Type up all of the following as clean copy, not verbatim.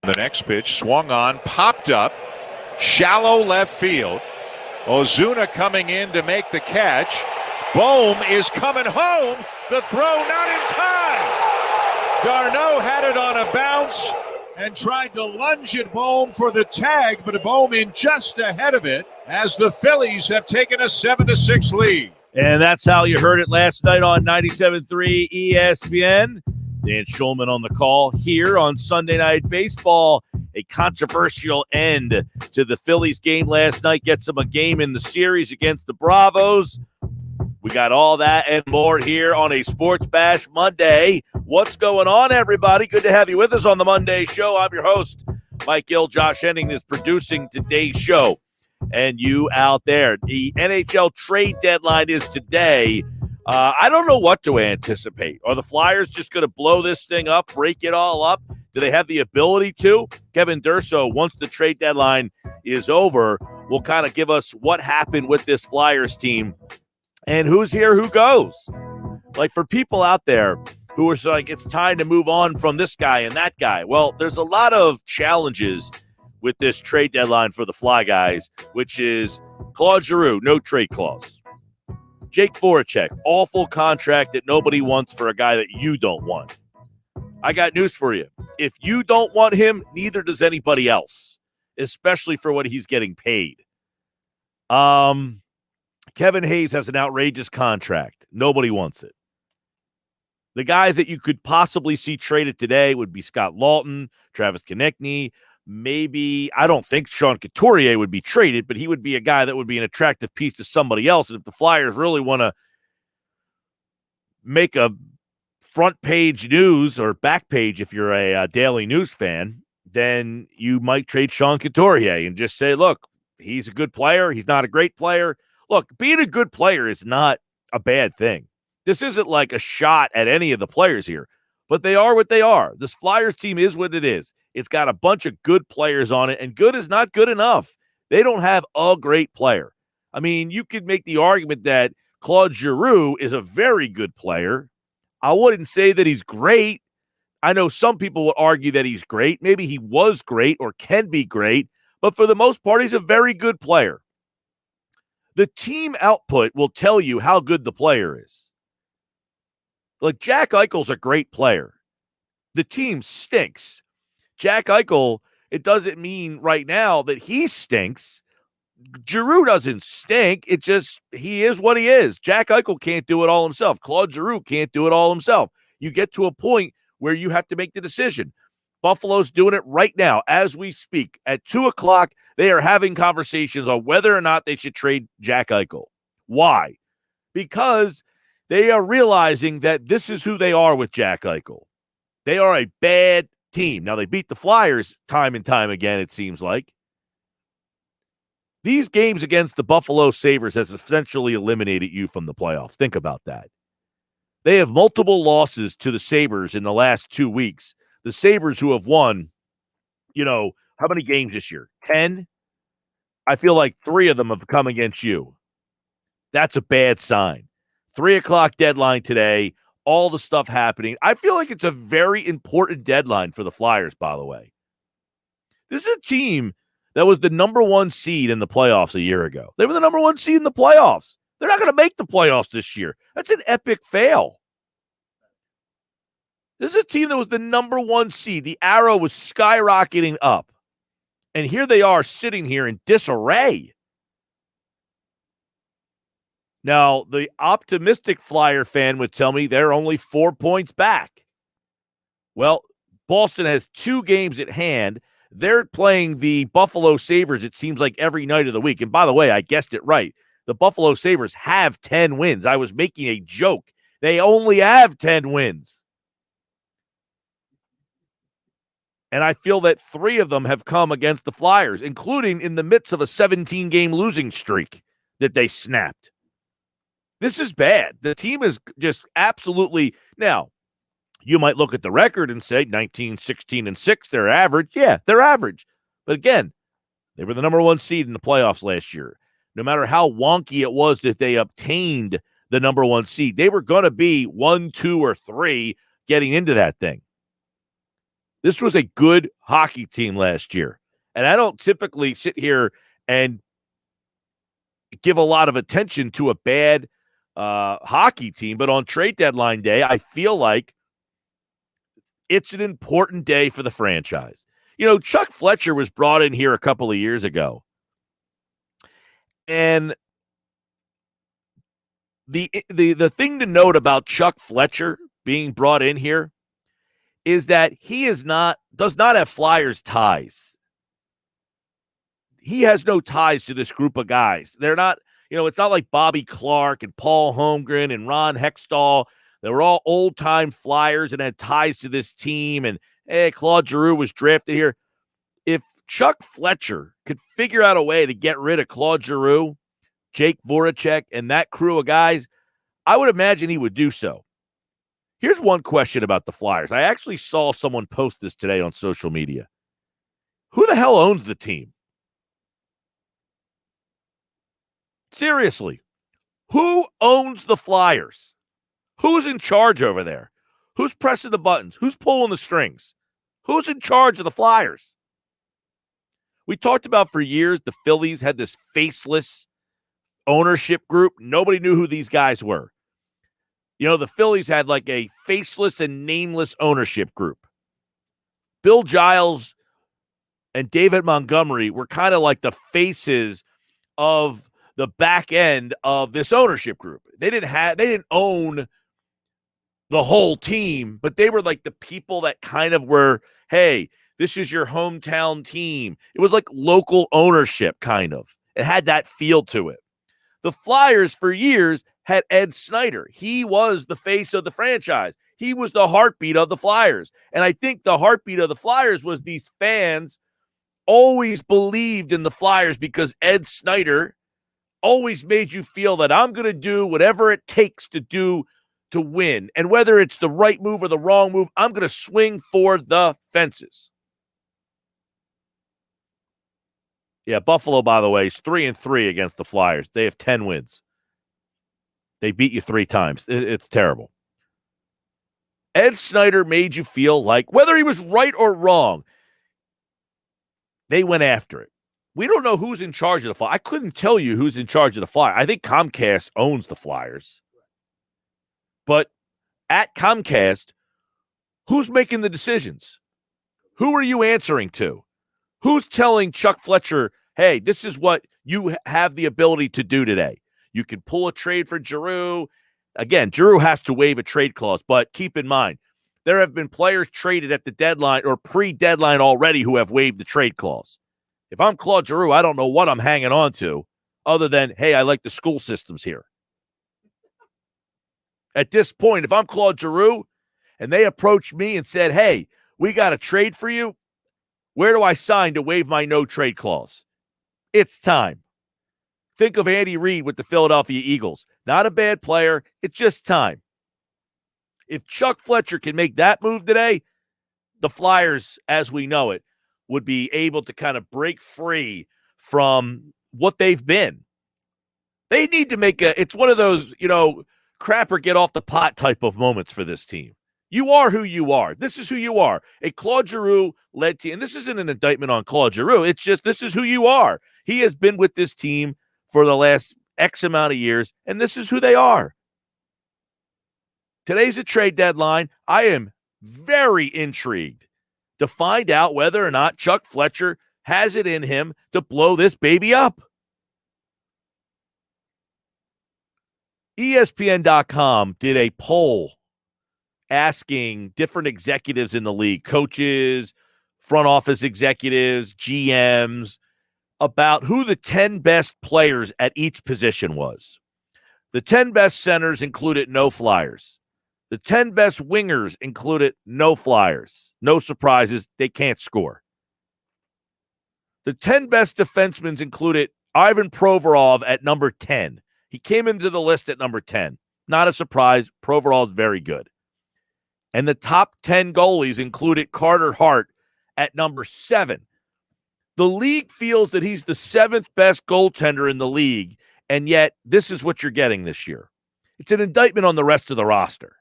The next pitch swung on, popped up, shallow left field. Ozuna coming in to make the catch. Bohm is coming home. The throw not in time. Darno had it on a bounce and tried to lunge at Bohm for the tag, but Bohm in just ahead of it as the Phillies have taken a 7-6 lead. And that's how you heard it last night on 97.3 ESPN. Dan Schulman on the call here on Sunday Night Baseball. A controversial end to the Phillies game last night gets them a game in the series against the Bravos. We got all that and more here on a Sports Bash Monday. What's going on, everybody? Good to have you with us on the Monday show. I'm your host, Mike Gill. Josh Henning is producing today's show. And you out there, the NHL trade deadline is today. I don't know what to anticipate. Are the Flyers just going to blow this thing up, break it all up? Do they have the ability to? Kevin Durso, once the trade deadline is over, will kind of give us what happened with this Flyers team and who's here, who goes. Like, for people out there who are like, it's time to move on from this guy and that guy. Well, there's a lot of challenges with this trade deadline for the Fly Guys, which is Claude Giroux, no trade clause. Jake Voracek, awful contract that nobody wants for a guy that you don't want. I got news for you. If you don't want him, neither does anybody else, especially for what he's getting paid. Kevin Hayes has an outrageous contract. Nobody wants it. The guys that you could possibly see traded today would be Scott Lawton, Travis Konechny, maybe, I don't think Sean Couturier would be traded, but he would be a guy that would be an attractive piece to somebody else. And if the Flyers really want to make a front page news or back page, if you're a daily news fan, then you might trade Sean Couturier and just say, look, he's a good player. He's not a great player. Look, being a good player is not a bad thing. This isn't like a shot at any of the players here, but they are what they are. This Flyers team is what it is. It's got a bunch of good players on it, and good is not good enough. They don't have a great player. I mean, you could make the argument that Claude Giroux is a very good player. I wouldn't say that he's great. I know some people would argue that he's great. Maybe he was great or can be great, but for the most part, he's a very good player. The team output will tell you how good the player is. Like, Jack Eichel's a great player. The team stinks. Jack Eichel, it doesn't mean right now that he stinks. Giroux doesn't stink. It just, he is what he is. Jack Eichel can't do it all himself. Claude Giroux can't do it all himself. You get to a point where you have to make the decision. Buffalo's doing it right now as we speak. At 2 o'clock, they are having conversations on whether or not they should trade Jack Eichel. Why? Because they are realizing that this is who they are with Jack Eichel. They are a bad team. Now, they beat the Flyers time and time again, it seems like. These games against the Buffalo Sabres has essentially eliminated you from the playoffs. Think about that. They have multiple losses to the Sabres in the last 2 weeks. The Sabres, who have won, how many games this year? 10? I feel like 3 of them have come against you. That's a bad sign. 3 o'clock deadline today. All the stuff happening. I feel like it's a very important deadline for the Flyers, by the way. This is a team that was the number 1 seed in the playoffs a year ago. They were the number 1 seed in the playoffs. They're not going to make the playoffs this year. That's an epic fail. This is a team that was the number 1 seed. The arrow was skyrocketing up. And here they are sitting here in disarray. Now, the optimistic Flyer fan would tell me they're only 4 points back. Well, Boston has 2 games at hand. They're playing the Buffalo Sabres, it seems like, every night of the week. And by the way, I guessed it right. The Buffalo Sabres have 10 wins. I was making a joke. They only have 10 wins. And I feel that 3 of them have come against the Flyers, including in the midst of a 17-game losing streak that they snapped. This is bad. The team is just absolutely – now, you might look at the record and say 19, 16, and 6, they're average. Yeah, they're average. But again, they were the number 1 seed in the playoffs last year. No matter how wonky it was that they obtained the number 1 seed, they were going to be 1, 2, or 3 getting into that thing. This was a good hockey team last year. And I don't typically sit here and give a lot of attention to a bad hockey team, but on trade deadline day, I feel like it's an important day for the franchise. Chuck Fletcher was brought in here a couple of years ago. And the thing to note about Chuck Fletcher being brought in here is that he does not have Flyers ties. He has no ties to this group of guys. They're not, it's not like Bobby Clark and Paul Holmgren and Ron Hextall. They were all old-time Flyers and had ties to this team. And, hey, Claude Giroux was drafted here. If Chuck Fletcher could figure out a way to get rid of Claude Giroux, Jake Voracek, and that crew of guys, I would imagine he would do so. Here's one question about the Flyers. I actually saw someone post this today on social media. Who the hell owns the team? Seriously, who owns the Flyers? Who's in charge over there? Who's pressing the buttons? Who's pulling the strings? Who's in charge of the Flyers? We talked about for years the Phillies had this faceless ownership group. Nobody knew who these guys were. The Phillies had like a faceless and nameless ownership group. Bill Giles and David Montgomery were kind of like the faces of the back end of this ownership group. They didn't own the whole team, but they were like the people that kind of were, hey, this is your hometown team. It was like local ownership, kind of. It had that feel to it. The Flyers for years had Ed Snyder. He was the face of the franchise. He was the heartbeat of the Flyers. And I think the heartbeat of the Flyers was these fans always believed in the Flyers because Ed Snyder always made you feel that I'm going to do whatever it takes to win. And whether it's the right move or the wrong move, I'm going to swing for the fences. Yeah, Buffalo, by the way, is 3-3 against the Flyers. They have 10 wins. They beat you 3 times. It's terrible. Ed Snyder made you feel like, whether he was right or wrong, they went after it. We don't know who's in charge of the Flyers. I couldn't tell you who's in charge of the Flyers. I think Comcast owns the Flyers. But at Comcast, who's making the decisions? Who are you answering to? Who's telling Chuck Fletcher, hey, this is what you have the ability to do today? You can pull a trade for Giroux. Again, Giroux has to waive a trade clause, but keep in mind, there have been players traded at the deadline or pre-deadline already who have waived the trade clause. If I'm Claude Giroux, I don't know what I'm hanging on to other than, hey, I like the school systems here. At this point, if I'm Claude Giroux and they approached me and said, hey, we got a trade for you, where do I sign to waive my no-trade clause? It's time. Think of Andy Reid with the Philadelphia Eagles. Not a bad player. It's just time. If Chuck Fletcher can make that move today, the Flyers, as we know it, would be able to kind of break free from what they've been. They need to make it's one of those, crap or get off the pot type of moments for this team. You are who you are. This is who you are. A Claude Giroux-led team. And this isn't an indictment on Claude Giroux. It's just this is who you are. He has been with this team for the last X amount of years, and this is who they are. Today's a trade deadline. I am very intrigued to find out whether or not Chuck Fletcher has it in him to blow this baby up. ESPN.com did a poll asking different executives in the league, coaches, front office executives, GMs, about who the 10 best players at each position was. The 10 best centers included no Flyers. The 10 best wingers included no Flyers. No surprises, they can't score. The 10 best defensemen included Ivan Provorov at number 10. He came into the list at number 10. Not a surprise, Provorov is very good. And the top 10 goalies included Carter Hart at number 7. The league feels that he's the 7th best goaltender in the league, and yet this is what you're getting this year. It's an indictment on the rest of the roster.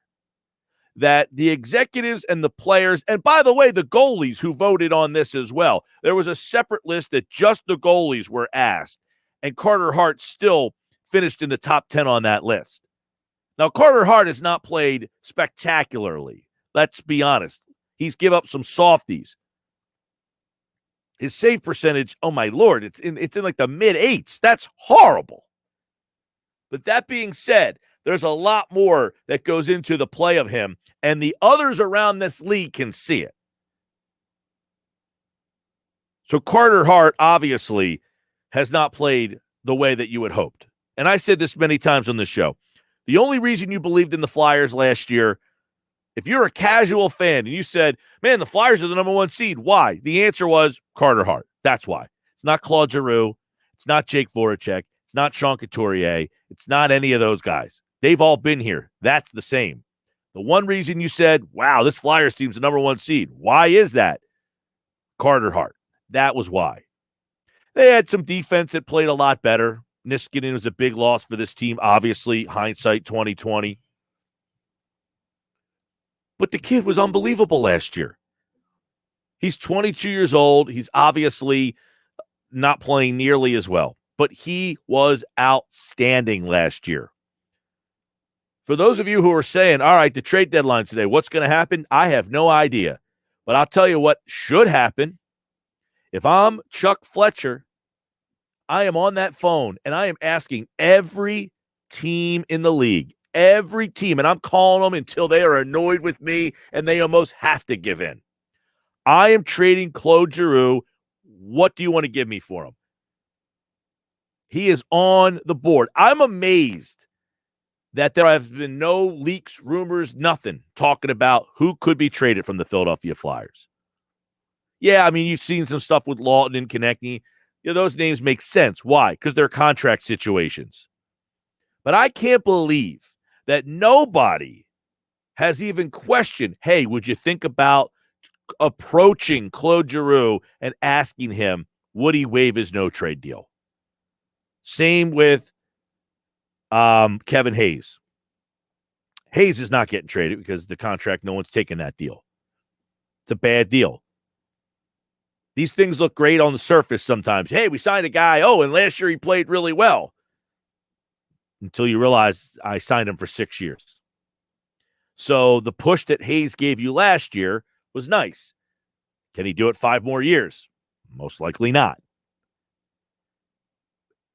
that the executives and the players, and by the way, the goalies who voted on this as well, there was a separate list that just the goalies were asked, and Carter Hart still finished in the top 10 on that list. Now, Carter Hart has not played spectacularly. Let's be honest. He's give up some softies. His save percentage, oh my Lord, it's in like the mid-8s. That's horrible. But that being said, there's a lot more that goes into the play of him, and the others around this league can see it. So Carter Hart obviously has not played the way that you had hoped. And I said this many times on this show. The only reason you believed in the Flyers last year, if you're a casual fan and you said, man, the Flyers are the number 1 seed, why? The answer was Carter Hart. That's why. It's not Claude Giroux. It's not Jake Voracek. It's not Sean Couturier. It's not any of those guys. They've all been here. That's the same. The one reason you said, wow, this Flyers team's the number 1 seed. Why is that? Carter Hart. That was why. They had some defense that played a lot better. Niskanen was a big loss for this team, obviously, hindsight 2020. But the kid was unbelievable last year. He's 22 years old. He's obviously not playing nearly as well, but he was outstanding last year. For those of you who are saying, all right, the trade deadline today, what's going to happen? I have no idea. But I'll tell you what should happen. If I'm Chuck Fletcher, I am on that phone, and I am asking every team in the league, every team, and I'm calling them until they are annoyed with me and they almost have to give in. I am trading Claude Giroux. What do you want to give me for him? He is on the board. I'm amazed that there have been no leaks, rumors, nothing talking about who could be traded from the Philadelphia Flyers. Yeah, I mean, you've seen some stuff with Lawton and Konechny. You know, those names make sense. Why? Because they're contract situations. But I can't believe that nobody has even questioned, hey, would you think about approaching Claude Giroux and asking him, would he waive his no-trade deal? Same with Kevin Hayes. Hayes is not getting traded because the contract, no one's taking that deal. It's a bad deal. These things look great on the surface sometimes. Hey, we signed a guy. Oh, and last year he played really well. Until you realize I signed him for 6 years. So the push that Hayes gave you last year was nice. Can he do it 5 more years? Most likely not.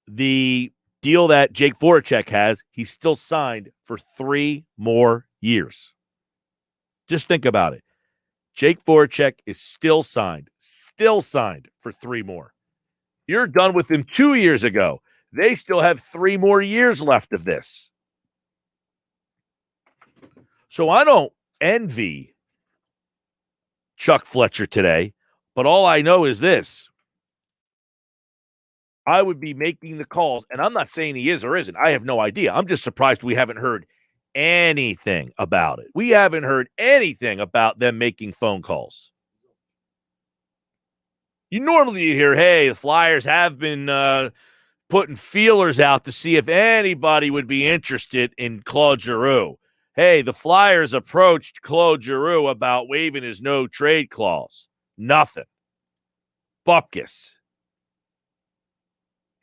The deal that Jake Voracek has, he's still signed for 3 more years. Just think about it. Jake Voracek is still signed for 3 more. You're done with him 2 years ago. They still have 3 more years left of this. So I don't envy Chuck Fletcher today, but all I know is this. I would be making the calls, and I'm not saying he is or isn't. I have no idea. I'm just surprised we haven't heard anything about it. We haven't heard anything about them making phone calls. You normally hear, hey, the Flyers have been putting feelers out to see if anybody would be interested in Claude Giroux. Hey, the Flyers approached Claude Giroux about waiving his no-trade clause. Nothing. Bupkis.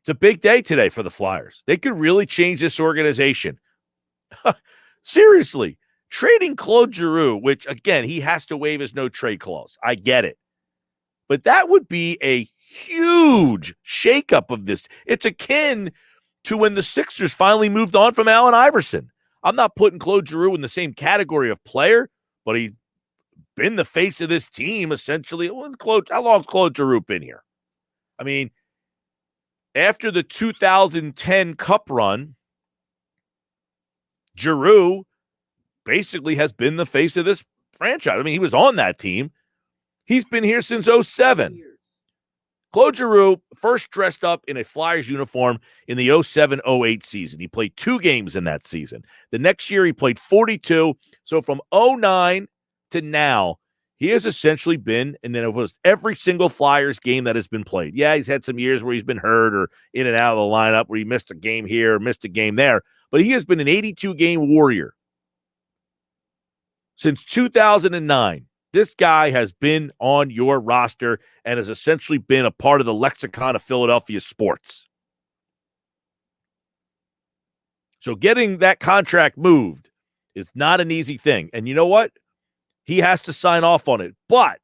It's a big day today for the Flyers. They could really change this organization. Seriously, trading Claude Giroux, which, again, he has to waive his no-trade clause. I get it. But that would be a huge shakeup of this. It's akin to when the Sixers finally moved on from Allen Iverson. I'm not putting Claude Giroux in the same category of player, but he's been the face of this team, essentially. How long has Claude Giroux been here? I mean, after the 2010 Cup run, Giroux basically has been the face of this franchise. I mean, he was on that team. He's been here since 2007. Claude Giroux first dressed up in a Flyers uniform in the 2007-08 season. He played 2 games in that season. The next year, he played 42. So from 2009 to now, he has essentially been in almost every single Flyers game that has been played. Yeah, he's had some years where he's been hurt or in and out of the lineup, where he missed a game here, missed a game there. But he has been an 82-game warrior. Since 2009, this guy has been on your roster and has essentially been a part of the lexicon of Philadelphia sports. So getting that contract moved is not an easy thing. And you know what? He has to sign off on it. But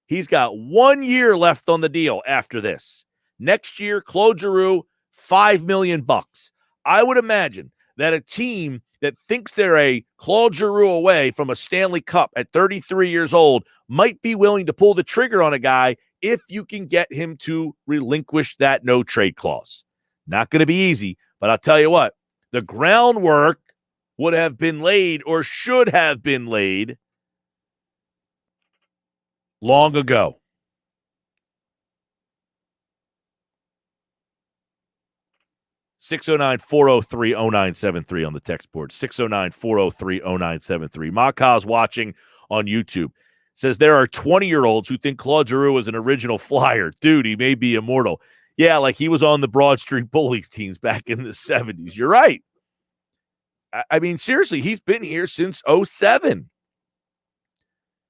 he's got 1 year left on the deal after this. Next year, Claude Giroux, $5 million. I would imagine that a team that thinks they're a Claude Giroux away from a Stanley Cup at 33 years old might be willing to pull the trigger on a guy if you can get him to relinquish that no-trade clause. Not going to be easy, but I'll tell you what, the groundwork would have been laid or should have been laid long ago. (609-403-0973) on the text board. 609-403-0973. Maka's watching on YouTube. Says there are 20-year-olds who think Claude Giroux is an original Flyer. Dude, he may be immortal. Yeah, like he was on the Broad Street Bullies teams back in the 70s. You're right. I mean, seriously, he's been here since 07.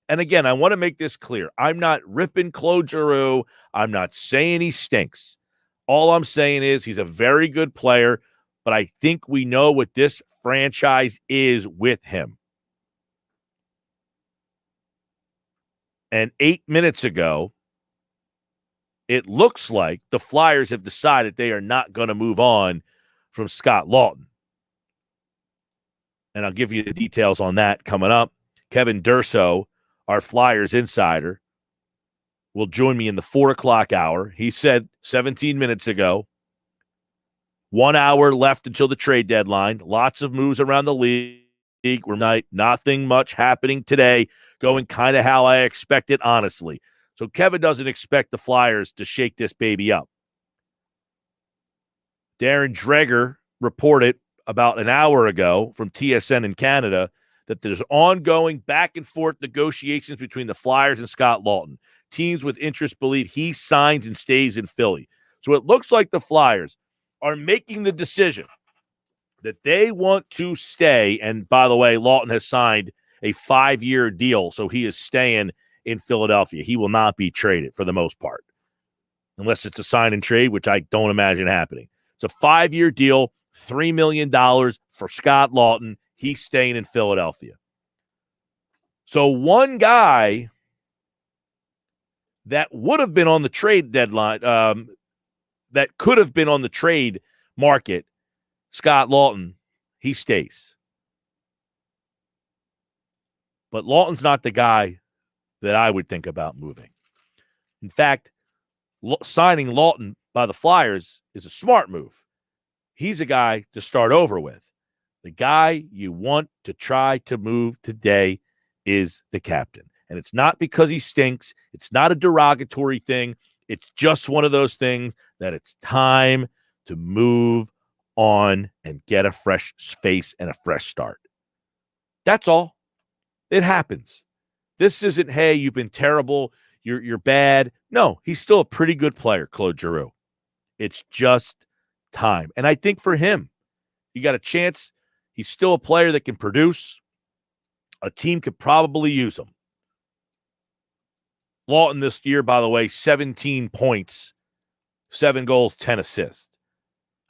And again, I want to make this clear. I'm not ripping Claude Giroux. I'm not saying he stinks. All I'm saying is he's a very good player, but I think we know what this franchise is with him. And 8 minutes ago, it looks like the Flyers have decided they are not going to move on from Scott Laughton. And I'll give you the details on that coming up. Kevin Durso, our Flyers insider, will join me in the 4 o'clock hour. He said 17 minutes ago, 1 hour left until the trade deadline. Lots of moves around the league. Nothing much happening today, going kind of how I expected, honestly. So Kevin doesn't expect the Flyers to shake this baby up. Darren Dreger reported about an hour ago from TSN in Canada that there's ongoing back and forth negotiations between the Flyers and Scott Laughton. Teams with interest believe he signs and stays in Philly. So it looks like the Flyers are making the decision that they want to stay. And by the way, Laughton has signed a 5-year deal, so he is staying in Philadelphia. He will not be traded for the most part, unless it's a sign and trade, which I don't imagine happening. It's a 5-year deal, $3 million for Scott Laughton. He's staying in Philadelphia. So one guy that would have been on the trade deadline, that could have been on the trade market, Scott Laughton, he stays. But Laughton's not the guy that I would think about moving. In fact, signing Laughton by the Flyers is a smart move. He's a guy to start over with. The guy you want to try to move today is the captain. And it's not because he stinks. It's not a derogatory thing. It's just one of those things that it's time to move on and get a fresh face and a fresh start. That's all. It happens. This isn't, hey, you've been terrible, you're bad. No, he's still a pretty good player, Claude Giroux. It's just time. And I think for him, you got a chance. He's still a player that can produce. A team could probably use him. Laughton this year, by the way, 17 points, 7 goals, 10 assists.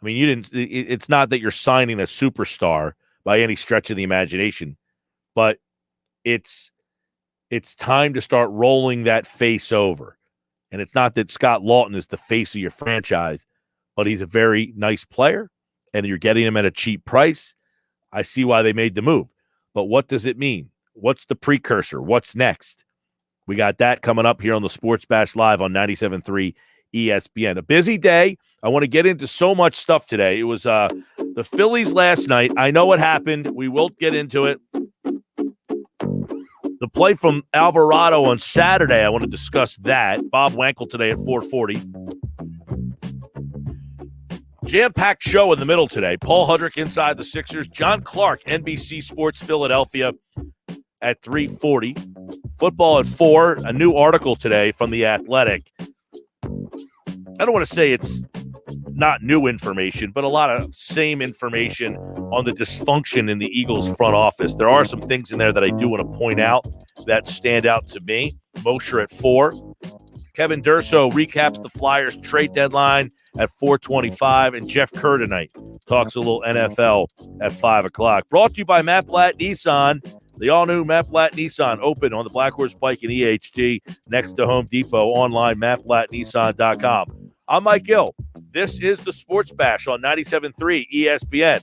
I mean, it's not that you're signing a superstar by any stretch of the imagination, but it's time to start rolling that face over. And it's not that Scott Laughton is the face of your franchise, but he's a very nice player, and you're getting him at a cheap price. I see why they made the move. But what does it mean? What's the precursor? What's next? We got that coming up here on the Sports Bash Live on 97.3 ESPN. A busy day. I want to get into so much stuff today. It was the Phillies last night. I know what happened. We will get into it. The play from Alvarado on Saturday, I want to discuss that. Bob Wankel today at 4:40. Jam-packed show in the middle today. Paul Hudrick inside the Sixers. John Clark, NBC Sports Philadelphia at 3:40. Football at 4. A new article today from The Athletic. I don't want to say it's not new information, but a lot of same information on the dysfunction in the Eagles front office. There are some things in there that I do want to point out that stand out to me. Mosher at 4. Kevin Durso recaps the Flyers trade deadline at 4:25, and Jeff Kerr tonight talks a little NFL at 5 o'clock. Brought to you by Matt Blatt Nissan. The all-new Matt Blatt Nissan open on the Black Horse Pike in EHT next to Home Depot. Online, mattblattnissan.com. I'm Mike Gill. This is the Sports Bash on 97.3 ESPN.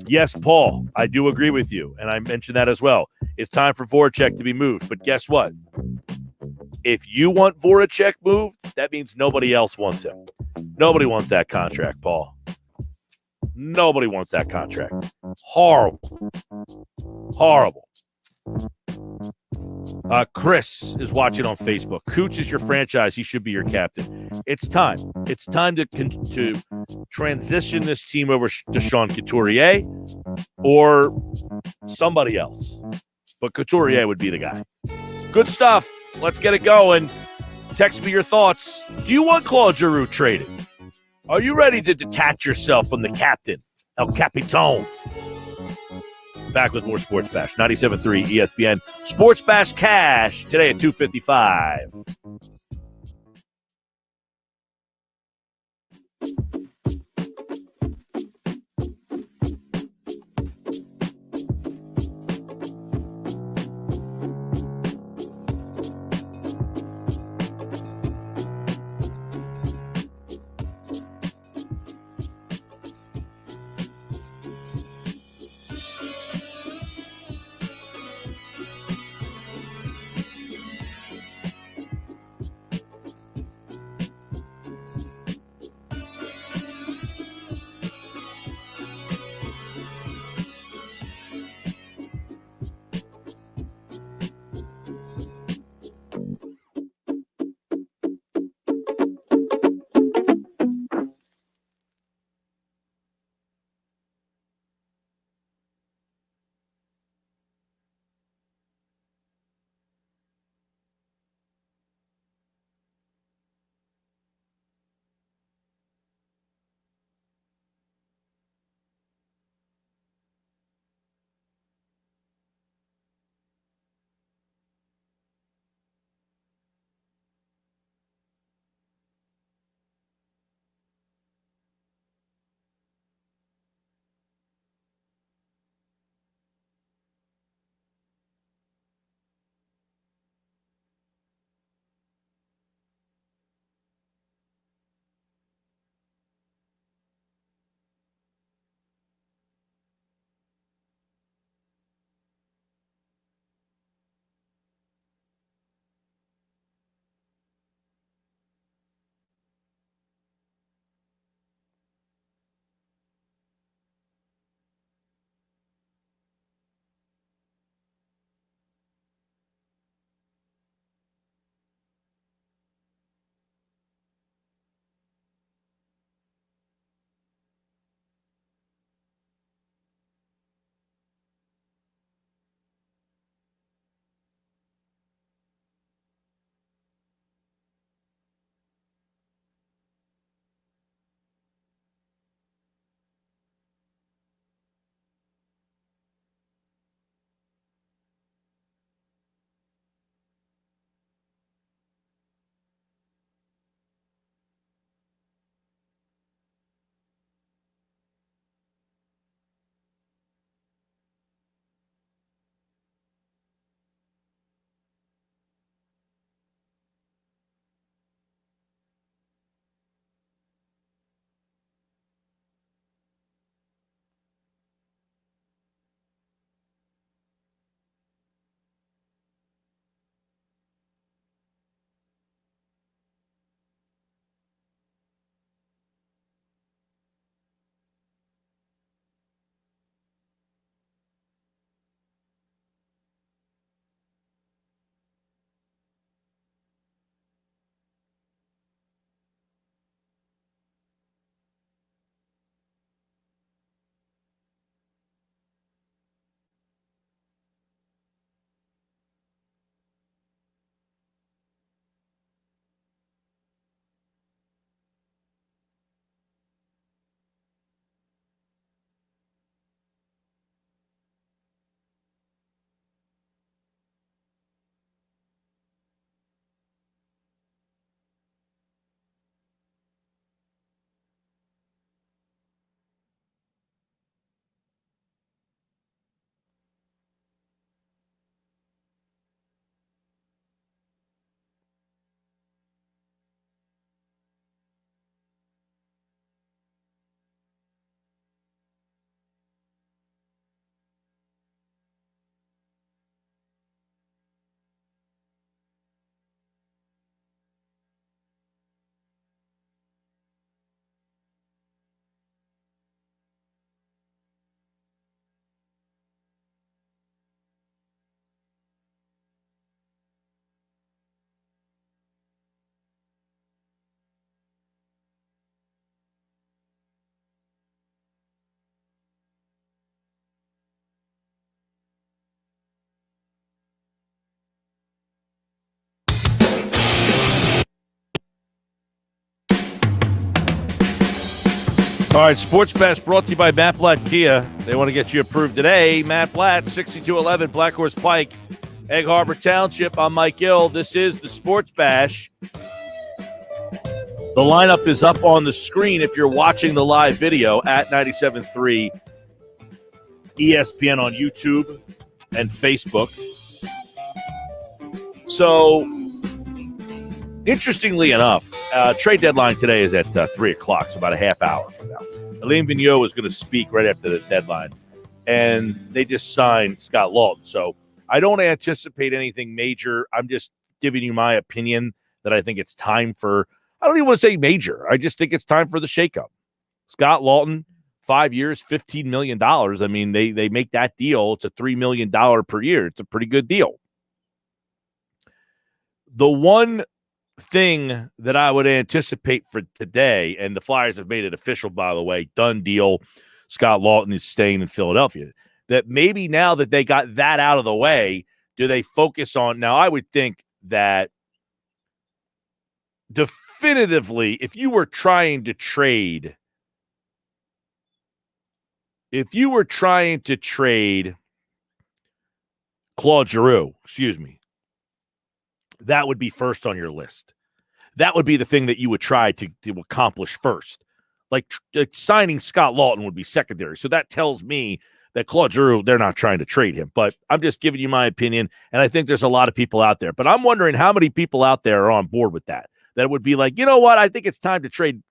Yes, Paul, I do agree with you, and I mentioned that as well. It's time for Voracek to be moved, but guess what? If you want Voracek moved, that means nobody else wants him. Nobody wants that contract, Paul. Nobody wants that contract. Horrible. Horrible. Chris is watching on Facebook. Cooch is your franchise. He should be your captain. It's time. It's time to transition this team over to Sean Couturier or somebody else. But Couturier would be the guy. Good stuff. Let's get it going. Text me your thoughts. Do you want Claude Giroux traded? Are you ready to detach yourself from the captain, El Capitone? Back with more Sports Bash. 97.3 ESPN. Sports Bash Cash today at 2:55. All right, Sports Bash brought to you by Matt Blatt Kia. They want to get you approved today. Matt Blatt, 6211 Black Horse Pike, Egg Harbor Township. I'm Mike Gill. This is the Sports Bash. The lineup is up on the screen if you're watching the live video at 97.3 ESPN on YouTube and Facebook. So, interestingly enough, trade deadline today is at 3 o'clock, so about a half hour from now. Alain Vigneault is going to speak right after the deadline, and they just signed Scott Lawton. So I don't anticipate anything major. I'm just giving you my opinion that I think it's time for – I don't even want to say major. I just think it's time for the shakeup. Scott Lawton, 5 years, $15 million. I mean, they make that deal. It's a $3 million per year. It's a pretty good deal. The one thing that I would anticipate for today, and the Flyers have made it official, by the way, done deal, Scott Lawton is staying in Philadelphia, that maybe now that they got that out of the way, do they focus on – now I would think that definitively, if you were trying to trade Claude Giroux, that would be first on your list. That would be the thing that you would try to accomplish first. Like signing Scott Lawton would be secondary. So that tells me that Claude Giroux, they're not trying to trade him. But I'm just giving you my opinion, and I think there's a lot of people out there. But I'm wondering how many people out there are on board with that. That would be like, you know what? I think it's time to trade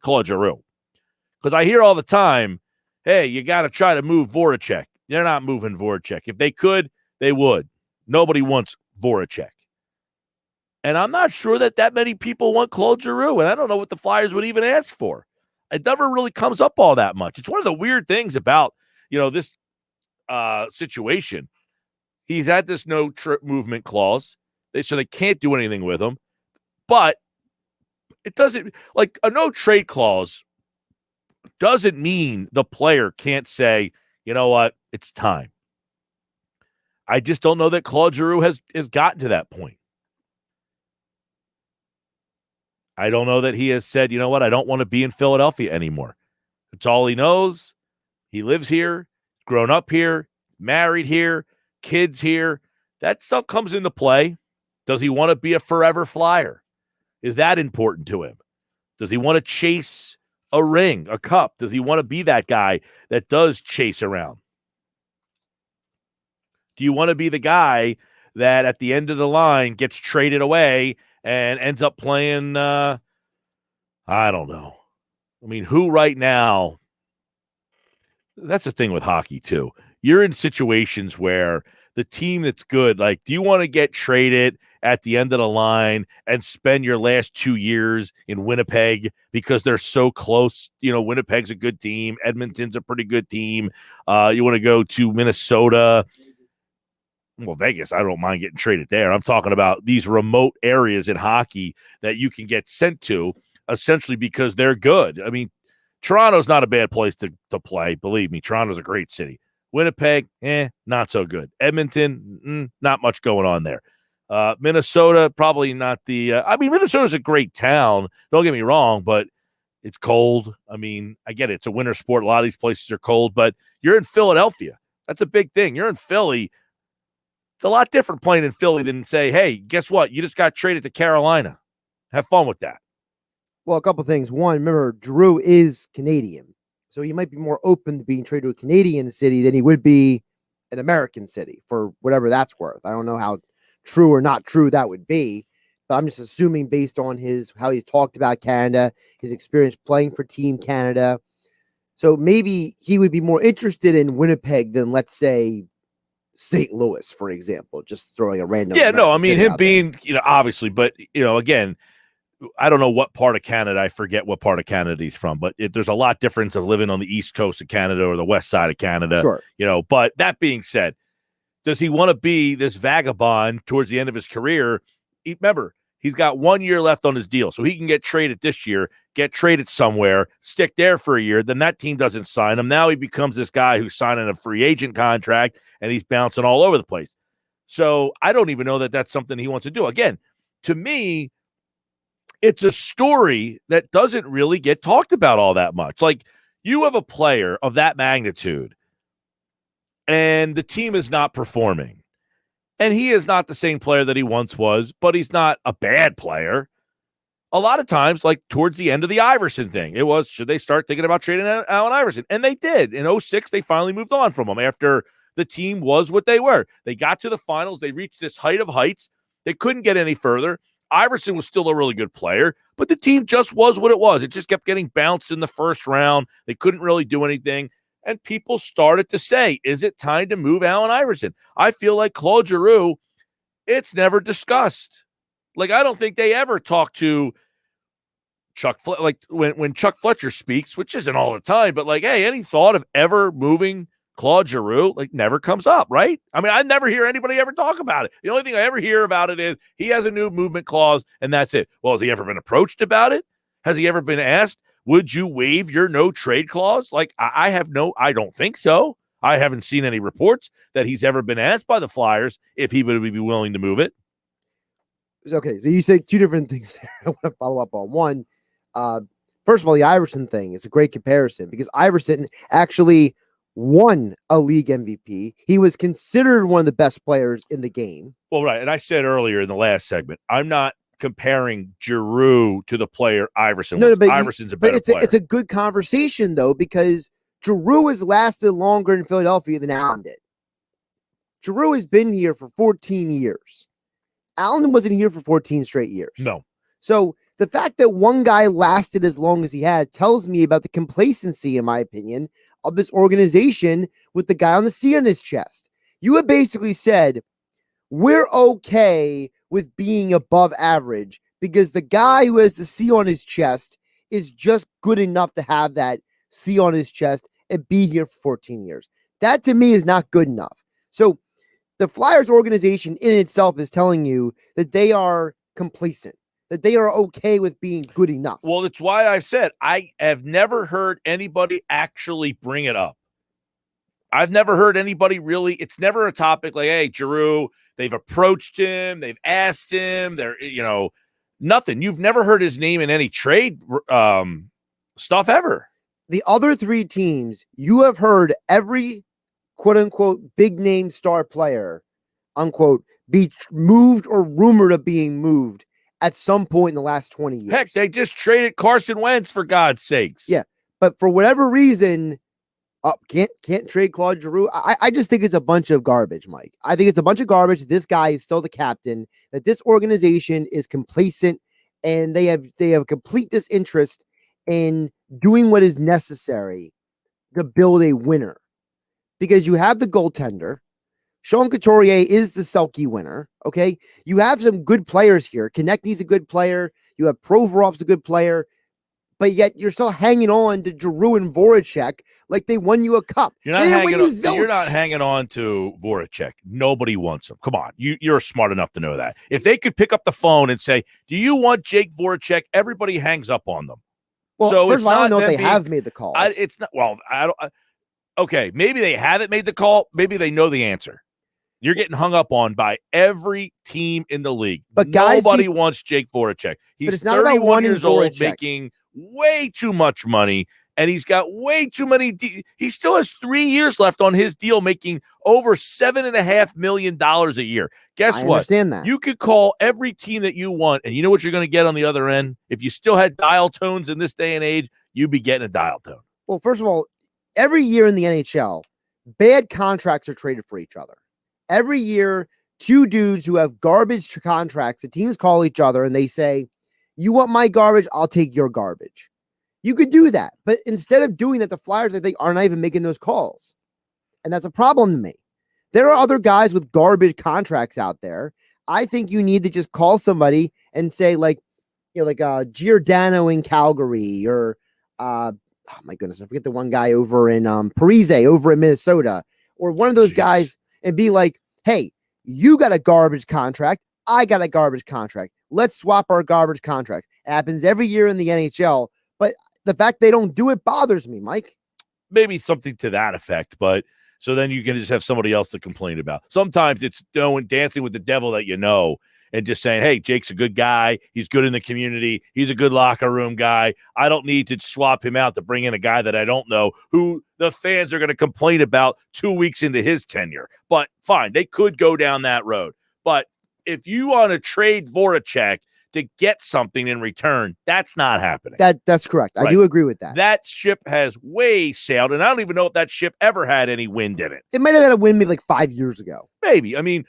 Claude Giroux. Because I hear all the time, hey, you got to try to move Voracek. They're not moving Voracek. If they could, they would. Nobody wants Voracek. And I'm not sure that many people want Claude Giroux, and I don't know what the Flyers would even ask for. It never really comes up all that much. It's one of the weird things about, this situation. He's had this no trip movement clause, so they can't do anything with him. But it doesn't, like a no trade clause doesn't mean the player can't say, you know what, it's time. I just don't know that Claude Giroux has gotten to that point. I don't know that he has said, you know what, I don't want to be in Philadelphia anymore. That's all he knows. He lives here, grown up here, married here, kids here. That stuff comes into play. Does he want to be a forever Flyer? Is that important to him? Does he want to chase a ring, a cup? Does he want to be that guy that does chase around? Do you want to be the guy that at the end of the line gets traded away and ends up playing, I don't know. I mean, who right now, that's the thing with hockey too. You're in situations where the team that's good, like, do you want to get traded at the end of the line and spend your last 2 years in Winnipeg because they're so close? Winnipeg's a good team. Edmonton's a pretty good team. You want to go to Minnesota. Well, Vegas, I don't mind getting traded there. I'm talking about these remote areas in hockey that you can get sent to essentially because they're good. I mean, Toronto's not a bad place to play. Believe me, Toronto's a great city. Winnipeg, not so good. Edmonton, not much going on there. Minnesota, probably not the Minnesota's a great town. Don't get me wrong, but it's cold. I mean, I get it. It's a winter sport. A lot of these places are cold, but you're in Philadelphia. That's a big thing. You're in Philly. It's a lot different playing in Philly than say, hey, guess what? You just got traded to Carolina. Have fun with that. Well, a couple of things. One, remember, Giroux is Canadian. So he might be more open to being traded to a Canadian city than he would be an American city for whatever that's worth. I don't know how true or not true that would be, but I'm just assuming based on how he's talked about Canada, his experience playing for Team Canada. So maybe he would be more interested in Winnipeg than, let's say, St. Louis, for example, just throwing a random. Yeah, no, I mean, him being, there. Obviously, but, again, I don't know what part of Canada. I forget what part of Canada he's from, but there's a lot difference of living on the east coast of Canada or the west side of Canada. Sure. But that being said, does he want to be this vagabond towards the end of his career? Remember, he's got 1 year left on his deal, so he can get traded this year, get traded somewhere, stick there for a year. Then that team doesn't sign him. Now he becomes this guy who's signing a free agent contract, and he's bouncing all over the place. So I don't even know that that's something he wants to do. Again, to me, it's a story that doesn't really get talked about all that much. Like, you have a player of that magnitude, and the team is not performing. And he is not the same player that he once was, but he's not a bad player. A lot of times, like towards the end of the Iverson thing, it was, should they start thinking about trading Allen Iverson? And they did. In 2006, they finally moved on from him after the team was what they were. They got to the finals. They reached this height of heights. They couldn't get any further. Iverson was still a really good player, but the team just was what it was. It just kept getting bounced in the first round. They couldn't really do anything. And people started to say, is it time to move Allen Iverson? I feel like Claude Giroux, it's never discussed. Like, I don't think they ever talk to Chuck, like when Chuck Fletcher speaks, which isn't all the time, but like, hey, any thought of ever moving Claude Giroux, like, never comes up, right? I mean, I never hear anybody ever talk about it. The only thing I ever hear about it is he has a new movement clause, and that's it. Well, has he ever been approached about it? Has he ever been asked, would you waive your no trade clause? Like, I don't think so. I haven't seen any reports that he's ever been asked by the Flyers if he would be willing to move it. Okay, so you said two different things there. I want to follow up on one. First of all, the Iverson thing is a great comparison because Iverson actually won a league MVP. He was considered one of the best players in the game. Well, right. And I said earlier in the last segment, I'm not comparing Giroux to the player Iverson was. But Iverson's a better player. It's a good conversation, though, because Giroux has lasted longer in Philadelphia than Allen did. Giroux has been here for 14 years. Allen wasn't here for 14 straight years. No. So the fact that one guy lasted as long as he had tells me about the complacency, in my opinion, of this organization with the guy on the C on his chest. You have basically said, we're okay with being above average because the guy who has the C on his chest is just good enough to have that C on his chest and be here for 14 years. That to me is not good enough. So the Flyers organization in itself is telling you that they are complacent, that they are okay with being good enough. Well, that's why I said I have never heard anybody actually bring it up. I've never heard anybody really. It's never a topic like, hey, Giroux, they've approached him, they've asked him, they're, nothing. You've never heard his name in any trade stuff ever. The other three teams, you have heard every quote unquote big name star player, unquote, be moved or rumored of being moved at some point in the last 20 years. Heck, they just traded Carson Wentz, for God's sakes. Yeah, but for whatever reason, can't trade Claude Giroux. I just think it's a bunch of garbage, Mike. I think it's a bunch of garbage. This guy is still the captain, that this organization is complacent, and they have complete disinterest in doing what is necessary to build a winner. Because you have the goaltender. Sean Couturier is the Selke winner, okay? You have some good players here. Konechny's a good player. You have Provorov's a good player. But yet you're still hanging on to Giroux and Voracek like they won you a cup. You're not hanging on to Voracek. Nobody wants him. Come on. You're smart enough to know that. If they could pick up the phone and say, do you want Jake Voracek? Everybody hangs up on them. Well, so first of all, I don't know if they have made the call. It's not. Well, I don't. Okay, maybe they haven't made the call. Maybe they know the answer. You're getting hung up on by every team in the league. But nobody wants Jake Voracek. He's 31 years old, making way too much money, and he's got way too many. He still has 3 years left on his deal, making over $7.5 million a year. Guess what? I understand that. You could call every team that you want, and you know what you're going to get on the other end? If you still had dial tones in this day and age, you'd be getting a dial tone. Well, first of all, every year in the NHL, bad contracts are traded for each other. Every year, two dudes who have garbage contracts, the teams call each other and they say, you want my garbage? I'll take your garbage. You could do that. But instead of doing that, the Flyers, I think, are not even making those calls. And that's a problem to me. There are other guys with garbage contracts out there. I think you need to just call somebody and say, like Giordano in Calgary, or oh my goodness, I forget the one guy over in Parise over in Minnesota, or one of those guys, and be like, hey, you got a garbage contract. I got a garbage contract. Let's swap our garbage contract. It happens every year in the NHL, but the fact they don't do it bothers me, Mike. Maybe something to that effect, but so then you can just have somebody else to complain about. Sometimes it's dancing with the devil that you know, and just saying, hey, Jake's a good guy. He's good in the community. He's a good locker room guy. I don't need to swap him out to bring in a guy that I don't know who the fans are going to complain about 2 weeks into his tenure. But fine, they could go down that road. But if you want to trade Voracek to get something in return, that's not happening. That's correct. Right. I do agree with that. That ship has way sailed, and I don't even know if that ship ever had any wind in it. It might have had a win maybe like 5 years ago. Maybe. I mean,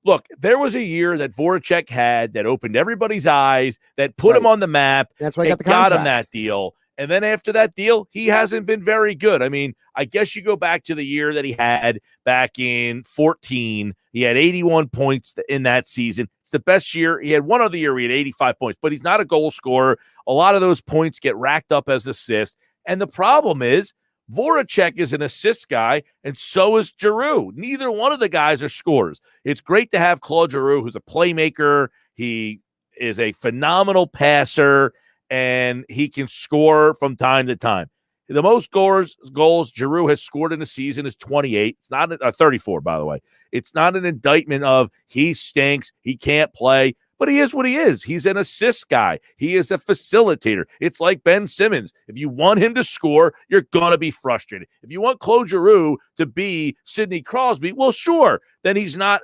look, there was a year that Voracek had that opened everybody's eyes, that put him on the map. That's why I got the contract. Got him that deal. And then after that deal, he hasn't been very good. I mean, I guess you go back to the year that he had back in 14. He had 81 points in that season. It's the best year. He had one other year where he had 85 points, but he's not a goal scorer. A lot of those points get racked up as assists. And the problem is Voracek is an assist guy, and so is Giroux. Neither one of the guys are scorers. It's great to have Claude Giroux, who's a playmaker. He is a phenomenal passer, and he can score from time to time. The most goals Giroux has scored in a season is 28. It's not 34, by the way. It's not an indictment of he stinks, he can't play, but he is what he is. He's an assist guy. He is a facilitator. It's like Ben Simmons. If you want him to score, you're going to be frustrated. If you want Claude Giroux to be Sidney Crosby, well, sure. Then he's not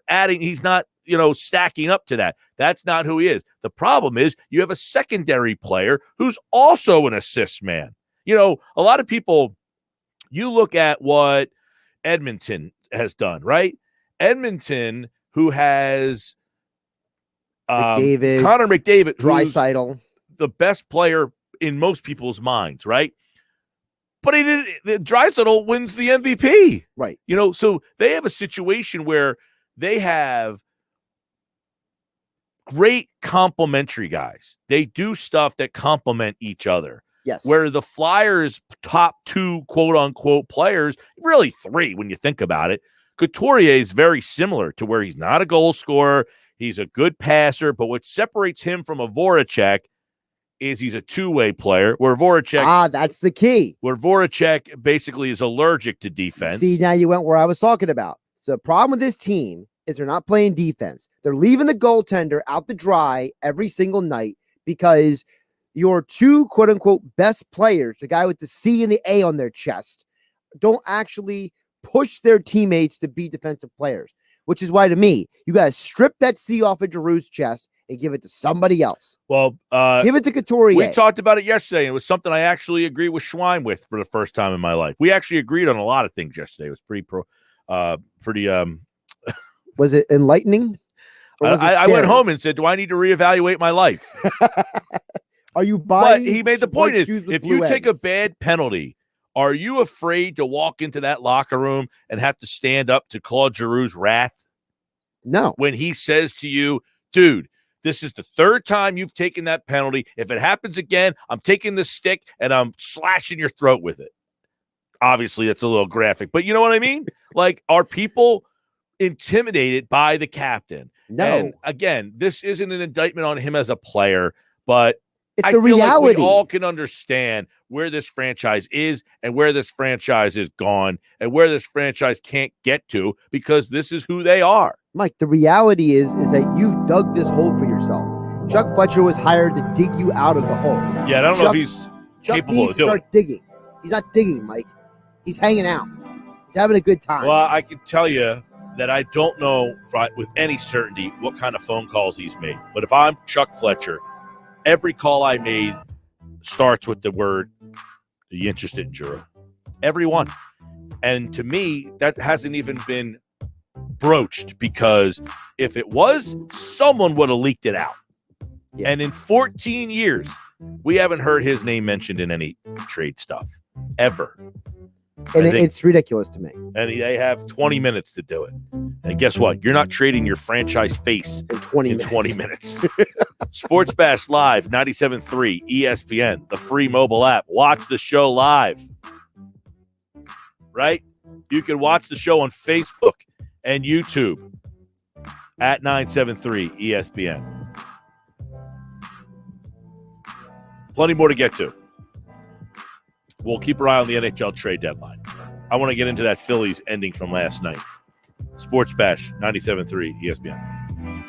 stacking up to that. That's not who he is. The problem is you have a secondary player who's also an assist man. You know, a lot of people, you look at what Edmonton has done, right? Edmonton, who has Connor McDavid, Draisaitl, the best player in most people's minds, right? But he didn't. Draisaitl wins the MVP, right? You know, so they have a situation where they have great complementary guys. They do stuff that complement each other. Yes. Where the Flyers' top two quote-unquote players, really three when you think about it, Couturier is very similar to where he's not a goal scorer. He's a good passer, but what separates him from a Voracek is he's a two-way player, where Voracek... that's the key. Where Voracek basically is allergic to defense. See, now you went where I was talking about. So the problem with this team is they're not playing defense. They're leaving the goaltender out to dry every single night because your two quote-unquote best players, the guy with the C and the A on their chest, don't actually push their teammates to be defensive players, which is why, to me, you got to strip that C off of Giroux's chest and give it to somebody else. Well, give it to Couturier. We talked about it yesterday, and it was something I actually agree with Schwein with for the first time in my life. We actually agreed on a lot of things yesterday. It was pretty Was it enlightening? I went home and said, do I need to reevaluate my life? Are you buying? But he made the point is, if you take a bad penalty, are you afraid to walk into that locker room and have to stand up to Claude Giroux's wrath? No. When he says to you, dude, this is the third time you've taken that penalty. If it happens again, I'm taking the stick and I'm slashing your throat with it. Obviously, that's a little graphic, but you know what I mean? Like, are people intimidated by the captain? No. And again, this isn't an indictment on him as a player, but it's the reality. Like we all can understand where this franchise is and where this franchise is gone and where this franchise can't get to because this is who they are. Mike, the reality is that you've dug this hole for yourself. Chuck Fletcher was hired to dig you out of the hole. Yeah, I don't know if he's capable of doing it. Start digging. He's not digging, Mike. He's hanging out. He's having a good time. Well, I can tell you that I don't know with any certainty what kind of phone calls he's made. But if I'm Chuck Fletcher, every call I made starts with the word, are you interested in Giroux? Every one. And to me, that hasn't even been broached because if it was, someone would have leaked it out. Yeah. And in 14 years, we haven't heard his name mentioned in any trade stuff ever. And it's ridiculous to me. And they have 20 minutes to do it. And guess what? You're not trading your franchise face in 20 minutes. Sports Bash Live, 97.3 ESPN, the free mobile app. Watch the show live. Right? You can watch the show on Facebook and YouTube at 973 ESPN. Plenty more to get to. We'll keep our eye on the NHL trade deadline. I want to get into that Phillies ending from last night. Sports Bash, 97.3 ESPN.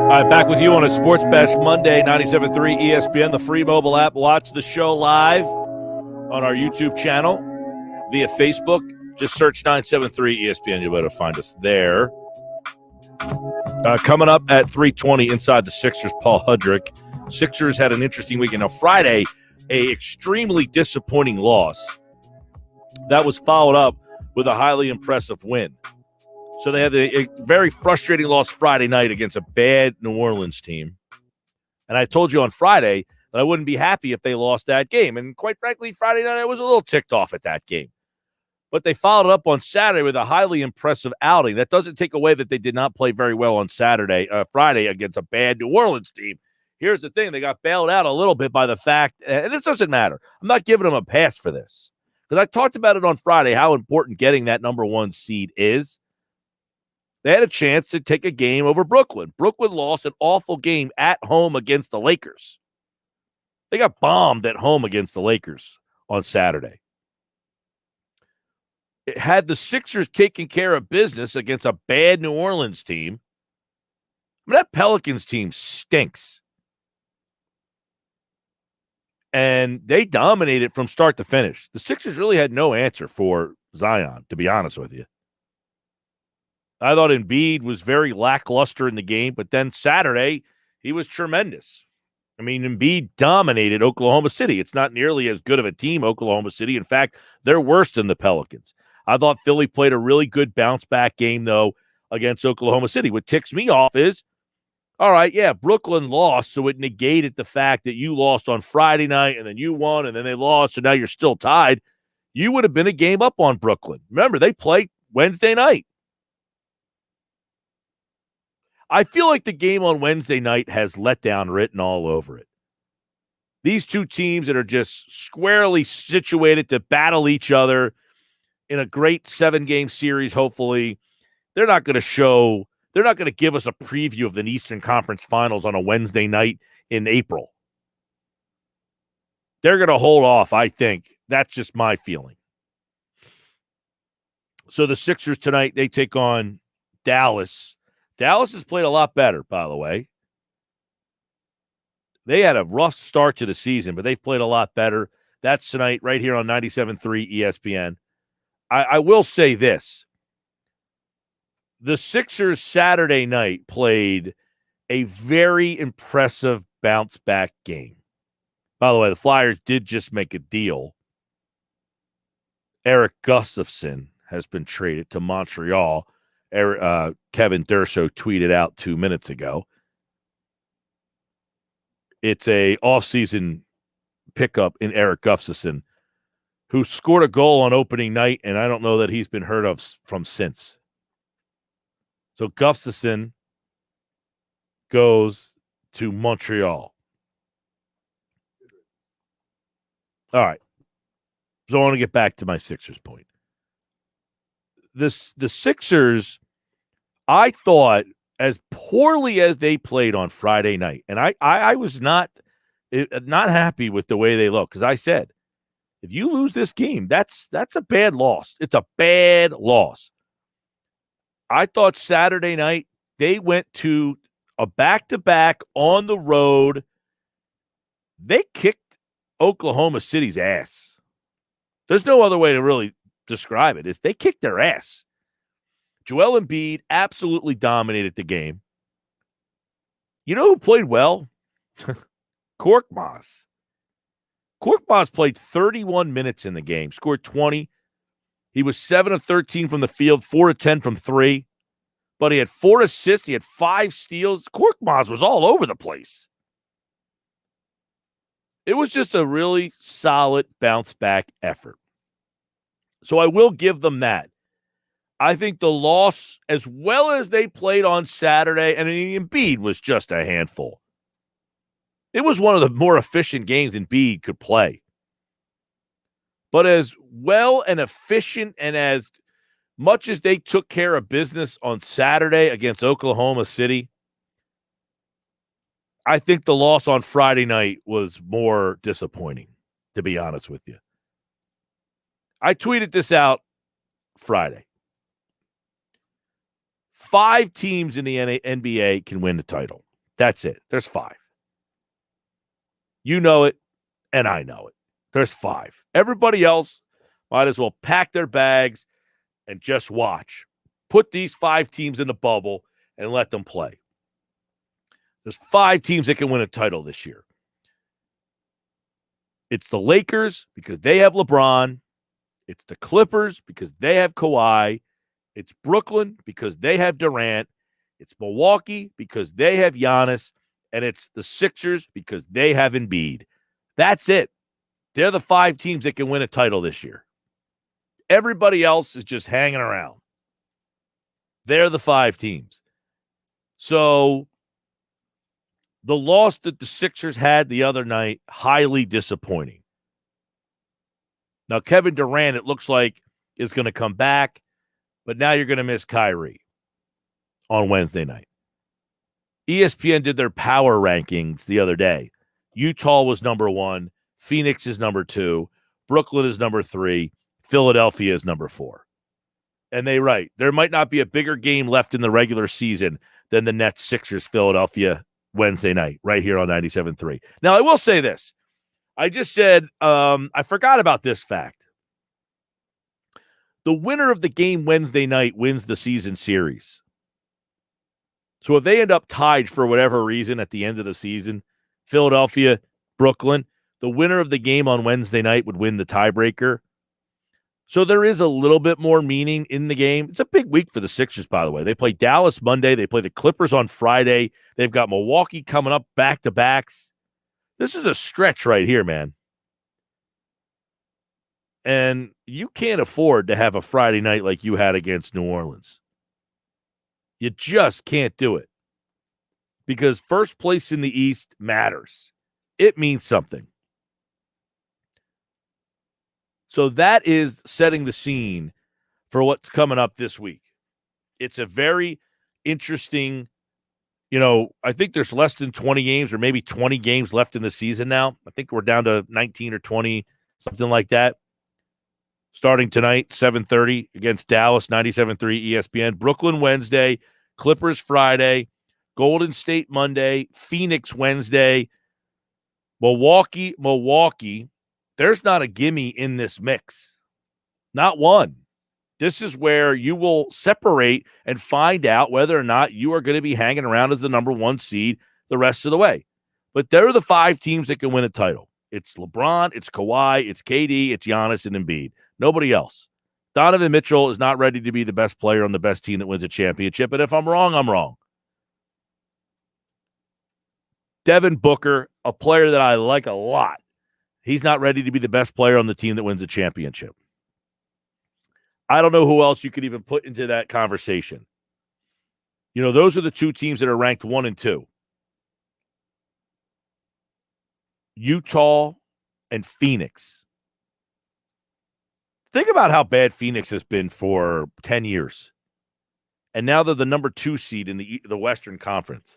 All right, back with you on a Sports Bash Monday, 97.3 ESPN, the free mobile app. Watch the show live on our YouTube channel via Facebook. Just search 97.3 ESPN. You'll be able to find us there. Coming up at 3:20 inside the Sixers, Paul Hudrick. Sixers had an interesting weekend. Now, Friday, a extremely disappointing loss. That was followed up with a highly impressive win. So they had a very frustrating loss Friday night against a bad New Orleans team. And I told you on Friday that I wouldn't be happy if they lost that game. And quite frankly, Friday night, I was a little ticked off at that game. But they followed up on Saturday with a highly impressive outing. That doesn't take away that they did not play very well on Friday against a bad New Orleans team. Here's the thing. They got bailed out a little bit by the fact, and this doesn't matter. I'm not giving them a pass for this Because I talked about it on Friday, how important getting that number 1 seed is. They had a chance to take a game over Brooklyn. Brooklyn lost an awful game at home against the Lakers. They got bombed at home against the Lakers on Saturday. It had the Sixers taking care of business against a bad New Orleans team. I mean, that Pelicans team stinks. And they dominated from start to finish. The Sixers really had no answer for Zion, to be honest with you. I thought Embiid was very lackluster in the game, but then Saturday, he was tremendous. I mean, Embiid dominated Oklahoma City. It's not nearly as good of a team, Oklahoma City. In fact, they're worse than the Pelicans. I thought Philly played a really good bounce-back game, though, against Oklahoma City. What ticks me off is, all right, yeah, Brooklyn lost, so it negated the fact that you lost on Friday night, and then you won, and then they lost, so now you're still tied. You would have been a game up on Brooklyn. Remember, they play Wednesday night. I feel like the game on Wednesday night has letdown written all over it. These two teams that are just squarely situated to battle each other in a great 7-game series, hopefully, they're not going to give us a preview of the Eastern Conference Finals on a Wednesday night in April. They're going to hold off, I think. That's just my feeling. So the Sixers tonight, they take on Dallas. Dallas has played a lot better, by the way. They had a rough start to the season, but they've played a lot better. That's tonight right here on 97.3 ESPN. I will say this. The Sixers Saturday night played a very impressive bounce-back game. By the way, the Flyers did just make a deal. Eric Gustafson has been traded to Montreal. Kevin Durso tweeted out 2 minutes ago. It's a offseason pickup in Eric Gustafson, who scored a goal on opening night, and I don't know that he's been heard of from since. So Gustafson goes to Montreal. All right. So I want to get back to my Sixers point. The Sixers, I thought, as poorly as they played on Friday night, and I was not happy with the way they looked, because I said, if you lose this game, that's a bad loss. It's a bad loss. I thought Saturday night they went to a back-to-back on the road. They kicked Oklahoma City's ass. There's no other way to really describe it. They kicked their ass. Joel Embiid absolutely dominated the game. You know who played well? Korkmaz. Korkmaz played 31 minutes in the game, scored 20. He was 7 of 13 from the field, 4 of 10 from 3. But he had 4 assists. He had 5 steals. Korkmaz was all over the place. It was just a really solid bounce-back effort. So I will give them that. I think the loss, as well as they played on Saturday, and Embiid was just a handful. It was one of the more efficient games Embiid could play. But as well and efficient and as much as they took care of business on Saturday against Oklahoma City, I think the loss on Friday night was more disappointing, to be honest with you. I tweeted this out Friday. 5 teams in the NBA can win the title. That's it. There's 5. You know it, and I know it. There's 5. Everybody else might as well pack their bags and just watch. Put these 5 teams in the bubble and let them play. There's 5 teams that can win a title this year. It's the Lakers because they have LeBron. It's the Clippers because they have Kawhi. It's Brooklyn because they have Durant. It's Milwaukee because they have Giannis. And it's the Sixers because they have Embiid. That's it. They're the 5 teams that can win a title this year. Everybody else is just hanging around. They're the 5 teams. So the loss that the Sixers had the other night, highly disappointing. Now, Kevin Durant, it looks like, is going to come back, but now you're going to miss Kyrie on Wednesday night. ESPN did their power rankings the other day. Utah was number 1. Phoenix is number 2. Brooklyn is number 3. Philadelphia is number 4. And they write, there might not be a bigger game left in the regular season than the Nets Sixers Philadelphia Wednesday night, right here on 97.3. Now, I will say this. I just said, I forgot about this fact. The winner of the game Wednesday night wins the season series. So if they end up tied for whatever reason at the end of the season, Philadelphia, Brooklyn, the winner of the game on Wednesday night would win the tiebreaker. So there is a little bit more meaning in the game. It's a big week for the Sixers, by the way. They play Dallas Monday. They play the Clippers on Friday. They've got Milwaukee coming up back-to-backs. This is a stretch right here, man. And you can't afford to have a Friday night like you had against New Orleans. You just can't do it. Because first place in the East matters. It means something. So that is setting the scene for what's coming up this week. It's a very interesting, I think there's less than 20 games or maybe 20 games left in the season now. I think we're down to 19 or 20, something like that. Starting tonight, 7:30 against Dallas, 97.3 ESPN. Brooklyn Wednesday, Clippers Friday, Golden State Monday, Phoenix Wednesday, Milwaukee. There's not a gimme in this mix. Not one. This is where you will separate and find out whether or not you are going to be hanging around as the number 1 seed the rest of the way. But there are the 5 teams that can win a title. It's LeBron, it's Kawhi, it's KD, it's Giannis, and Embiid. Nobody else. Donovan Mitchell is not ready to be the best player on the best team that wins a championship. And if I'm wrong, I'm wrong. Devin Booker, a player that I like a lot, he's not ready to be the best player on the team that wins a championship. I don't know who else you could even put into that conversation. Those are the 2 teams that are ranked 1 and 2. Utah and Phoenix. Think about how bad Phoenix has been for 10 years. And now they're the number 2 seed in the Western Conference.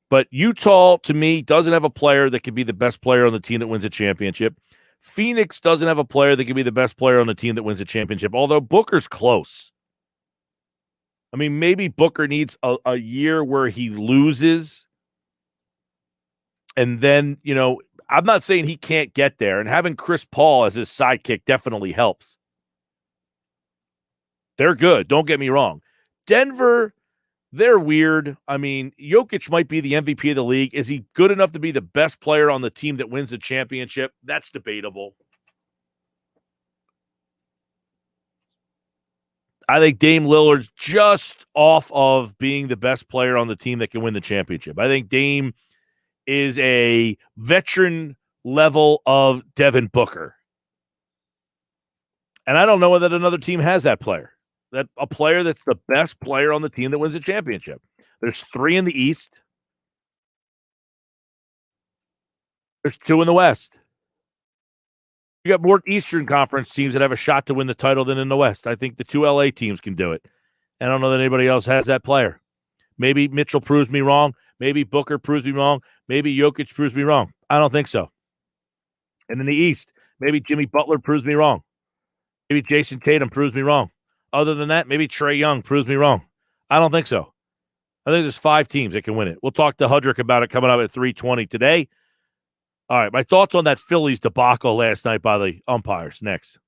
But Utah, to me, doesn't have a player that can be the best player on the team that wins a championship. Phoenix doesn't have a player that can be the best player on the team that wins a championship, although Booker's close. I mean, maybe Booker needs a year where he loses. And then, I'm not saying he can't get there. And having Chris Paul as his sidekick definitely helps. They're good. Don't get me wrong. Denver, they're weird. I mean, Jokic might be the MVP of the league. Is he good enough to be the best player on the team that wins the championship? That's debatable. I think Dame Lillard's just off of being the best player on the team that can win the championship. I think Dame is a veteran level of Devin Booker. And I don't know whether another team has that player. That a player that's the best player on the team that wins the championship. There's 3 in the East. There's 2 in the West. You got more Eastern Conference teams that have a shot to win the title than in the West. I think the 2 LA teams can do it. I don't know that anybody else has that player. Maybe Mitchell proves me wrong. Maybe Booker proves me wrong. Maybe Jokic proves me wrong. I don't think so. And in the East, maybe Jimmy Butler proves me wrong. Maybe Jason Tatum proves me wrong. Other than that, maybe Trae Young proves me wrong. I don't think so. I think there's 5 teams that can win it. We'll talk to Hudrick about it coming up at 3:20 today. All right, my thoughts on that Phillies debacle last night by the umpires. Next.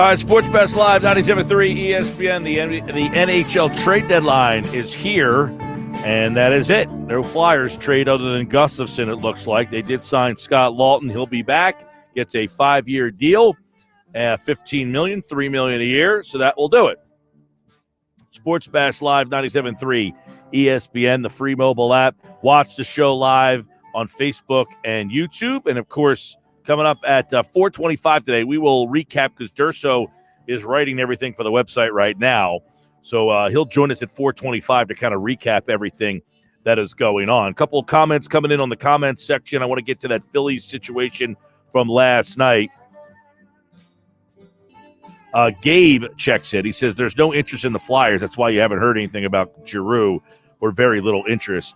All right, Sports Best Live, 97.3 ESPN. The NHL trade deadline is here, and that is it. No Flyers trade other than Gustafsson, it looks like. They did sign Scott Lawton. He'll be back. Gets a 5-year deal, $15 million, $3 million a year, so that will do it. Sports Best Live, 97.3 ESPN, the free mobile app. Watch the show live on Facebook and YouTube, and, of course, coming up at 4:25 today, we will recap because Durso is writing everything for the website right now. So he'll join us at 4:25 to kind of recap everything that is going on. A couple of comments coming in on the comments section. I want to get to that Phillies situation from last night. Gabe checks it. He says there's no interest in the Flyers. That's why you haven't heard anything about Giroux, or very little interest.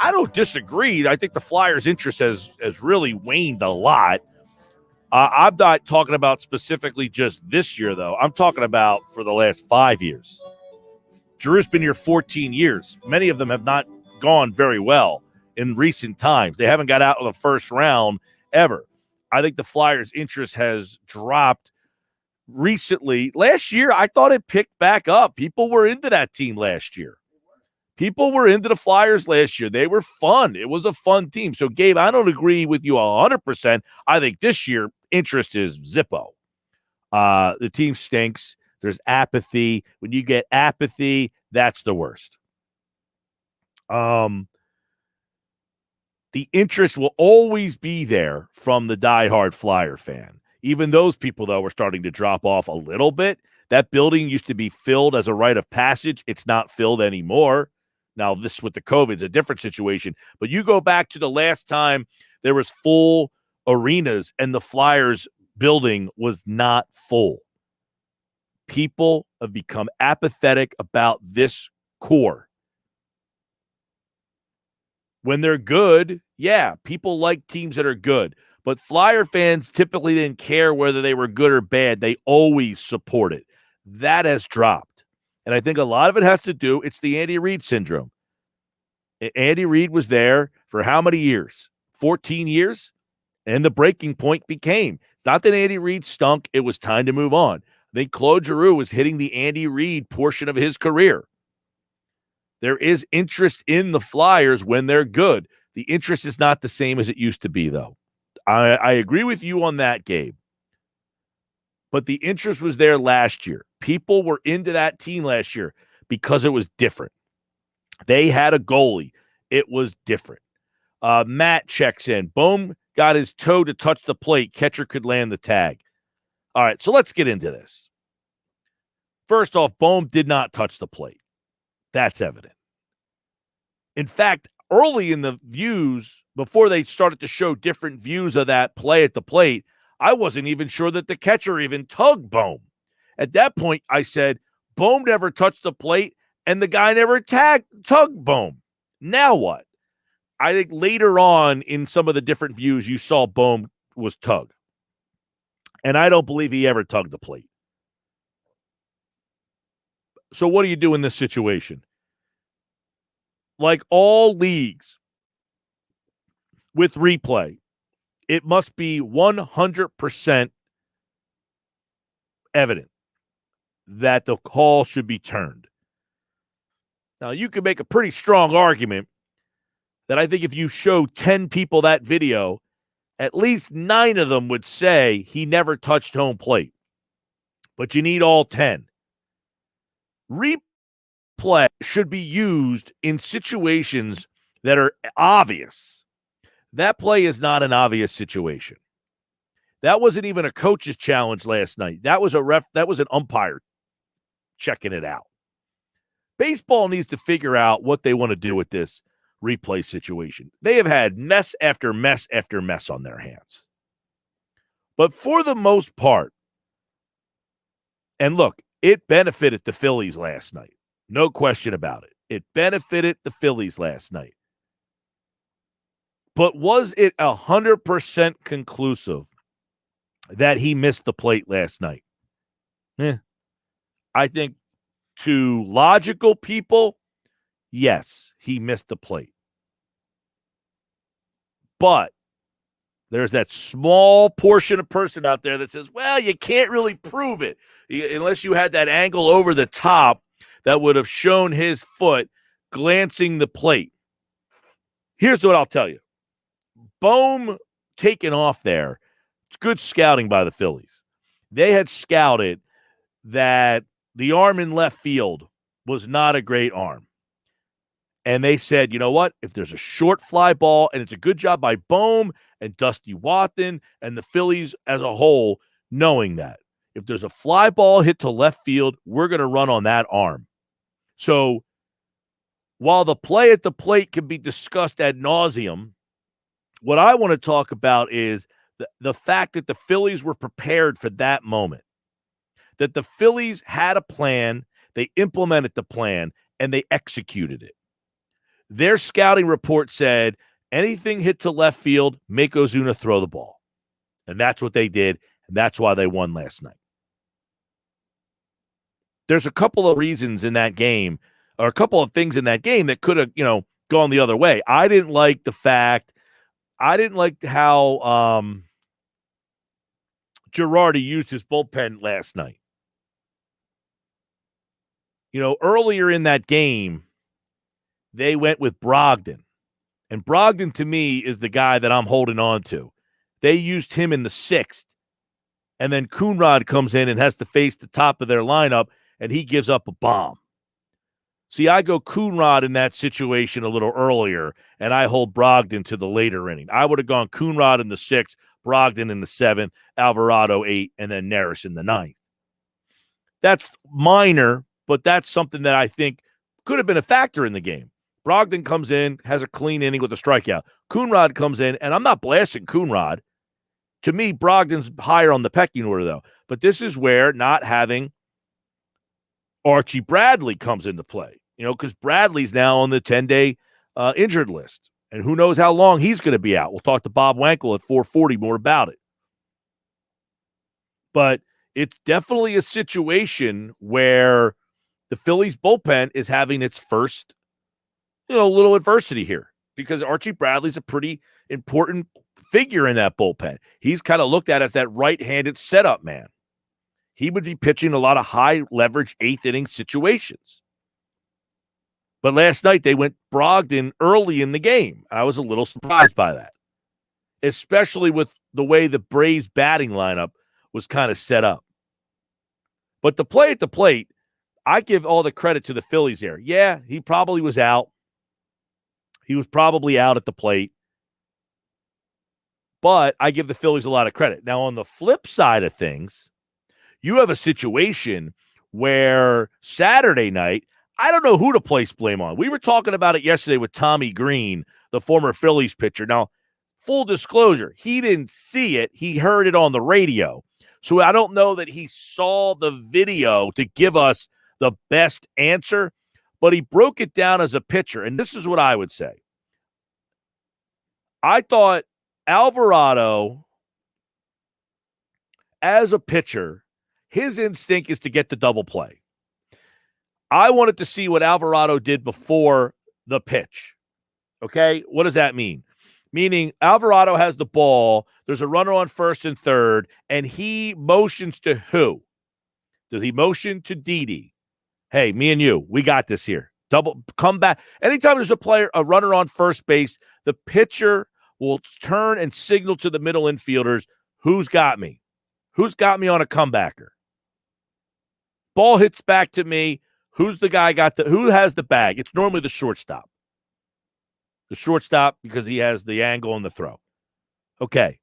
I don't disagree. I think the Flyers' interest has really waned a lot. I'm not talking about specifically just this year, though. I'm talking about for the last 5 years. Giroux's been here 14 years. Many of them have not gone very well in recent times. They haven't got out of the first round ever. I think the Flyers' interest has dropped recently. Last year, I thought it picked back up. People were into that team last year. People were into the Flyers last year. They were fun. It was a fun team. So, Gabe, I don't agree with you 100%. I think this year, interest is zippo. The team stinks. There's apathy. When you get apathy, that's the worst. The interest will always be there from the diehard Flyer fan. Even those people, though, are starting to drop off a little bit. That building used to be filled as a rite of passage. It's not filled anymore. Now, this with the COVID is a different situation. But you go back to the last time there was full arenas and the Flyers building was not full. People have become apathetic about this core. When they're good, yeah, people like teams that are good. But Flyer fans typically didn't care whether they were good or bad. They always support it. That has dropped. And I think a lot of it has to do, it's the Andy Reid syndrome. Andy Reid was there for how many years? 14 years? And the breaking point became, it's not that Andy Reid stunk, it was time to move on. I think Claude Giroux was hitting the Andy Reid portion of his career. There is interest in the Flyers when they're good. The interest is not the same as it used to be, though. I agree with you on that, Gabe. But the interest was there last year. People were into that team last year because it was different. They had a goalie. It was different. Matt checks in. Bohm got his toe to touch the plate. Catcher could land the tag. All right, so let's get into this. First off, Bohm did not touch the plate. That's evident. In fact, early in the views, before they started to show different views of that play at the plate, I wasn't even sure that the catcher even tugged Bohm. At that point, I said, Bohm never touched the plate, and the guy never tugged Bohm. Now what? I think later on in some of the different views, you saw Bohm was tugged. And I don't believe he ever tugged the plate. So what do you do in this situation? Like all leagues with replay, it must be 100% evident that the call should be turned. Now, you can make a pretty strong argument that I think if you show 10 people that video, at least 9 of them would say he never touched home plate. But you need all 10. Replay should be used in situations that are obvious. That play is not an obvious situation. That wasn't even a coach's challenge last night. That was an umpire checking it out. Baseball needs to figure out what they want to do with this replay situation. They have had mess after mess after mess on their hands. But for the most part, and look, it benefited the Phillies last night. No question about it. It benefited the Phillies last night. But was it 100% conclusive that he missed the plate last night? I think to logical people, yes, he missed the plate. But There's that small portion of person out there that says, well, you can't really prove it unless you had that angle over the top that would have shown his foot glancing the plate. Here's what I'll tell you. Bohm taking off there, it's good scouting by the Phillies. They had scouted that the arm in left field was not a great arm. And they said, you know what? If there's a short fly ball, and it's a good job by Bohm and Dusty Wathan and the Phillies as a whole, knowing that. If there's a fly ball hit to left field, we're going to run on that arm. So while the play at the plate can be discussed ad nauseum, what I want to talk about is the fact that the Phillies were prepared for that moment, that the Phillies had a plan, they implemented the plan, and they executed it. Their scouting report said, anything hit to left field, make Ozuna throw the ball. And that's what they did, and that's why they won last night. There's a couple of reasons in that game, or a couple of things in that game that could have, gone the other way. I didn't like how Girardi used his bullpen last night. Earlier in that game, they went with Brogdon. And Brogdon, to me, is the guy that I'm holding on to. They used him in the 6th. And then Coonrod comes in and has to face the top of their lineup, and he gives up a bomb. See, I go Coonrod in that situation a little earlier, and I hold Brogdon to the later inning. I would have gone Coonrod in the 6th, Brogdon in the 7th, Alvarado 8, and then Neris in the 9th. That's minor, but that's something that I think could have been a factor in the game. Brogdon comes in, has a clean inning with a strikeout. Coonrod comes in, and I'm not blasting Coonrod. To me, Brogdon's higher on the pecking order, though. But this is where not having Archie Bradley comes into play, because Bradley's now on the 10-day injured list. And who knows how long he's going to be out. We'll talk to Bob Wankel at 4:40 more about it. But it's definitely a situation where the Phillies bullpen is having its first, little adversity here, because Archie Bradley's a pretty important figure in that bullpen. He's kind of looked at as that right-handed setup man. He would be pitching a lot of high-leverage 8th-inning situations. But last night, they went Brogdon early in the game. I was a little surprised by that, especially with the way the Braves batting lineup was kind of set up. But the play at the plate, I give all the credit to the Phillies there. Yeah, he probably was out. He was probably out at the plate. But I give the Phillies a lot of credit. Now, on the flip side of things, you have a situation where Saturday night, I don't know who to place blame on. We were talking about it yesterday with Tommy Green, the former Phillies pitcher. Now, full disclosure, he didn't see it. He heard it on the radio. So I don't know that he saw the video to give us the best answer, but he broke it down as a pitcher. And this is what I would say. I thought Alvarado, as a pitcher, his instinct is to get the double play. I wanted to see what Alvarado did before the pitch. Okay? What does that mean? Meaning Alvarado has the ball, there's a runner on first and third, and he motions to who? Does he motion to Didi? Hey, me and you, we got this here. Double, come back. Anytime there's a runner on first base, the pitcher will turn and signal to the middle infielders, who's got me? Who's got me on a comebacker? Ball hits back to me. Who's the guy who has the bag? It's normally the shortstop. The shortstop, because he has the angle on the throw. Okay.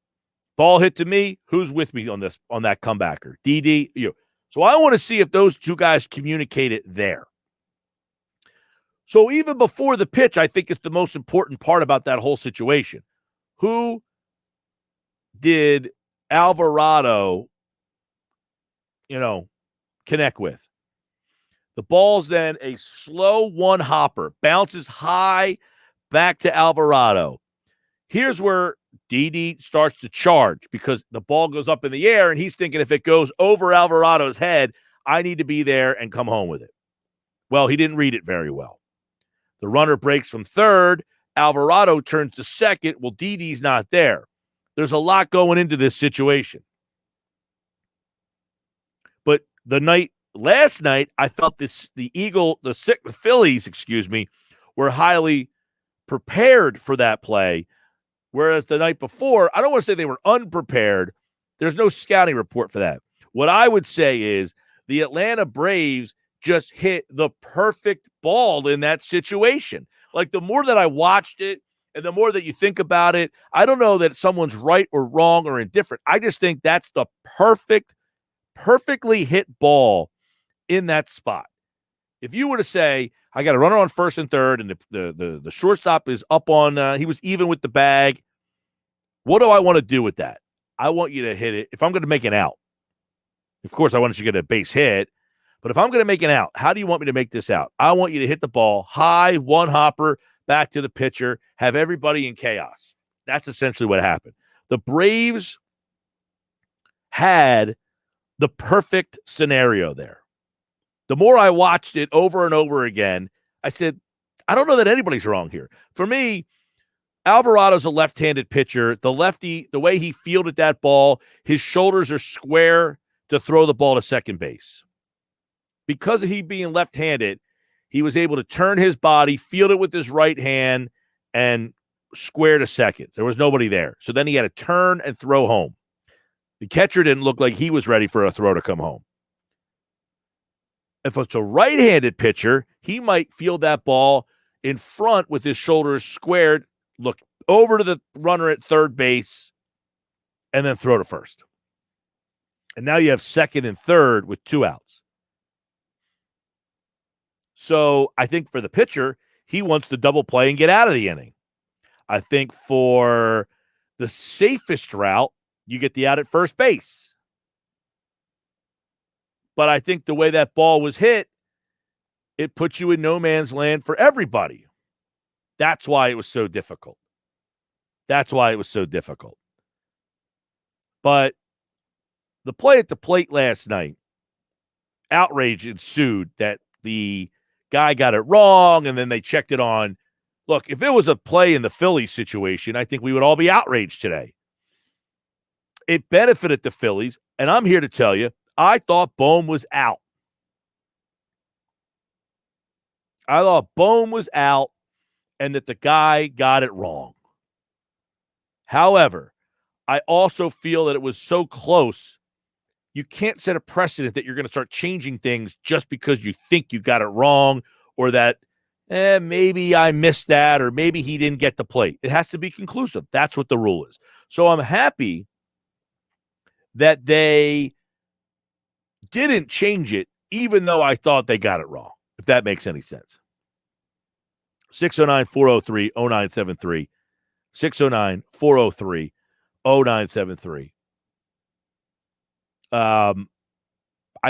Ball hit to me. Who's with me on that comebacker? DD, you. So I want to see if those two guys communicate it there. So even before the pitch, I think it's the most important part about that whole situation. Who did Alvarado, connect with? The ball's then a slow one hopper, bounces high back to Alvarado. Here's where Didi starts to charge because the ball goes up in the air, and he's thinking if it goes over Alvarado's head, I need to be there and come home with it. Well, he didn't read it very well. The runner breaks from third. Alvarado turns to second. Well, Didi's not there. There's a lot going into this situation. But last night, I felt the Phillies, were highly prepared for that play. Whereas the night before, I don't want to say they were unprepared. There's no scouting report for that. What I would say is the Atlanta Braves just hit the perfect ball in that situation. Like, the more that I watched it and the more that you think about it, I don't know that someone's right or wrong or indifferent. I just think that's the perfectly hit ball in that spot. If you were to say, I got a runner on first and third, and the shortstop is up on, he was even with the bag, what do I want to do with that? I want you to hit it. If I'm going to make an out, of course, I want you to get a base hit, but if I'm going to make an out, how do you want me to make this out? I want you to hit the ball high, one hopper, back to the pitcher, have everybody in chaos. That's essentially what happened. The Braves had the perfect scenario there. The more I watched it over and over again, I said, I don't know that anybody's wrong here. For me, Alvarado's a left-handed pitcher. The lefty, the way he fielded that ball, his shoulders are square to throw the ball to second base. Because of he being left-handed, he was able to turn his body, field it with his right hand, and square to second. There was nobody there. So then he had to turn and throw home. The catcher didn't look like he was ready for a throw to come home. If it's a right-handed pitcher, he might field that ball in front with his shoulders squared, look over to the runner at third base, and then throw to first. And now you have second and third with two outs. So I think for the pitcher, he wants the double play and get out of the inning. I think for the safest route, you get the out at first base. But I think the way that ball was hit, it puts you in no man's land for everybody. That's why it was so difficult. But the play at the plate last night, outrage ensued that the guy got it wrong, and then they checked it on. Look, if it was a play in the Phillies situation, I think we would all be outraged today. It benefited the Phillies, and I'm here to tell you, I thought Bohm was out. And that the guy got it wrong. However, I also feel that it was so close, you can't set a precedent that you're going to start changing things just because you think you got it wrong, or that maybe I missed that, or maybe he didn't get the plate. It has to be conclusive. That's what the rule is. So I'm happy that they didn't change it, even though I thought they got it wrong, if that makes any sense. 609-403-0973. 609-403-0973. I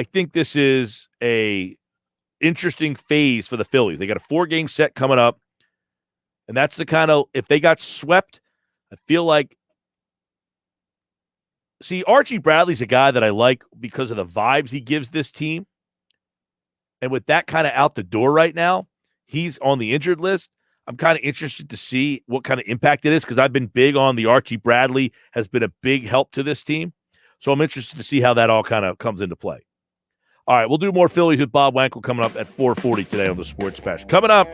think this is a interesting phase for the Phillies. They got a 4-game set coming up, and that's the kind of, if they got swept, I feel like, see, Archie Bradley's a guy that I like because of the vibes he gives this team. And with that kind of out the door right now, he's on the injured list. I'm kind of interested to see what kind of impact it is, because I've been big on the Archie Bradley has been a big help to this team. So I'm interested to see how that all kind of comes into play. All right, we'll do more Phillies with Bob Wankel coming up at 4:40 today on the Sports Bash. Coming up,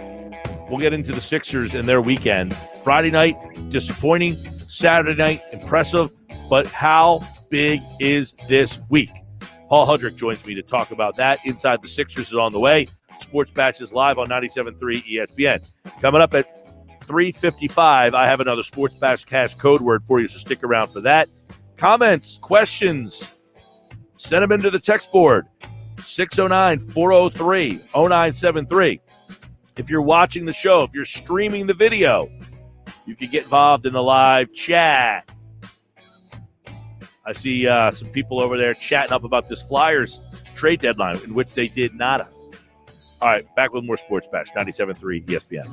we'll get into the Sixers and their weekend. Friday night, disappointing. Saturday night, impressive. But how big is this week? Paul Hudrick joins me to talk about that. Inside the Sixers is on the way. Sports Bash is live on 97.3 ESPN. Coming up at 3:55, I have another Sports Bash cash code word for you, so stick around for that. Comments, questions, send them into the text board, 609-403-0973. If you're watching the show, if you're streaming the video, you can get involved in the live chat. I see some people over there chatting up about this Flyers trade deadline, in which they did nada. All right, back with more Sports Bash, 97.3 ESPN.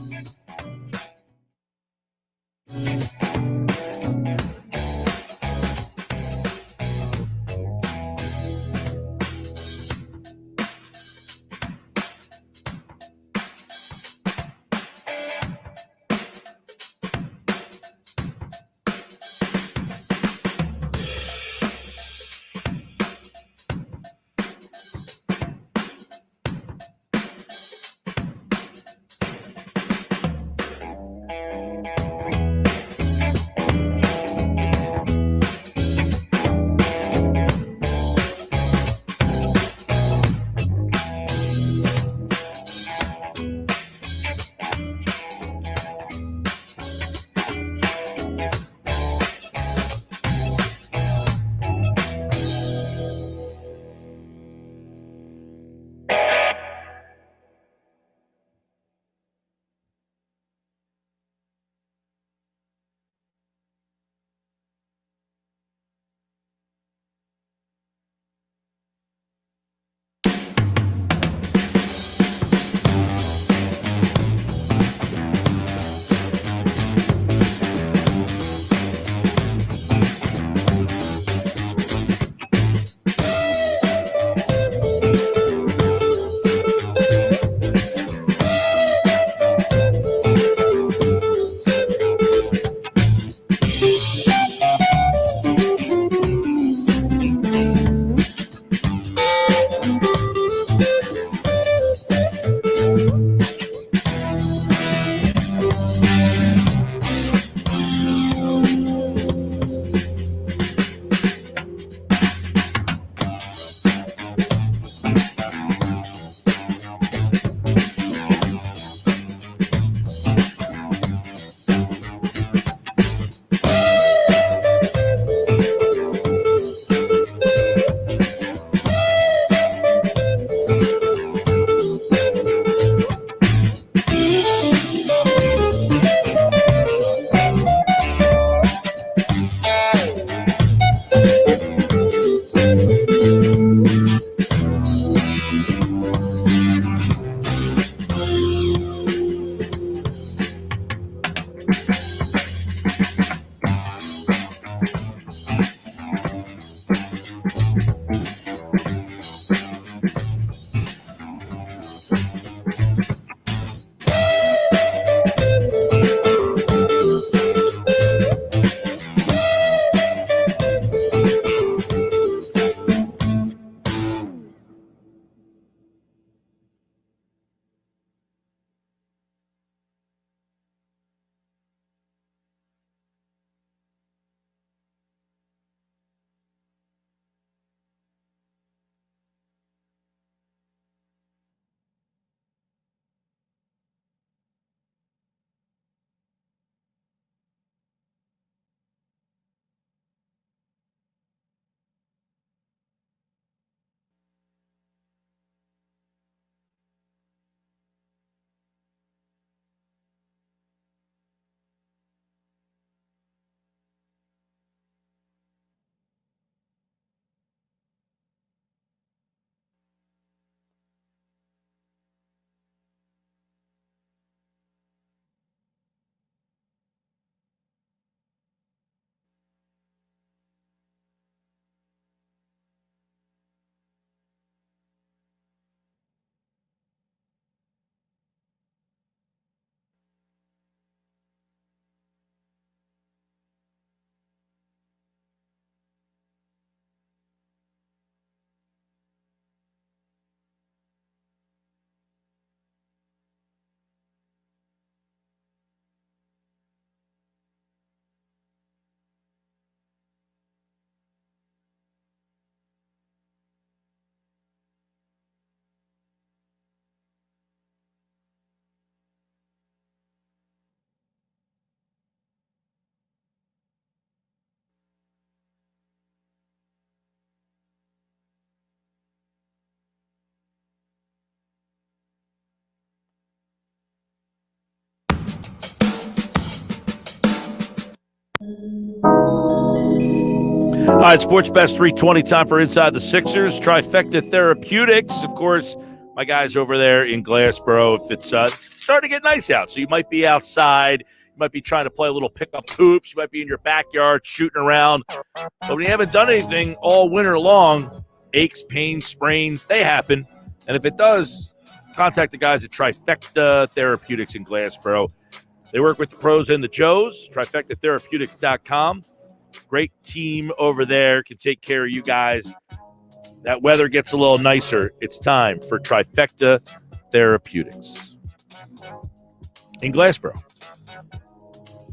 right, Sports Best 320, time for Inside the Sixers. Trifecta Therapeutics. Of course, my guys over there in Glassboro, if it's starting to get nice out, so you might be outside, you might be trying to play a little pickup hoops, you might be in your backyard shooting around, but when you haven't done anything all winter long, aches, pains, sprains, they happen. And if it does, contact the guys at Trifecta Therapeutics in Glassboro. They work with the pros and the Joes, trifectatherapeutics.com. Great team over there, can take care of you guys. That weather gets a little nicer. It's time for Trifecta Therapeutics in Glassboro.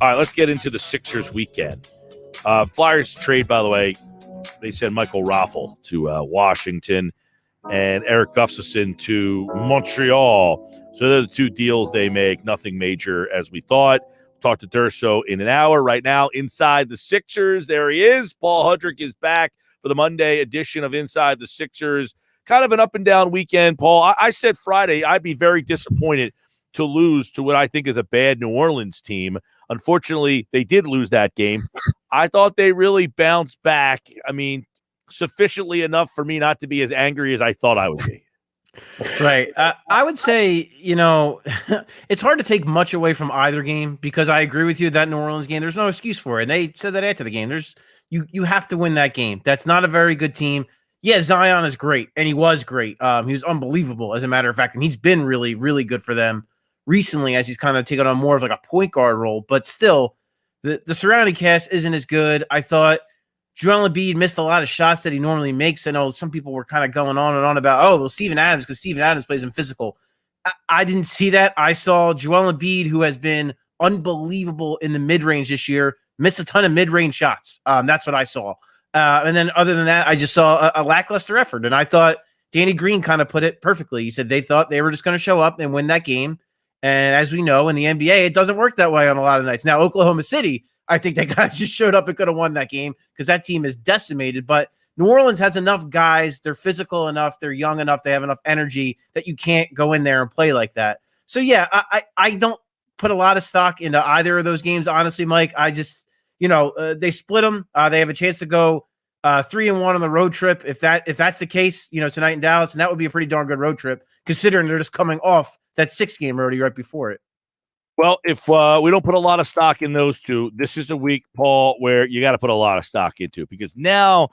All right, let's get into the Sixers weekend. Flyers trade, by the way, they send Michael Raffle to Washington and Eric Gustafson to Montreal. So they're the two deals they make. Nothing major as we thought. Talk to Durso in an hour. Right now, inside the Sixers, there he is. Paul Hudrick is back for the Monday edition of Inside the Sixers. Kind of an up and down weekend, Paul. I said Friday I'd be very disappointed to lose to what I think is a bad New Orleans team. Unfortunately, they did lose that game. I thought they really bounced back. I mean, sufficiently enough for me not to be as angry as I thought I would be. Right. I would say, it's hard to take much away from either game because I agree with you that New Orleans game, there's no excuse for it. And they said that after the game. You have to win that game. That's not a very good team. Yeah, Zion is great, and he was great. He was unbelievable, as a matter of fact, and he's been really, really good for them recently as he's kind of taken on more of like a point guard role. But still, the surrounding cast isn't as good. I thought Joel Embiid missed a lot of shots that he normally makes. I know some people were kind of going on and on about, Steven Adams, because Steven Adams plays him physical. I didn't see that. I saw Joel Embiid, who has been unbelievable in the mid-range this year, miss a ton of mid-range shots. That's what I saw. And then other than that, I just saw a lackluster effort. And I thought Danny Green kind of put it perfectly. He said they thought they were just going to show up and win that game. And as we know, in the NBA, it doesn't work that way on a lot of nights. Now, Oklahoma City, I think they guys just showed up and could have won that game because that team is decimated. But New Orleans has enough guys. They're physical enough. They're young enough. They have enough energy that you can't go in there and play like that. So, yeah, I don't put a lot of stock into either of those games, honestly, Mike. I just, they split them. They have a chance to go 3-1 on the road trip. If that's the case, tonight in Dallas, and that would be a pretty darn good road trip considering they're just coming off that 6-game roadie right before it. Well, if we don't put a lot of stock in those two, this is a week, Paul, where you got to put a lot of stock into, because now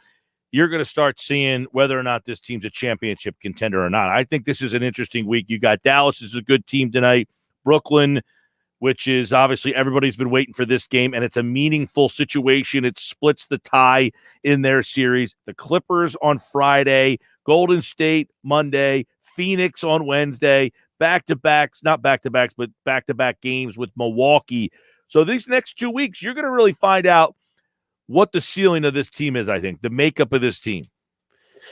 you're going to start seeing whether or not this team's a championship contender or not. I think this is an interesting week. You got Dallas is a good team tonight, Brooklyn, which is obviously everybody's been waiting for this game, and it's a meaningful situation. It splits the tie in their series. The Clippers on Friday, Golden State Monday, Phoenix on Wednesday, back-to-backs, not back-to-backs, but back-to-back games with Milwaukee. So these next 2 weeks, you're going to really find out what the ceiling of this team is, I think, the makeup of this team.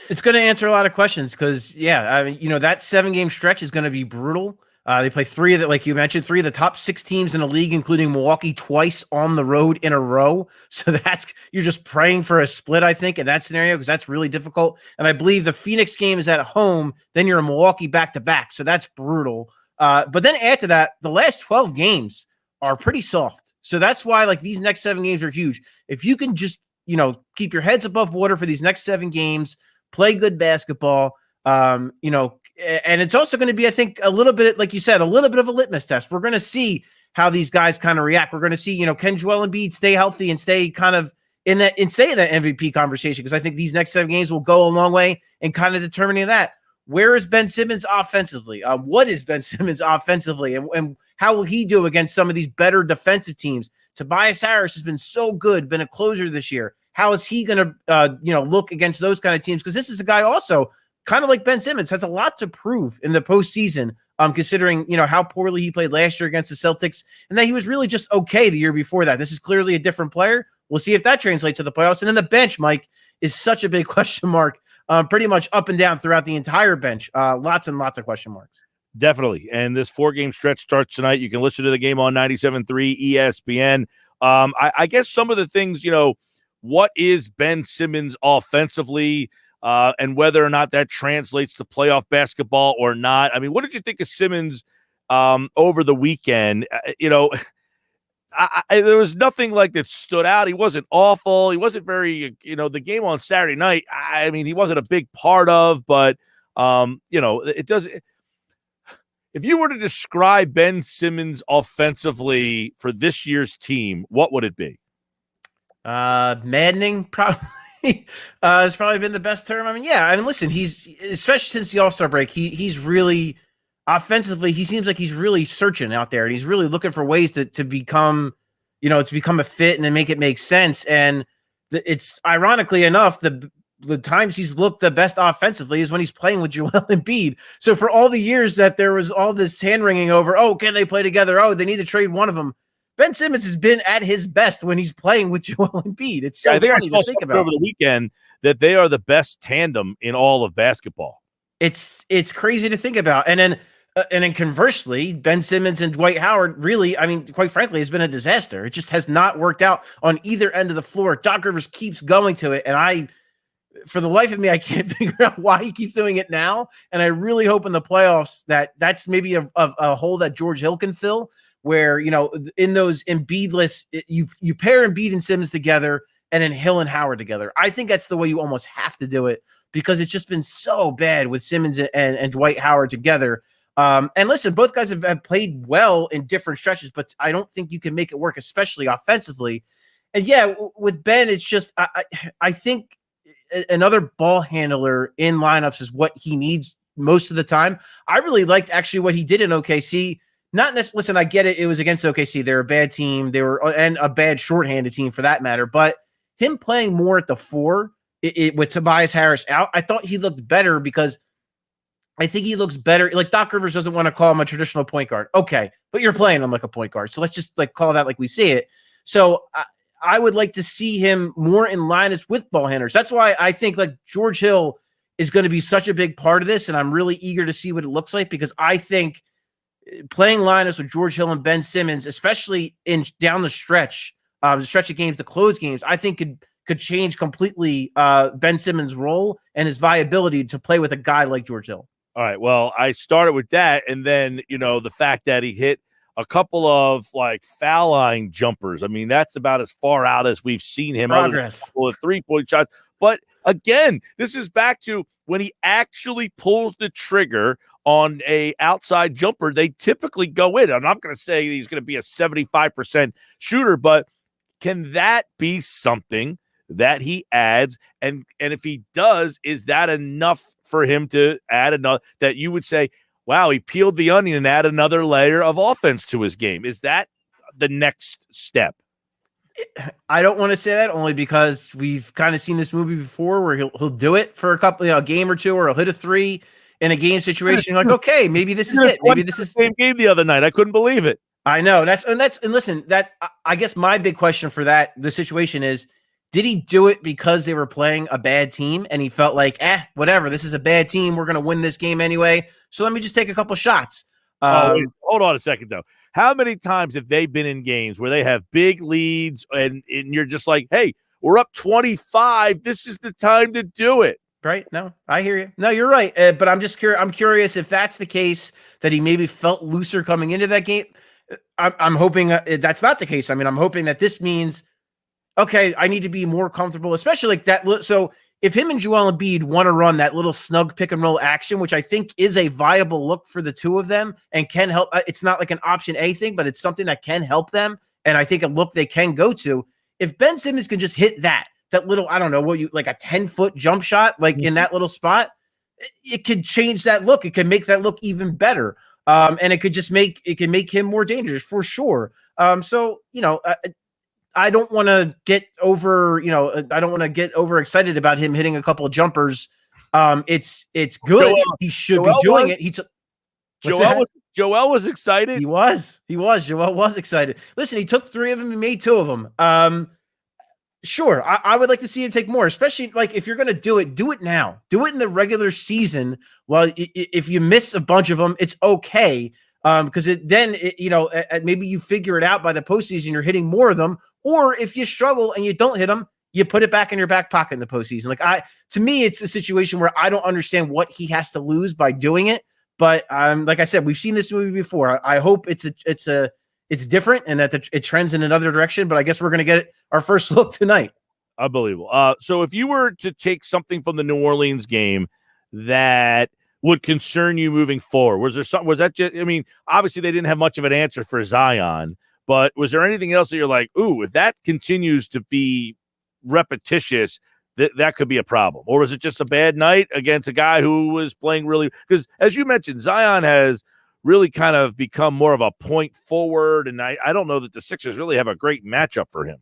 It's going to answer a lot of questions because, that 7-game stretch is going to be brutal. They play three of the top 6 teams in the league, including Milwaukee twice on the road in a row. So you're just praying for a split, I think, in that scenario, because that's really difficult. And I believe the Phoenix game is at home. Then you're in Milwaukee back-to-back. So that's brutal. But then after that, the last 12 games are pretty soft. So that's why these next 7 games are huge. If you can just, keep your heads above water for these next 7 games, play good basketball, and it's also going to be, I think, a little bit, like you said, a little bit of a litmus test. We're going to see how these guys kind of react. We're going to see, can Joel Embiid stay healthy and stay kind of stay in that MVP conversation? Because I think these next 7 games will go a long way in kind of determining that. Where is Ben Simmons offensively? What is Ben Simmons offensively? And how will he do against some of these better defensive teams? Tobias Harris has been so good, been a closer this year. How is he going to, look against those kind of teams? Because this is a guy also, kind of like Ben Simmons, has a lot to prove in the postseason, considering, how poorly he played last year against the Celtics, and that he was really just okay the year before that. This is clearly a different player. We'll see if that translates to the playoffs. And then the bench, Mike, is such a big question mark, pretty much up and down throughout the entire bench. Lots and lots of question marks. Definitely. And this 4-game stretch starts tonight. You can listen to the game on 97.3 ESPN. I guess some of the things, what is Ben Simmons offensively, and whether or not that translates to playoff basketball or not. I mean, what did you think of Simmons over the weekend? there was nothing like that stood out. He wasn't awful. He wasn't very, the game on Saturday night, I mean, he wasn't a big part of, but, it does. If you were to describe Ben Simmons offensively for this year's team, what would it be? Maddening, probably. Has probably been the best term. I mean, listen, he's, especially since the All-Star break, he's really offensively, he seems like he's really searching out there, and he's really looking for ways to become, to become a fit and then make it make sense. And it's ironically enough, the times he's looked the best offensively is when he's playing with Joel Embiid. So for all the years that there was all this hand-wringing over, can they play together? They need to trade one of them. Ben Simmons has been at his best when he's playing with Joel Embiid. It's so funny to think about. Over the weekend that they are the best tandem in all of basketball. It's crazy to think about. And then conversely, Ben Simmons and Dwight Howard really, I mean, quite frankly, has been a disaster. It just has not worked out on either end of the floor. Doc Rivers keeps going to it, and for the life of me, I can't figure out why he keeps doing it now. And I really hope in the playoffs that's maybe a hole that George Hill can fill, where, in those Embiid-less, you pair Embiid and Simmons together and then Hill and Howard together. I think that's the way you almost have to do it, because it's just been so bad with Simmons and Dwight Howard together. And listen, both guys have played well in different stretches, but I don't think you can make it work, especially offensively. And yeah, with Ben, it's just, I think another ball handler in lineups is what he needs most of the time. I really liked actually what he did in OKC. Not necessarily, listen, I get it. It was against OKC. They're a bad team. And a bad shorthanded team for that matter. But him playing more at the 4 with Tobias Harris out, I thought he looked better, because I think he looks better. Like, Doc Rivers doesn't want to call him a traditional point guard. Okay, but you're playing him like a point guard. So let's just call that like we see it. So I would like to see him more in lineups with ball handlers. That's why I think George Hill is going to be such a big part of this. And I'm really eager to see what it looks like, because I think playing lineups with George Hill and Ben Simmons, especially down the stretch of games, the close games, I think could change completely Ben Simmons' role and his viability to play with a guy like George Hill. All right. Well, I started with that, and then, the fact that he hit a couple of foul line jumpers. I mean, that's about as far out as we've seen him. Progress. A couple of 3-point shots. But again, this is back to when he actually pulls the trigger on a outside jumper, they typically go in. I'm not going to say he's going to be a 75% shooter, but can that be something that he adds? And if he does, is that enough for him to add another, that you would say, wow, he peeled the onion and add another layer of offense to his game? Is that the next step? I don't want to say that, only because we've kind of seen this movie before where he'll do it for a game or two, or he'll hit a 3 in a game situation. You're like, okay, maybe this is it. Maybe this is the same game the other night. I couldn't believe it. I know and listen, that I guess my big question for the situation is, did he do it because they were playing a bad team and he felt like, whatever, this is a bad team, we're going to win this game anyway, so let me just take a couple shots? Wait, hold on a second, though. How many times have they been in games where they have big leads and you're just like, hey, we're up 25. This is the time to do it. Right? No, I hear you. No, you're right. But I'm just curious. I'm curious if that's the case, that he maybe felt looser coming into that game. I'm hoping that's not the case. I mean, I'm hoping that this means, okay, I need to be more comfortable, especially like that. So if him and Joel Embiid want to run that little snug pick and roll action, which I think is a viable look for the two of them and can help, it's not like an option A thing, but it's something that can help them. And I think a look they can go to. If Ben Simmons can just hit that little, I don't know, like a 10-foot jump shot, in that little spot, it could change that look. It can make that look even better. And it can make him more dangerous for sure. So, I don't want to get overexcited about him hitting a couple of jumpers. It's good. He should be doing it. Joel was excited. He was. Joel was excited. Listen, he took 3 of them and made 2 of them. Sure. I would like to see him take more, especially if you're going to do it now. Do it in the regular season. Well, if you miss a bunch of them, it's okay. Because maybe you figure it out by the postseason, you're hitting more of them. Or if you struggle and you don't hit them, you put it back in your back pocket in the postseason. To me, it's a situation where I don't understand what he has to lose by doing it. But like I said, we've seen this movie before. I hope it's it's different and that it trends in another direction. But I guess we're going to get our first look tonight. Unbelievable. So if you were to take something from the New Orleans game that would concern you moving forward, was that just, I mean, obviously they didn't have much of an answer for Zion, but was there anything else that you're like, ooh, if that continues to be repetitious, that could be a problem? Or was it just a bad night against a guy who was playing really, because as you mentioned, Zion has really kind of become more of a point forward, and I don't know that the Sixers really have a great matchup for him.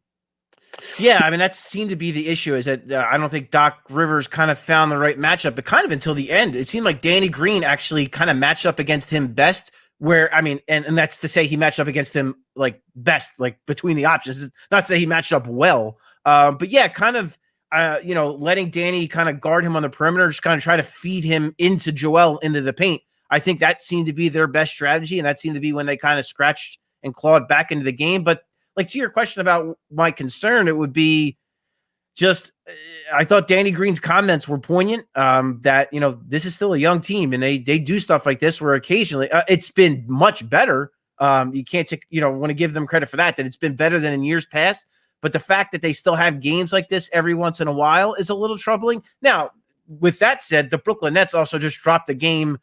Yeah, I mean, that seemed to be the issue, is that I don't think Doc Rivers kind of found the right matchup, but kind of until the end, it seemed like Danny Green actually kind of matched up against him best, where, I mean, and that's to say he matched up against him like best, like between the options, not to say he matched up well, but yeah, kind of, letting Danny kind of guard him on the perimeter, just kind of try to feed him into Joel into the paint. I think that seemed to be their best strategy, and that seemed to be when they kind of scratched and clawed back into the game. But like, to your question about my concern, it would be just, I thought Danny Green's comments were poignant, that, this is still a young team and they do stuff like this where occasionally it's been much better. You can't take, want to give them credit for that it's been better than in years past. But the fact that they still have games like this every once in a while is a little troubling. Now, with that said, the Brooklyn Nets also just dropped a game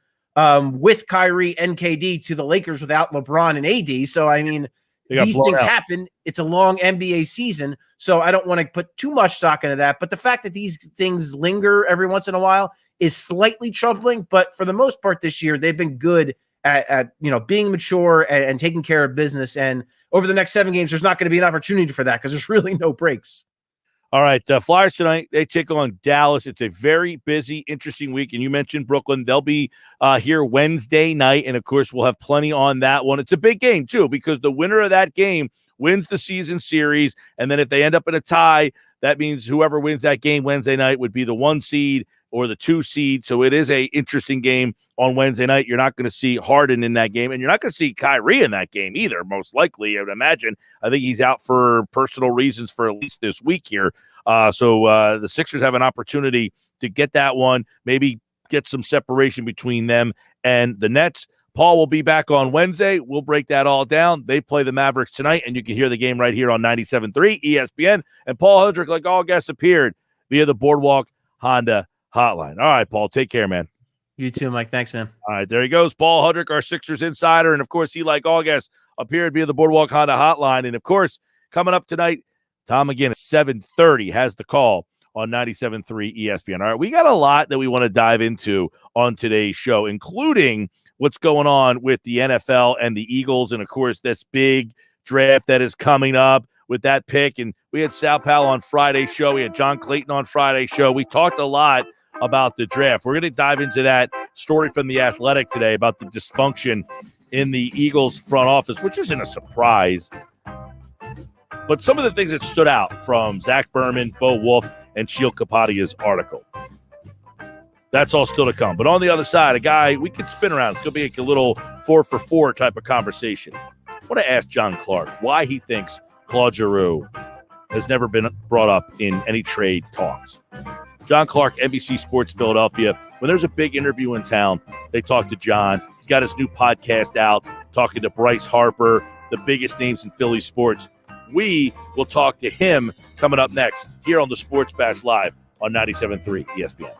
with Kyrie and KD to the Lakers without LeBron and AD. So, I mean, these things happen. It's a long NBA season, so I don't want to put too much stock into that. But the fact that these things linger every once in a while is slightly troubling. But for the most part this year, they've been good at being mature and taking care of business. And over the next 7 games, there's not going to be an opportunity for that because there's really no breaks. All right, Flyers tonight, they take on Dallas. It's a very busy, interesting week. And you mentioned Brooklyn. They'll be here Wednesday night. And, of course, we'll have plenty on that one. It's a big game, too, because the winner of that game wins the season series. And then if they end up in a tie, that means whoever wins that game Wednesday night would be the 1 seed or the 2 seed. So it is a interesting game on Wednesday night. You're not going to see Harden in that game, and you're not going to see Kyrie in that game either, most likely, I would imagine. I think he's out for personal reasons for at least this week here. So the Sixers have an opportunity to get that one, maybe get some separation between them and the Nets. Paul will be back on Wednesday. We'll break that all down. They play the Mavericks tonight, and you can hear the game right here on 97.3 ESPN. And Paul Hudrick, like all guests, appeared via the Boardwalk Honda hotline. All right, Paul, take care, man. You too, Mike. Thanks, man. All right, there he goes. Paul Hudrick, our Sixers insider. And, of course, he, like all guests, appeared via the Boardwalk Honda hotline. And, of course, coming up tonight, Tom again at 7:30 has the call on 97.3 ESPN. All right, we got a lot that we want to dive into on today's show, including what's going on with the NFL and the Eagles. And, of course, this big draft that is coming up with that pick. And we had Sal Powell on Friday's show. We had John Clayton on Friday's show. We talked a lot about the draft. We're going to dive into that story from The Athletic today about the dysfunction in the Eagles front office, which isn't a surprise. But some of the things that stood out from Zach Berman, Bo Wolf, and Sheil Kapadia's article. That's all still to come. But on the other side, a guy we could spin around. It's going to be like a little 4 for 4 type of conversation. I want to ask John Clark why he thinks Claude Giroux has never been brought up in any trade talks. John Clark, NBC Sports Philadelphia. When there's a big interview in town, they talk to John. He's got his new podcast out, talking to Bryce Harper, the biggest names in Philly sports. We will talk to him coming up next here on the Sports Bash Live on 97.3 ESPN.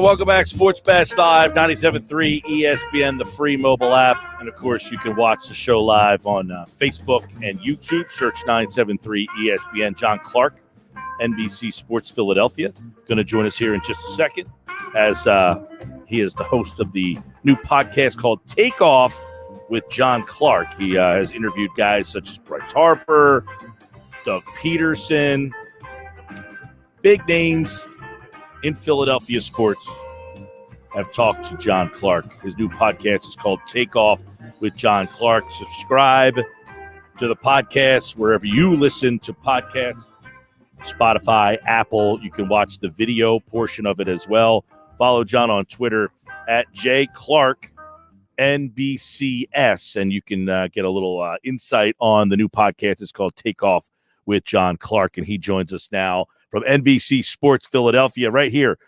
Welcome back. Sports Bash Live, 97.3 ESPN, the free mobile app. And, of course, you can watch the show live on Facebook and YouTube. Search 973 ESPN. John Clark, NBC Sports Philadelphia, going to join us here in just a second as he is the host of the new podcast called Take Off with John Clark. He has interviewed guys such as Bryce Harper, Doug Peterson, big names in Philadelphia sports have talked to John Clark. His new podcast is called Take Off with John Clark. Subscribe to the podcast wherever you listen to podcasts, Spotify, Apple. You can watch the video portion of it as well. Follow John on Twitter at JClarkNBCS, and you can get a little insight on the new podcast. It's called Take Off with John Clark, and he joins us now from NBC Sports Philadelphia right here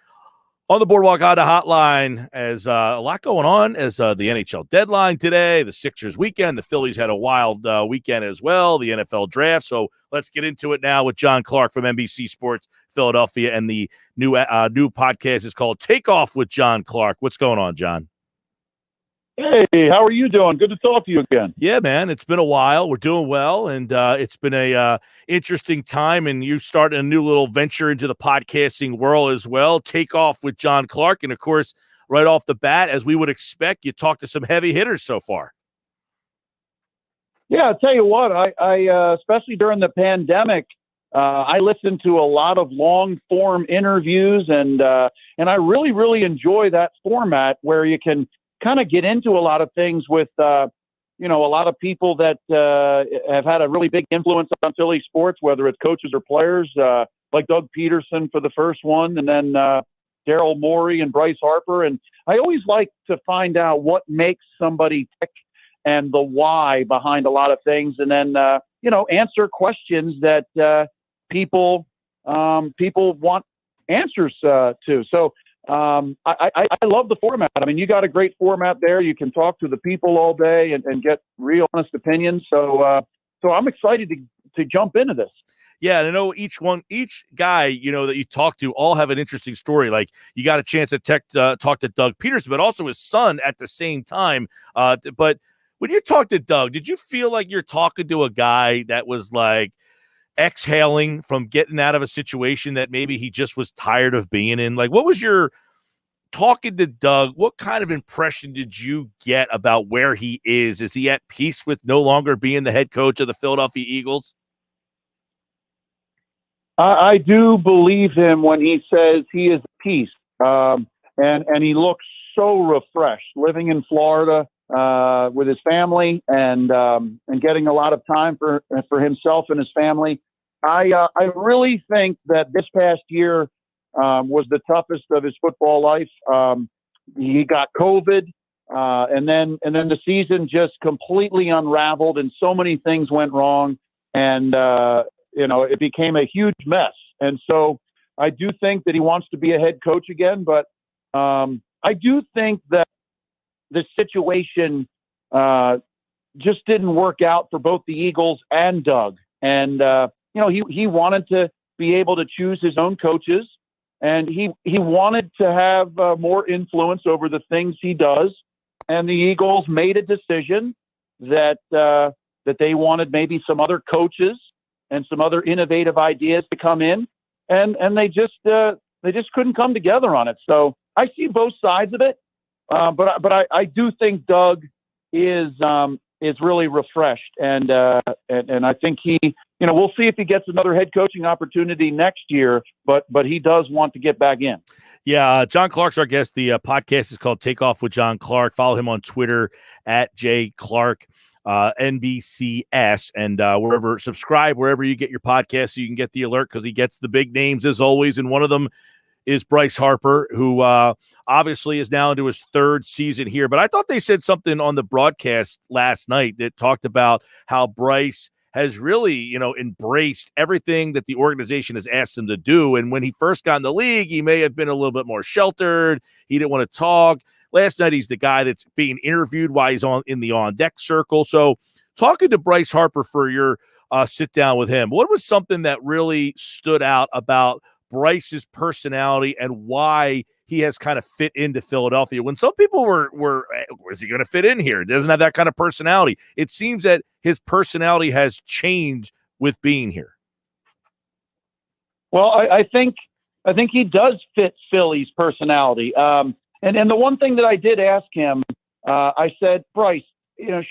on the Boardwalk Honda Hotline. As a lot going on as the NHL deadline today, the Sixers weekend, the Phillies had a wild weekend as well, the NFL draft. So let's get into it now with John Clark from NBC Sports Philadelphia, and the new podcast is called Take Off with John Clark. What's going on, John? Hey, how are you doing? Good to talk to you again. Yeah, man, it's been a while. We're doing well, and it's been a interesting time, and you started a new little venture into the podcasting world as well. Take Off with John Clark, and of course, right off the bat, as we would expect, you talked to some heavy hitters so far. Yeah, I'll tell you what, I especially during the pandemic, I listened to a lot of long-form interviews, and I really, really enjoy that format where you can kind of get into a lot of things with, a lot of people that have had a really big influence on Philly sports, whether it's coaches or players, like Doug Peterson for the first one, and then Daryl Morey and Bryce Harper. And I always like to find out what makes somebody tick and the why behind a lot of things, and then, answer questions that people want answers to. So, I love the format. I mean, you got a great format there. You can talk to the people all day and get real honest opinions. So I'm excited to jump into this. Yeah, and I know each guy, that you talk to all have an interesting story. Like you got a chance to talk to Doug Peterson, but also his son at the same time. But when you talk to Doug, did you feel like you're talking to a guy that was like exhaling from getting out of a situation that maybe he just was tired of being in? Like, what was your talking to Doug, what kind of impression did you get about where he is? Is he at peace with no longer being the head coach of the Philadelphia Eagles? I do believe him when he says he is at peace, and he looks so refreshed, living in Florida with his family and getting a lot of time for himself and his family. I really think that this past year was the toughest of his football life. He got COVID, and then the season just completely unraveled, and so many things went wrong, and it became a huge mess. And so I do think that he wants to be a head coach again, but I do think that the situation just didn't work out for both the Eagles and Doug. And he wanted to be able to choose his own coaches, and he wanted to have more influence over the things he does. And the Eagles made a decision that they wanted maybe some other coaches and some other innovative ideas to come in, and they just couldn't come together on it. So I see both sides of it, but I do think Doug is really refreshed, and I think we'll see if he gets another head coaching opportunity next year, but he does want to get back in. Yeah, John Clark's our guest. The podcast is called Take Off with John Clark. Follow him on Twitter at jclark. NBCS, and subscribe wherever you get your podcast so you can get the alert, because he gets the big names as always. And one of them is Bryce Harper, who obviously is now into his third season here. But I thought they said something on the broadcast last night that talked about how Bryce has really, embraced everything that the organization has asked him to do. And when he first got in the league, he may have been a little bit more sheltered. He didn't want to talk. Last night, he's the guy that's being interviewed while he's in the on-deck circle. So talking to Bryce Harper for your sit down with him, what was something that really stood out about Bryce's personality and why he has kind of fit into Philadelphia? When some people were is he going to fit in here? He doesn't have that kind of personality. It seems that his personality has changed with being here. Well, I think he does fit Philly's personality. And the one thing that I did ask him, I said, Bryce,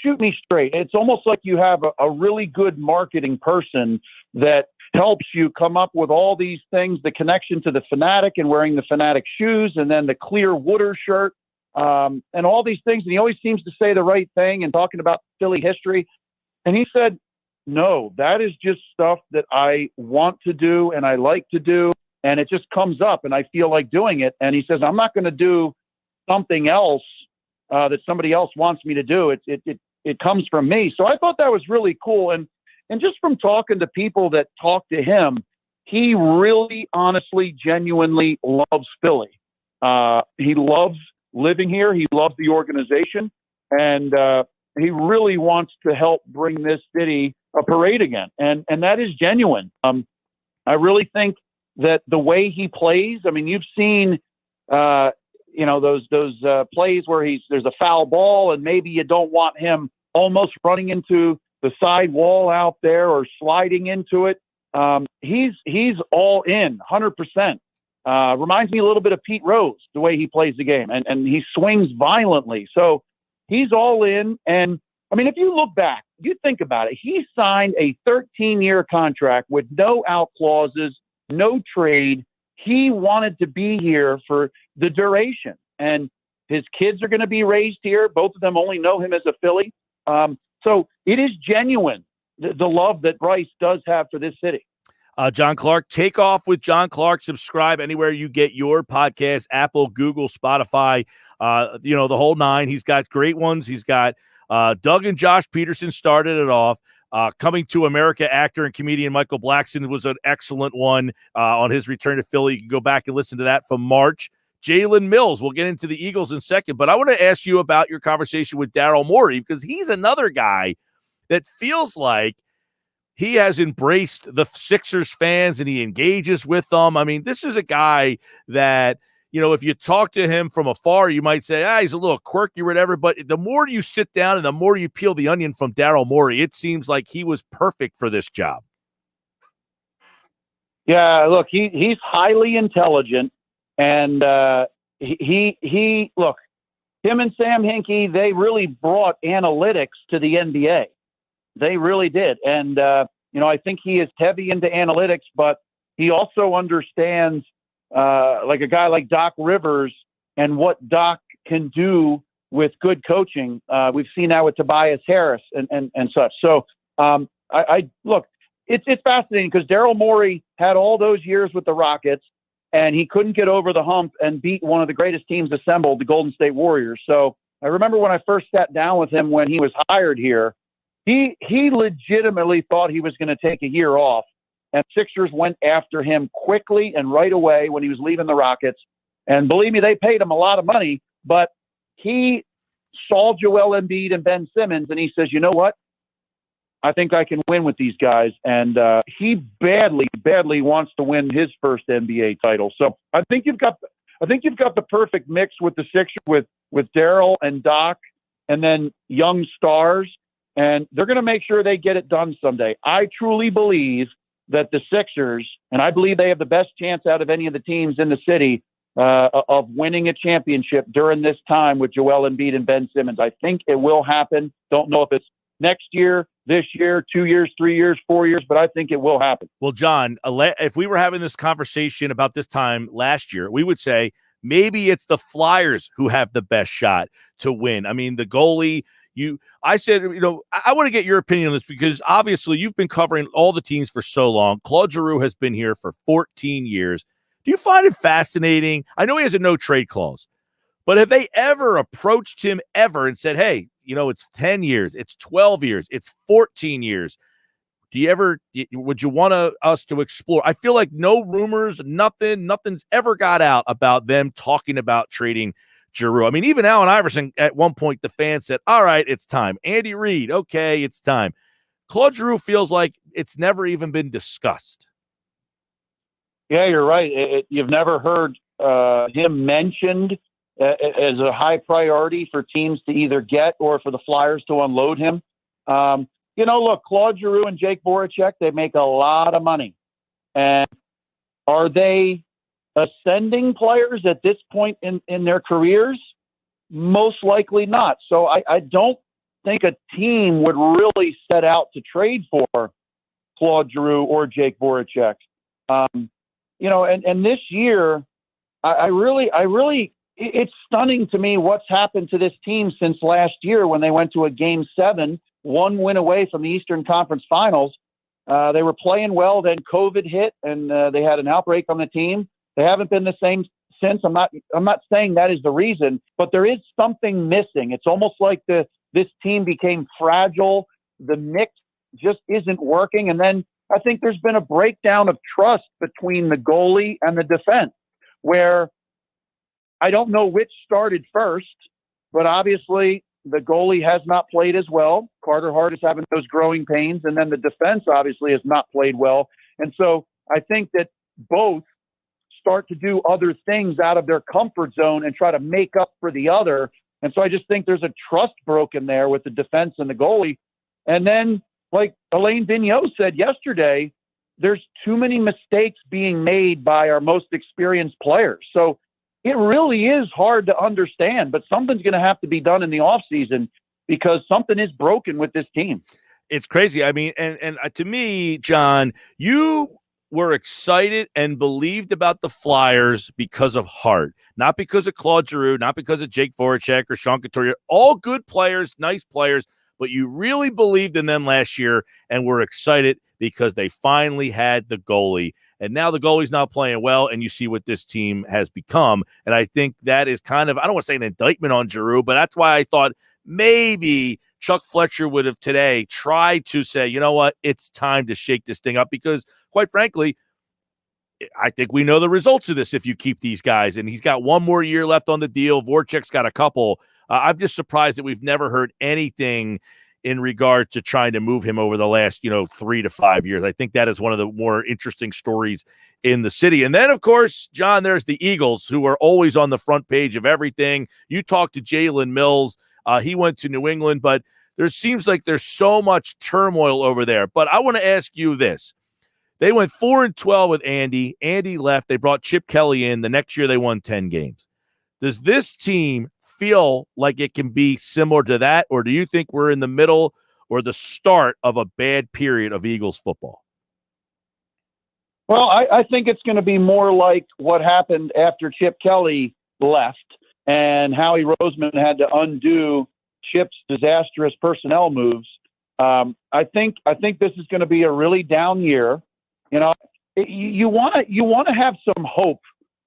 shoot me straight. It's almost like you have a really good marketing person that helps you come up with all these things, the connection to the Fanatic and wearing the Fanatic shoes, and then the clear Wooder shirt, and all these things. And he always seems to say the right thing and talking about Philly history. And he said, no, that is just stuff that I want to do and I like to do. And it just comes up and I feel like doing it. And he says, I'm not going to do something else that somebody else wants me to do. It comes from me. So I thought that was really cool. And just from talking to people that talk to him, he really, honestly, genuinely loves Philly. He loves living here. He loves the organization. And he really wants to help bring this city a parade again. And that is genuine. I really think that the way he plays, I mean, you've seen, those plays where there's a foul ball and maybe you don't want him almost running into the side wall out there or sliding into it. He's all in 100%. Reminds me a little bit of Pete Rose, the way he plays the game, and he swings violently. So he's all in. And I mean, if you look back, you think about it, he signed a 13-year contract with no out clauses, no trade. He wanted to be here for the duration, and his kids are going to be raised here. Both of them only know him as a Philly. So it is genuine, the love that Bryce does have for this city. John Clark, Take Off with John Clark. Subscribe anywhere you get your podcast, Apple, Google, Spotify, the whole nine. He's got great ones. He's got Doug and Josh Peterson started it off. Coming to America actor and comedian Michael Blackson was an excellent one on his return to Philly. You can go back and listen to that from March. Jalen Mills, we'll get into the Eagles in a second, but I want to ask you about your conversation with Daryl Morey, because he's another guy that feels like he has embraced the Sixers fans and he engages with them. I mean, this is a guy that, if you talk to him from afar, you might say, he's a little quirky or whatever. But the more you sit down and the more you peel the onion from Daryl Morey, it seems like he was perfect for this job. Yeah, look, he's highly intelligent, and he look, him and Sam Hinkie, they really brought analytics to the NBA. They really did. And, I think he is heavy into analytics, but he also understands, like a guy like Doc Rivers and what Doc can do with good coaching. We've seen that with Tobias Harris and such. So I look, it's fascinating because Daryl Morey had all those years with the Rockets, and he couldn't get over the hump and beat one of the greatest teams assembled, the Golden State Warriors. So I remember when I first sat down with him when he was hired here, he legitimately thought he was going to take a year off, and Sixers went after him quickly and right away when he was leaving the Rockets. And believe me, they paid him a lot of money, but he saw Joel Embiid and Ben Simmons, and he says, you know what? I think I can win with these guys. And he badly wants to win his first NBA title. So I think you've got the perfect mix with the Sixers, with Daryl and Doc, and then young stars. And they're going to make sure they get it done someday. I truly believe that the Sixers, and I believe they have the best chance out of any of the teams in the city of winning a championship during this time with Joel Embiid and Ben Simmons. I think it will happen. Don't know if it's next year, this year, 2 years, 3 years, 4 years, but I think it will happen. Well, John, if we were having this conversation about this time last year, we would say maybe it's the Flyers who have the best shot to win. I mean, the goalie, I said, I want to get your opinion on this because obviously you've been covering all the teams for so long. Claude Giroux has been here for 14 years. Do you find it fascinating? I know he has a no trade clause, but have they ever approached him and said, hey, it's 10 years, it's 12 years, it's 14 years. Would you want us to explore? I feel like no rumors, nothing's ever got out about them talking about trading Giroux. I mean, even Allen Iverson, at one point, the fans said, all right, it's time. Andy Reid, okay, it's time. Claude Giroux feels like it's never even been discussed. Yeah, you're right. You've never heard him mentioned as a high priority for teams to either get or for the Flyers to unload him. Look, Claude Giroux and Jake Voracek, they make a lot of money. And are they ascending players at this point in their careers? Most likely not. So I don't think a team would really set out to trade for Claude Giroux or Jake Voracek. And this year, I really, it's stunning to me what's happened to this team since last year when they went to a Game 7, 1 win away from the Eastern Conference Finals. They were playing well, then COVID hit, and they had an outbreak on the team. They haven't been the same since. I'm not saying that is the reason, but there is something missing. It's almost like this team became fragile. The mix just isn't working, and then I think there's been a breakdown of trust between the goalie and the defense, where I don't know which started first, but obviously the goalie has not played as well. Carter Hart is having those growing pains, and then the defense obviously has not played well. And so I think that both start to do other things out of their comfort zone and try to make up for the other. And so I just think there's a trust broken there with the defense and the goalie. And then, like Alain Vigneault said yesterday, there's too many mistakes being made by our most experienced players. So it really is hard to understand, but something's going to have to be done in the offseason because something is broken with this team. It's crazy. I mean, and to me, John, you were excited and believed about the Flyers because of Hart, not because of Claude Giroux, not because of Jake Voracek or Sean Couturier. All good players, nice players, but you really believed in them last year and were excited because they finally had the goalie. And now the goalie's not playing well, and you see what this team has become. And I think that is kind of, I don't want to say an indictment on Giroux, but that's why I thought maybe Chuck Fletcher would have today tried to say, you know what, it's time to shake this thing up because, quite frankly, I think we know the results of this if you keep these guys. And he's got one more year left on the deal. Voracek's got a couple. I'm just surprised that we've never heard anything in regard to trying to move him over the last, 3 to 5 years. I think that is one of the more interesting stories in the city. And then, of course, John, there's the Eagles, who are always on the front page of everything. You talked to Jalen Mills. He went to New England, but there seems like there's so much turmoil over there. But I want to ask you this. They went 4-12 with Andy. Andy left. They brought Chip Kelly in. The next year they won 10 games. Does this team feel like it can be similar to that, or do you think we're in the middle or the start of a bad period of Eagles football? Well, I think it's going to be more like what happened after Chip Kelly left and Howie Roseman had to undo Chip's disastrous personnel moves. I think this is going to be a really down year. You know, you want to have some hope,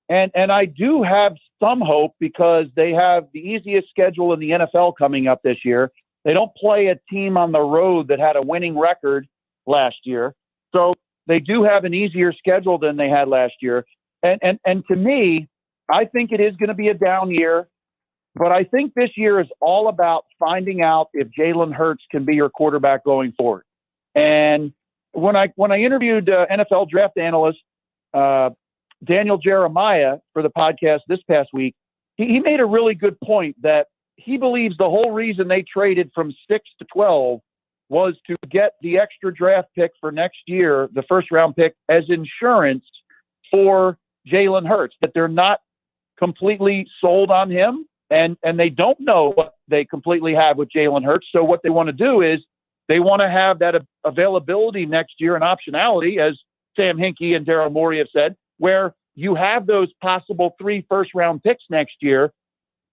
and I do have some hope because they have the easiest schedule in the NFL coming up this year. They don't play a team on the road that had a winning record last year, so they do have an easier schedule than they had last year. And to me, I think it is going to be a down year, but I think this year is all about finding out if Jalen Hurts can be your quarterback going forward. And when I interviewed NFL draft analyst Daniel Jeremiah for the podcast this past week, he made a really good point that he believes the whole reason they traded from 6 to 12 was to get the extra draft pick for next year, the first round pick, as insurance for Jalen Hurts, that they're not completely sold on him and they don't know what they completely have with Jalen Hurts. So what they want to do is they want to have that availability next year and optionality, as Sam Hinkie and Daryl Morey have said, where you have those possible 3 first round picks next year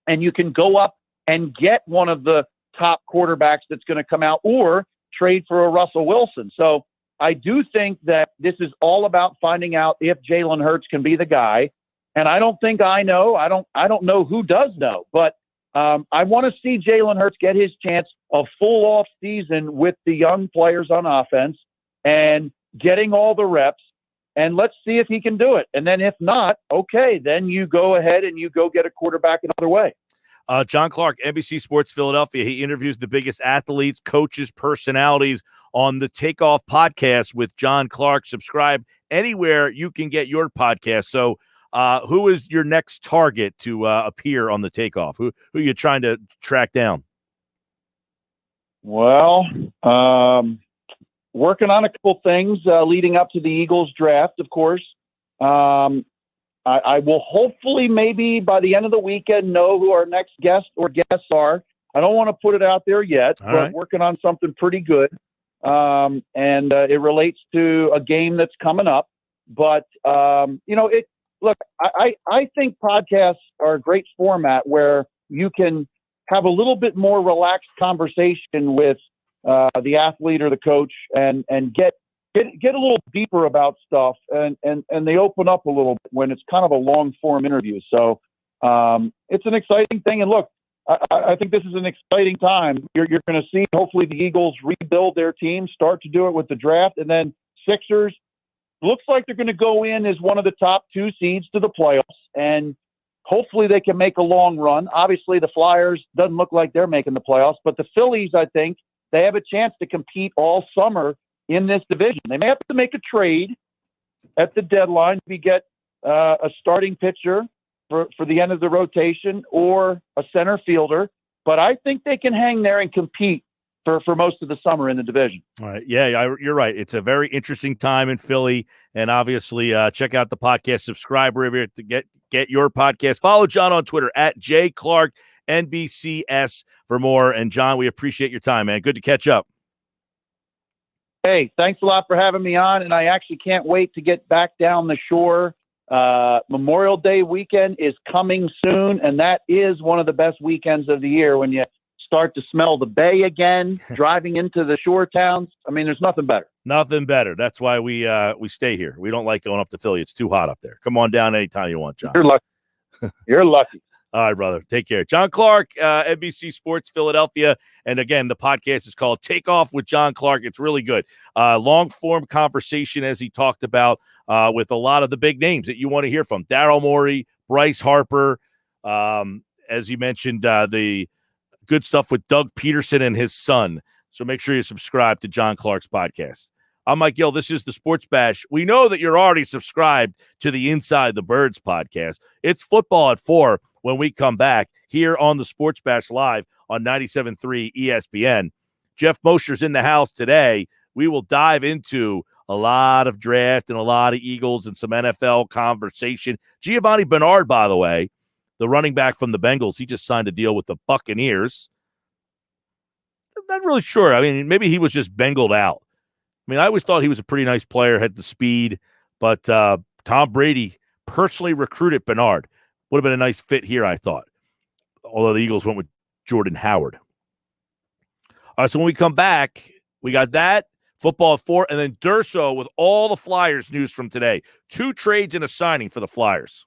and you can go up and get one of the top quarterbacks that's going to come out or trade for a Russell Wilson. So I do think that this is all about finding out if Jalen Hurts can be the guy. And I don't think I know. I don't know who does know, but I want to see Jalen Hurts get his chance, a full off season with the young players on offense and getting all the reps. And let's see if he can do it. And then if not, okay, then you go ahead and you go get a quarterback another way. John Clark, NBC Sports Philadelphia. He interviews the biggest athletes, coaches, personalities on the Takeoff podcast with John Clark. Subscribe anywhere you can get your podcast. So who is your next target to appear on the Takeoff? Who are you trying to track down? Well, working on a couple things leading up to the Eagles draft, of course. I will hopefully maybe by the end of the weekend know who our next guest or guests are. I don't want to put it out there yet, but right. Working on something pretty good. And it relates to a game that's coming up. But, look, I think podcasts are a great format where you can have a little bit more relaxed conversation with the athlete or the coach and get a little deeper about stuff and they open up a little bit when it's kind of a long form interview. So it's an exciting thing. And look, I think this is an exciting time. You're going to see hopefully the Eagles rebuild their team, start to do it with the draft, and then Sixers looks like they're going to go in as one of the top 2 seeds to the playoffs. And hopefully they can make a long run. Obviously the Flyers doesn't look like they're making the playoffs, but the Phillies, I think they have a chance to compete all summer in this division. They may have to make a trade at the deadline to get a starting pitcher for the end of the rotation or a center fielder, but I think they can hang there and compete for most of the summer in the division. All right. Yeah, you're right. It's a very interesting time in Philly, and obviously check out the podcast, subscribe wherever to get your podcast. Follow John on Twitter at JClarkNBCS for more. And John, we appreciate your time, man. Good to catch up. Hey, thanks a lot for having me on, and I actually can't wait to get back down the shore. Memorial Day weekend is coming soon, and that is one of the best weekends of the year when you start to smell the bay again, driving into the shore towns. I mean, there's nothing better. Nothing better. That's why we stay here. We don't like going up to Philly. It's too hot up there. Come on down anytime you want, John. You're lucky. You're lucky. All right, brother. Take care. John Clark, NBC Sports Philadelphia. And again, the podcast is called Take Off with John Clark. It's really good. Long-form conversation, as he talked about, with a lot of the big names that you want to hear from. Daryl Morey, Bryce Harper, as you mentioned, the good stuff with Doug Peterson and his son. So make sure you subscribe to John Clark's podcast. I'm Mike Gill. This is the Sports Bash. We know that you're already subscribed to the Inside the Birds podcast. It's football at 4 when we come back here on the Sports Bash Live on 97.3 ESPN. Geoff Mosher's in the house today. We will dive into a lot of draft and a lot of Eagles and some NFL conversation. Giovanni Bernard, by the way, the running back from the Bengals, he just signed a deal with the Buccaneers. Not really sure. I mean, maybe he was just Bengaled out. I mean, I always thought he was a pretty nice player, had the speed, but Tom Brady personally recruited Bernard. Would have been a nice fit here, I thought. Although the Eagles went with Jordan Howard. All right, so when we come back, we got that, football at 4, and then Durso with all the Flyers news from today. 2 trades and a signing for the Flyers.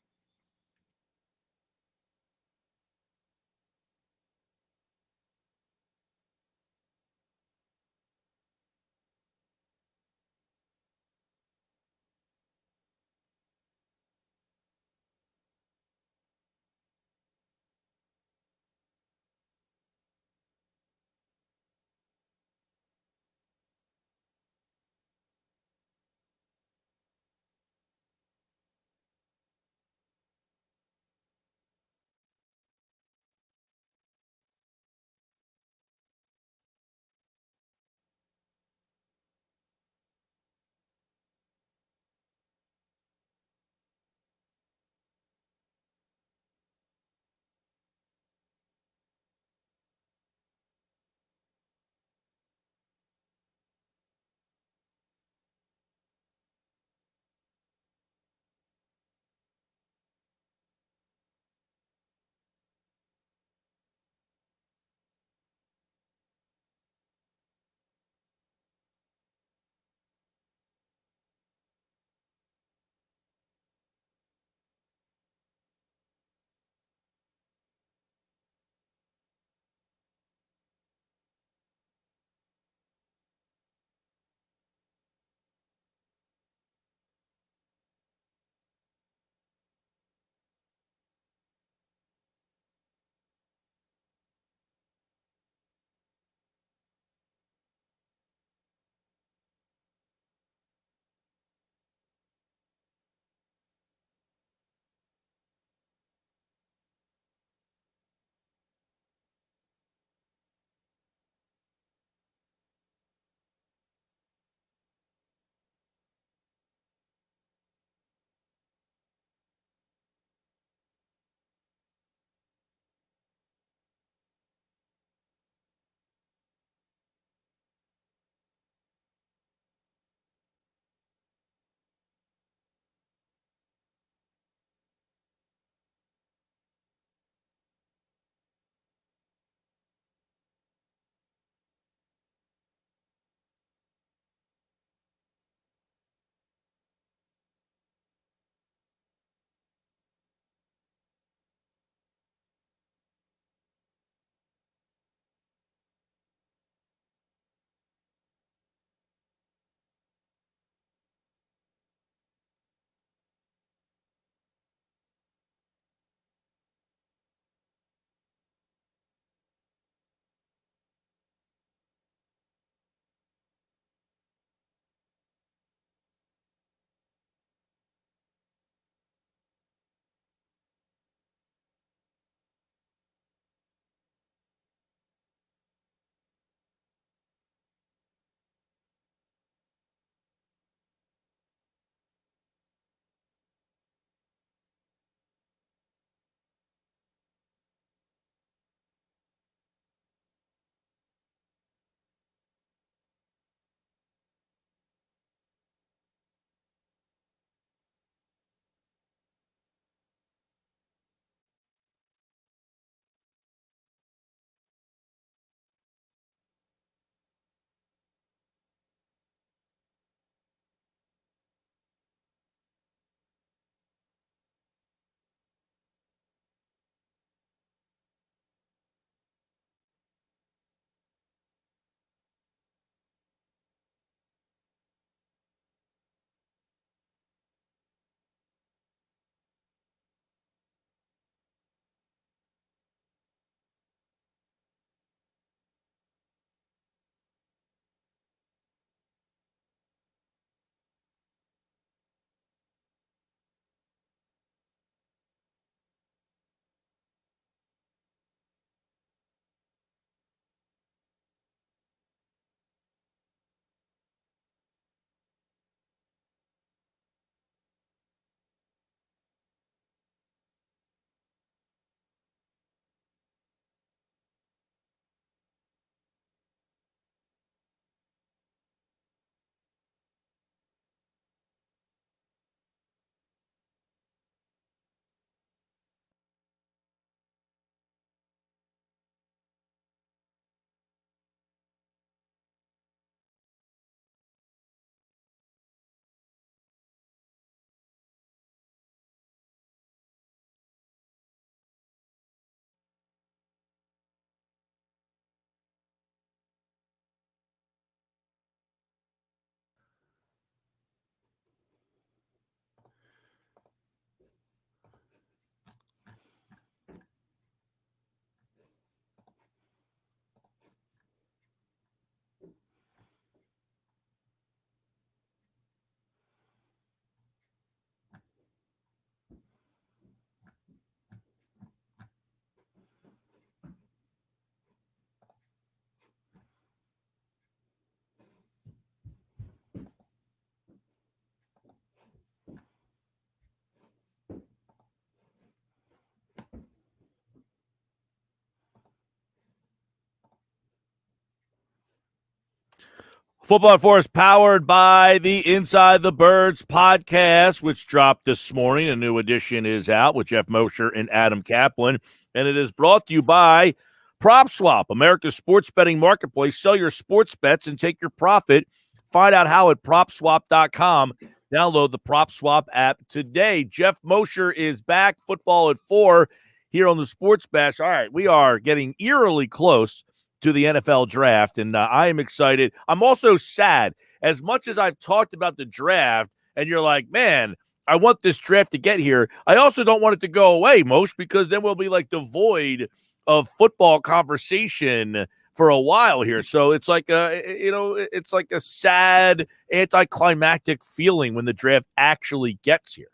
Football at 4 is powered by the Inside the Birds podcast, which dropped this morning. A new edition is out with Geoff Mosher and Adam Kaplan, and it is brought to you by PropSwap, America's sports betting marketplace. Sell your sports bets and take your profit. Find out how at PropSwap.com. Download the PropSwap app today. Geoff Mosher is back. Football at 4 here on the Sports Bash. All right, we are getting eerily close to the NFL draft, and I am excited. I'm also sad. As much as I've talked about the draft, and you're like, man, I want this draft to get here, I also don't want it to go away, Moshe, because then we'll be like devoid of football conversation for a while here. So it's like it's like a sad, anticlimactic feeling when the draft actually gets here.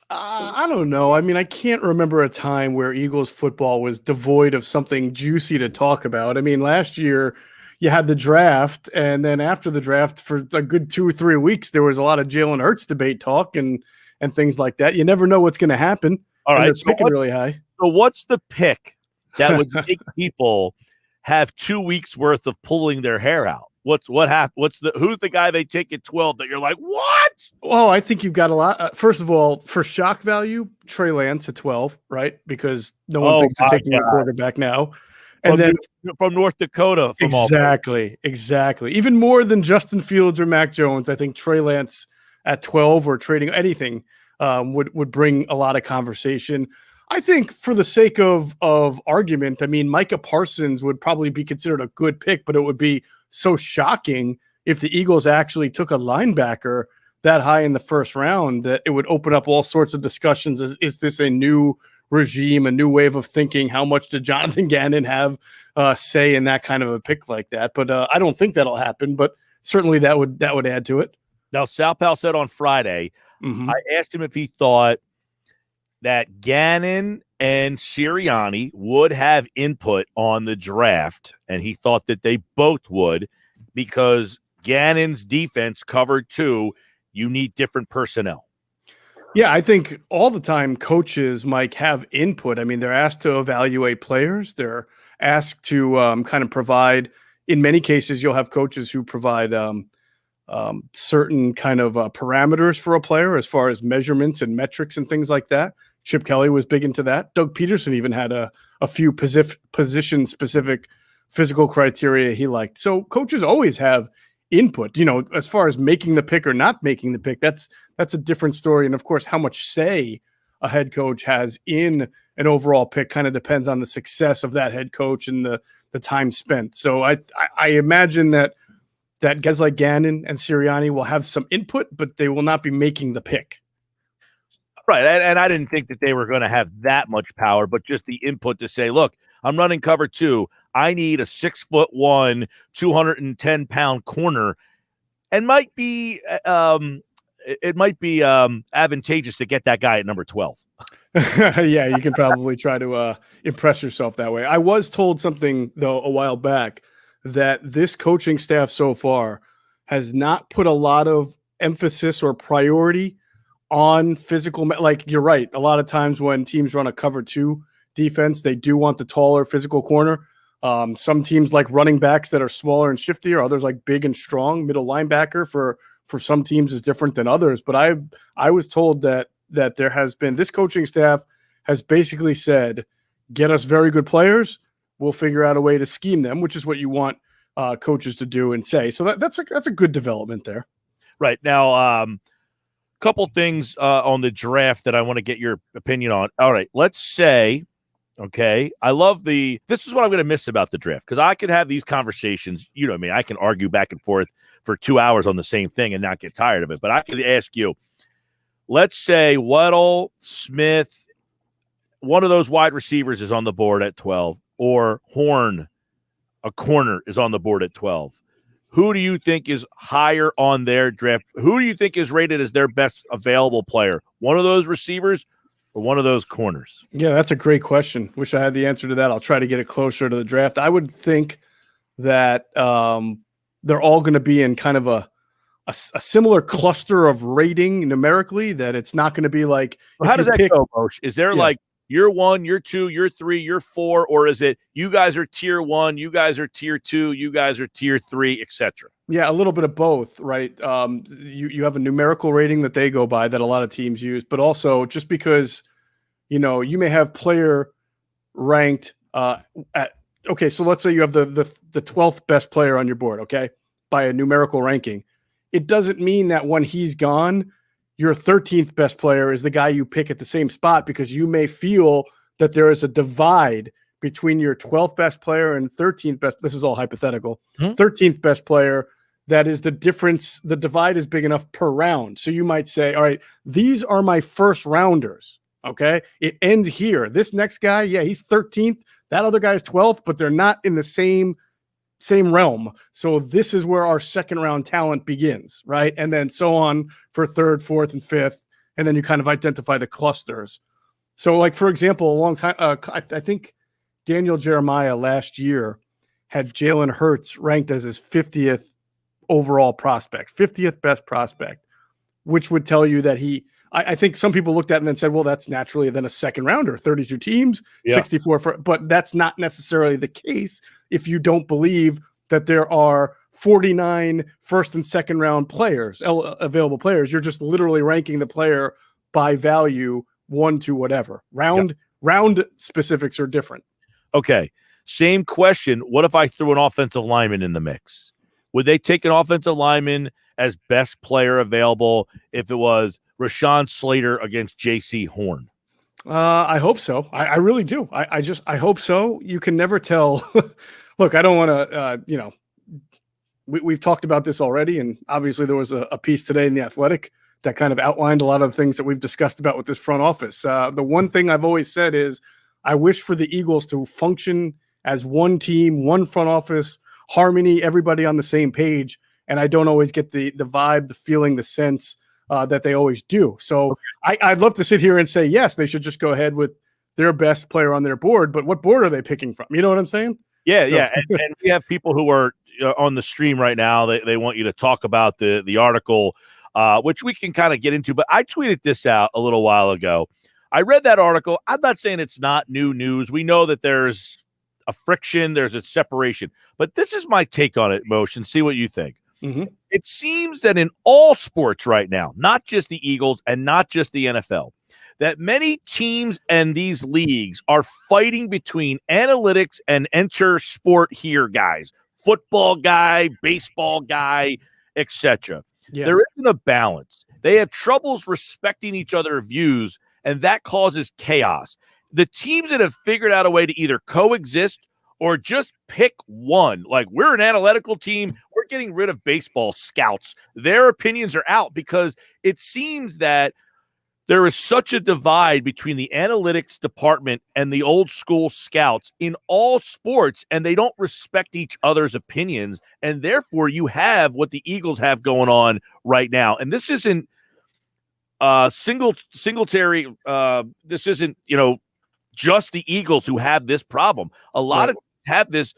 I don't know. I mean, I can't remember a time where Eagles football was devoid of something juicy to talk about. I mean, last year you had the draft, and then after the draft for a good 2 or 3 weeks, there was a lot of Jalen Hurts debate talk and things like that. You never know what's going to happen. All right, they're picking really high. So what's the pick that would make people have 2 weeks worth of pulling their hair out? What happened? Who's the guy they take at 12 that you're like, what? Well, I think you've got a lot. First of all, for shock value, Trey Lance at 12, right? Because no one thinks they're taking a quarterback now. And then from North Dakota. Exactly. Even more than Justin Fields or Mac Jones, I think Trey Lance at 12 or trading anything would bring a lot of conversation. I think for the sake of argument, I mean, Micah Parsons would probably be considered a good pick, but it would be so shocking if the Eagles actually took a linebacker that high in the first round that it would open up all sorts of discussions. Is this a new regime, a new wave of thinking? How much did Jonathan Gannon have say in that kind of a pick like that? But I don't think that'll happen, but certainly that would add to it. Now, Sal Pal said on Friday, I asked him if he thought that Gannon and Sirianni would have input on the draft, and he thought that they both would because Gannon's defense covered 2. You need different personnel. Yeah, I think all the time coaches, Mike, have input. I mean, they're asked to evaluate players. They're asked to kind of provide, in many cases, you'll have coaches who provide certain kind of parameters for a player as far as measurements and metrics and things like that. Chip Kelly was big into that. Doug Peterson even had a few position-specific physical criteria he liked. So coaches always have input. As far as making the pick or not making the pick, that's a different story. And, of course, how much say a head coach has in an overall pick kind of depends on the success of that head coach and the time spent. So I imagine that guys like Gannon and Sirianni will have some input, but they will not be making the pick. Right, and I didn't think that they were going to have that much power, but just the input to say, look, I'm running cover 2. I need a 6'1", 210-pound corner, and it might be advantageous to get that guy at number 12. Yeah, you can probably try to impress yourself that way. I was told something, though, a while back that this coaching staff so far has not put a lot of emphasis or priority on physical. Like, you're right. A lot of times when teams run a cover 2 defense, they do want the taller physical corner. Some teams like running backs that are smaller and shiftier. Others like big and strong. Middle linebacker for some teams is different than others. But I was told that there has been, this coaching staff has basically said, get us very good players. We'll figure out a way to scheme them, which is what you want coaches to do and say. So that's a good development there. Right. Now, couple things on the draft that I want to get your opinion on. All right, let's say, okay, this is what I'm going to miss about the draft, because I could have these conversations, you know what I mean? I can argue back and forth for 2 hours on the same thing and not get tired of it. But I could ask you, let's say Weddle, Smith, one of those wide receivers is on the board at 12, or Horn, a corner, is on the board at 12. Who do you think is higher on their draft? Who do you think is rated as their best available player? One of those receivers or one of those corners? Yeah, that's a great question. Wish I had the answer to that. I'll try to get it closer to the draft. I would think that they're all going to be in kind of a similar cluster of rating numerically, that it's not going to be like. Well, how does that go, Moshe? Is there like You're 1, you're 2, you're 3, you're 4, or is it you guys are tier 1, you guys are tier 2, you guys are tier 3, etc.? Yeah, a little bit of both, right? You have a numerical rating that they go by that a lot of teams use, but also just because, you may have player ranked okay, so let's say you have the 12th best player on your board, okay, by a numerical ranking. It doesn't mean that when he's gone, your 13th best player is the guy you pick at the same spot, because you may feel that there is a divide between your 12th best player and 13th best. This is all hypothetical. 13th best player. That is the difference. The divide is big enough per round. So you might say, all right, these are my first rounders. Okay. It ends here. This next guy, yeah, he's 13th. That other guy is 12th, but they're not in the same realm. So this is where our second round talent begins, right? And then so on for third, fourth, and fifth. And then you kind of identify the clusters. So like, for example, a long time, I think Daniel Jeremiah last year had Jalen Hurts ranked as his 50th overall prospect, 50th best prospect, which would tell you that I think some people looked at it and then said, well, that's naturally then a second rounder, 32 teams, 64 but that's not necessarily the case if you don't believe that there are 49 first and second round players, available players. You're just literally ranking the player by value 1 to whatever. Round specifics are different. Okay. Same question. What if I threw an offensive lineman in the mix? Would they take an offensive lineman as best player available if it was Rashawn Slater against J.C. Horn? I hope so. I really do. I hope so. You can never tell. Look, I don't want to, we've talked about this already. And obviously there was a piece today in The Athletic that kind of outlined a lot of the things that we've discussed about with this front office. The one thing I've always said is I wish for the Eagles to function as one team, one front office, harmony, everybody on the same page. And I don't always get the vibe, the feeling, the sense that they always do. So I'd love to sit here and say, yes, they should just go ahead with their best player on their board. But what board are they picking from? You know what I'm saying? Yeah, yeah. And we have people who are on the stream right now. They want you to talk about the article, which we can kind of get into. But I tweeted this out a little while ago. I read that article. I'm not saying it's not new news. We know that there's a friction, there's a separation. But this is my take on it, Mosher. See what you think. Mm-hmm. It seems that in all sports right now, not just the Eagles and not just the NFL, that many teams and these leagues are fighting between analytics and enter sport here guys, football guy, baseball guy, etc. Yeah. There isn't a balance. They have troubles respecting each other's views, and that causes chaos. The teams that have figured out a way to either coexist or just pick one, like we're an analytical team, we're getting rid of baseball scouts. Their opinions are out because it seems that there is such a divide between the analytics department and the old school scouts in all sports, and they don't respect each other's opinions. And therefore you have what the Eagles have going on right now. And this isn't Singletary. This isn't, just the Eagles who have this problem. A lot of have this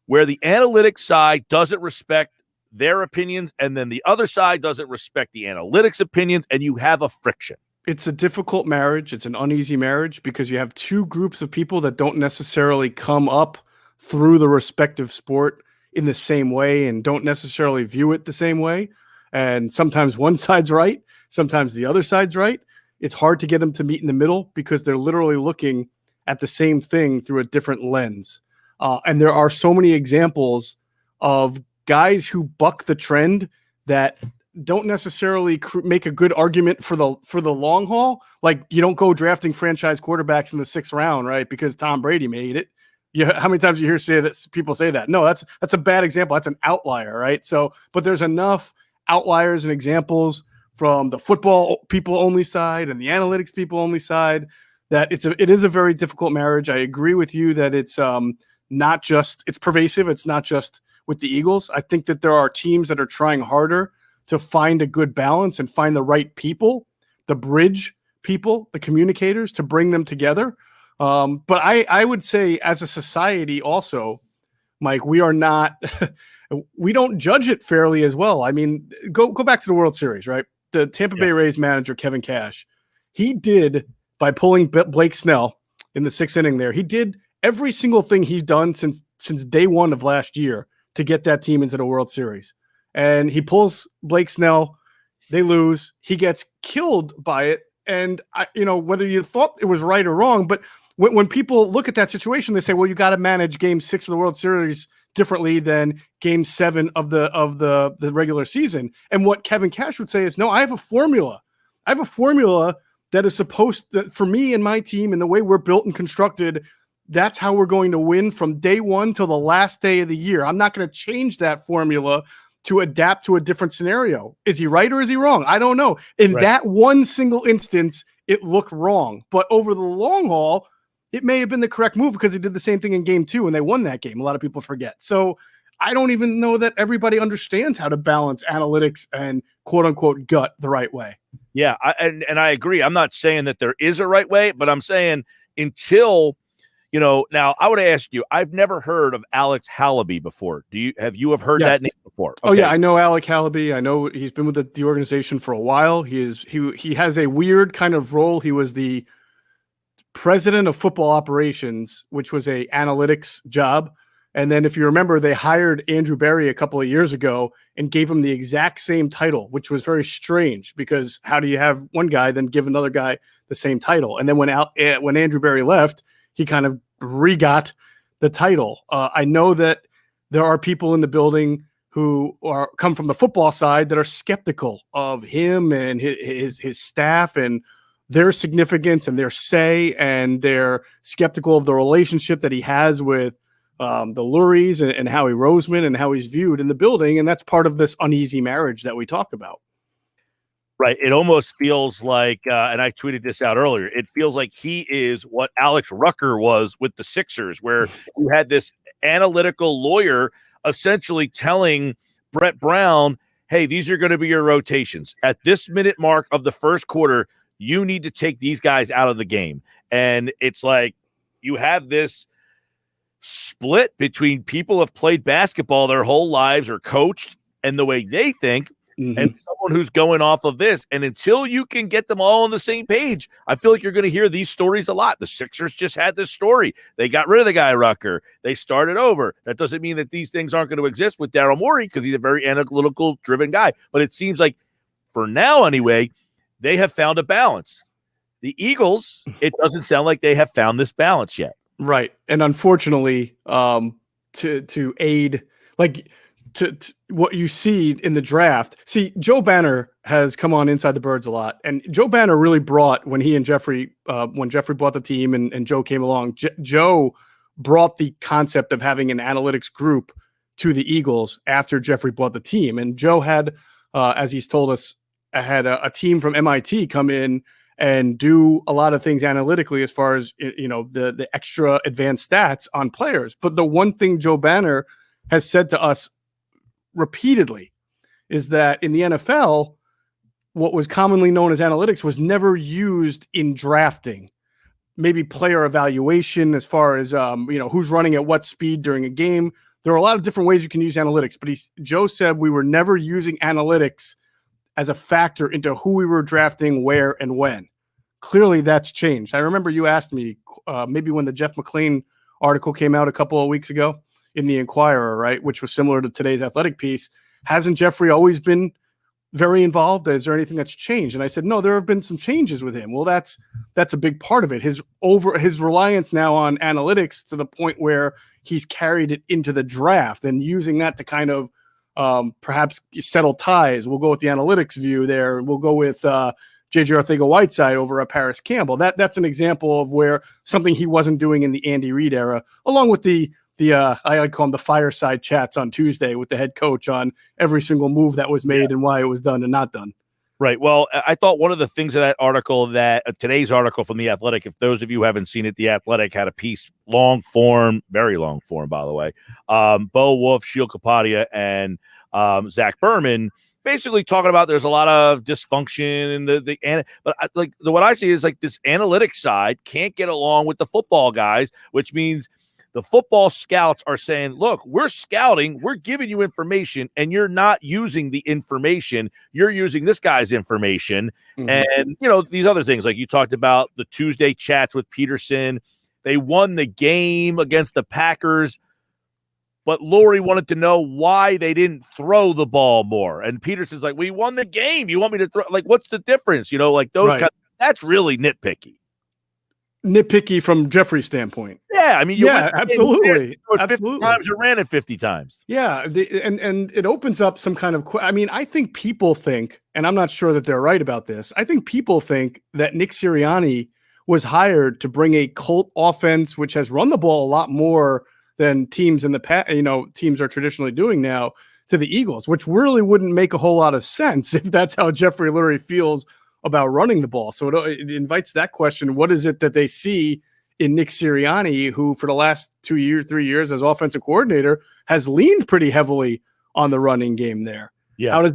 where the analytics side doesn't respect their opinions, and then the other side doesn't respect the analytics opinions, and you have a friction. It's a difficult marriage. It's an uneasy marriage because you have two groups of people that don't necessarily come up through the respective sport in the same way and don't necessarily view it the same way. And sometimes one side's right, sometimes the other side's right. It's hard to get them to meet in the middle because they're literally looking at the same thing through a different lens. And there are so many examples of guys who buck the trend that don't necessarily make a good argument for the long haul. Like you don't go drafting franchise quarterbacks in the 6th round, right? Because Tom Brady made it. How many times you hear people say that? No, that's a bad example. That's an outlier, right? So, but there's enough outliers and examples from the football people only side and the analytics people only side that it is a very difficult marriage. I agree with you that it's not just, it's pervasive. It's not just with the Eagles. I think that there are teams that are trying harder to find a good balance and find the right people, the bridge people, the communicators to bring them together. But I would say as a society also, Mike, we are not, we don't judge it fairly as well. I mean, go back to the World Series, right? The Tampa Bay Rays manager, Kevin Cash, he did by pulling Blake Snell in the 6th inning there. He did every single thing he's done since day one of last year to get that team into the World Series. And he pulls Blake Snell. They lose. He gets killed by it. And, whether you thought it was right or wrong, but when people look at that situation, they say, well, you got to manage Game 6 of the World Series differently than Game 7 of the regular season. And what Kevin Cash would say is, no, I have a formula. I have a formula that is supposed to, for me and my team and the way we're built and constructed, that's how we're going to win from day one till the last day of the year. I'm not going to change that formula to adapt to a different scenario. Is he right or is he wrong? I don't know. In that one single instance, it looked wrong. But over the long haul, it may have been the correct move because he did the same thing in Game 2 and they won that game. A lot of people forget. So I don't even know that everybody understands how to balance analytics and quote unquote gut the right way. Yeah, and I agree. I'm not saying that there is a right way, but I'm saying until, now I would ask you, I've never heard of Alex Halaby before. Have you heard that name before? Okay. Oh yeah, I know Alec Halaby. I know he's been with the organization for a while. He has a weird kind of role. He was the president of football operations, which was a analytics job. And then if you remember, they hired Andrew Berry a couple of years ago and gave him the exact same title, which was very strange because how do you have one guy then give another guy the same title? And then when Andrew Berry left, he kind of re-got the title. I know that there are people in the building who come from the football side that are skeptical of him and his staff and their significance and their say, and they're skeptical of the relationship that he has with the Lurie's and Howie Roseman and how he's viewed in the building. And that's part of this uneasy marriage that we talk about. Right. It almost feels like, and I tweeted this out earlier, it feels like he is what Alex Rucker was with the Sixers, where you had this analytical lawyer essentially telling Brett Brown, hey, these are going to be your rotations. At this minute mark of the first quarter, you need to take these guys out of the game. And it's like you have this split between people who have played basketball their whole lives or coached and the way they think, and someone who's going off of this. And until you can get them all on the same page, I feel like you're going to hear these stories a lot. The Sixers just had this story. They got rid of the guy Rucker. They started over. That doesn't mean that these things aren't going to exist with Daryl Morey because he's a very analytical driven guy. But it seems like for now anyway, they have found a balance. The Eagles, it doesn't sound like they have found this balance yet. Right. And unfortunately, to aid, like to what you see in the draft, Joe Banner has come on Inside the Birds a lot. And Joe Banner really brought, when he and Jeffrey, when Jeffrey bought the team and Joe came along, Joe brought the concept of having an analytics group to the Eagles after Jeffrey bought the team. And Joe had, as he's told us, had a team from MIT come in and do a lot of things analytically as far as, the extra advanced stats on players. But the one thing Joe Banner has said to us repeatedly is that in the NFL, what was commonly known as analytics was never used in drafting. Maybe player evaluation as far as, who's running at what speed during a game. There are a lot of different ways you can use analytics, but Joe said we were never using analytics as a factor into who we were drafting, where, and when. Clearly, that's changed. I remember you asked me maybe when the Jeff McLean article came out a couple of weeks ago in the Inquirer, right, which was similar to today's Athletic piece. Hasn't Jeffrey always been very involved? Is there anything that's changed? And I said, no, there have been some changes with him. Well, that's a big part of it. His reliance now on analytics to the point where he's carried it into the draft and using that to kind of perhaps settle ties. We'll go with the analytics view there. We'll go with J.J. Arcega-Whiteside over at Paris Campbell. That's an example of where something he wasn't doing in the Andy Reid era, along with the I like call them the fireside chats on Tuesday with the head coach on every single move that was made and why it was done and not done. Right. Well, I thought one of the things of that article today's article from The Athletic, if those of you haven't seen it, The Athletic had a piece, long form, very long form, by the way. Bo Wolf, Sheil Kapadia, and Zach Berman basically talking about there's a lot of dysfunction in what I see is like this analytics side can't get along with the football guys, which means The football scouts are saying, look, we're scouting, we're giving you information, and you're not using the information. You're using this guy's information. And, these other things, like you talked about the Tuesday chats with Peterson. They won the game against the Packers, but Lurie wanted to know why they didn't throw the ball more. And Peterson's like, we won the game. You want me to throw? Like, what's the difference? Those right. That's really nitpicky. Nitpicky from Jeffrey's standpoint. Yeah, I mean, absolutely. 50 times, you ran it 50 times. Yeah, and it opens up some kind of. I think people think, and I'm not sure that they're right about this. I think people think that Nick Sirianni was hired to bring a cult offense, which has run the ball a lot more than teams in the past. Teams are traditionally doing now to the Eagles, which really wouldn't make a whole lot of sense if that's how Jeffrey Lurie feels about running the ball. So it invites that question. What is it that they see in Nick Sirianni, who for the last 3 years as offensive coordinator has leaned pretty heavily on the running game there? Yeah. How does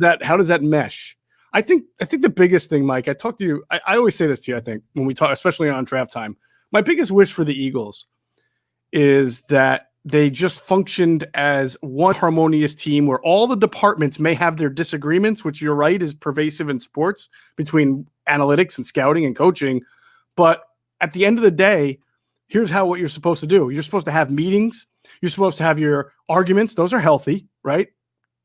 that mesh? I think the biggest thing, Mike, I talk to you. I always say this to you. I think when we talk, especially on draft time, my biggest wish for the Eagles is that they just functioned as one harmonious team where all the departments may have their disagreements, which you're right is pervasive in sports between analytics and scouting and coaching. But at the end of the day, here's what you're supposed to do. You're supposed to have meetings. You're supposed to have your arguments. Those are healthy, right?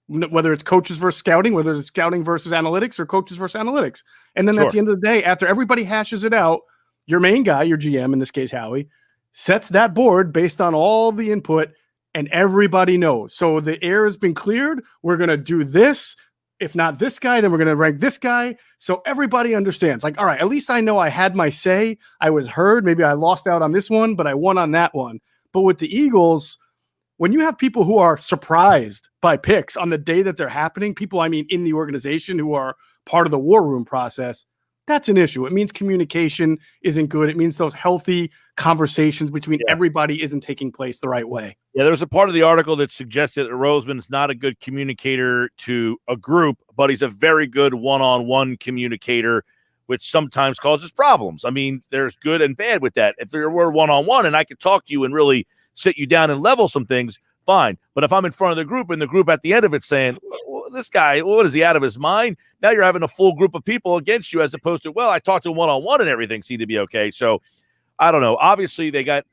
Whether it's coaches versus scouting, whether it's scouting versus analytics or coaches versus analytics. And then at the end of the day, after everybody hashes it out, your main guy, your GM, in this case, Howie, sets that board based on all the input, and everybody knows. So the air has been cleared. We're going to do this. If not this guy, then we're going to rank this guy. So everybody understands. Like, all right, at least I know I had my say. I was heard. Maybe I lost out on this one, but I won on that one. But with the Eagles, when you have people who are surprised by picks on the day that they're happening, people, in the organization who are part of the war room process, that's an issue. It means communication isn't good. It means those healthy conversations between everybody isn't taking place the right way. Yeah, there was a part of the article that suggested that Roseman is not a good communicator to a group, but he's a very good one-on-one communicator, which sometimes causes problems. I mean, there's good and bad with that. If there were one-on-one and I could talk to you and really sit you down and level some things, fine. But if I'm in front of the group and the group at the end of it saying, well, this guy, what is he, out of his mind? Now you're having a full group of people against you as opposed to, well, I talked to him one-on-one and everything seemed to be okay. So I don't know. Obviously, they got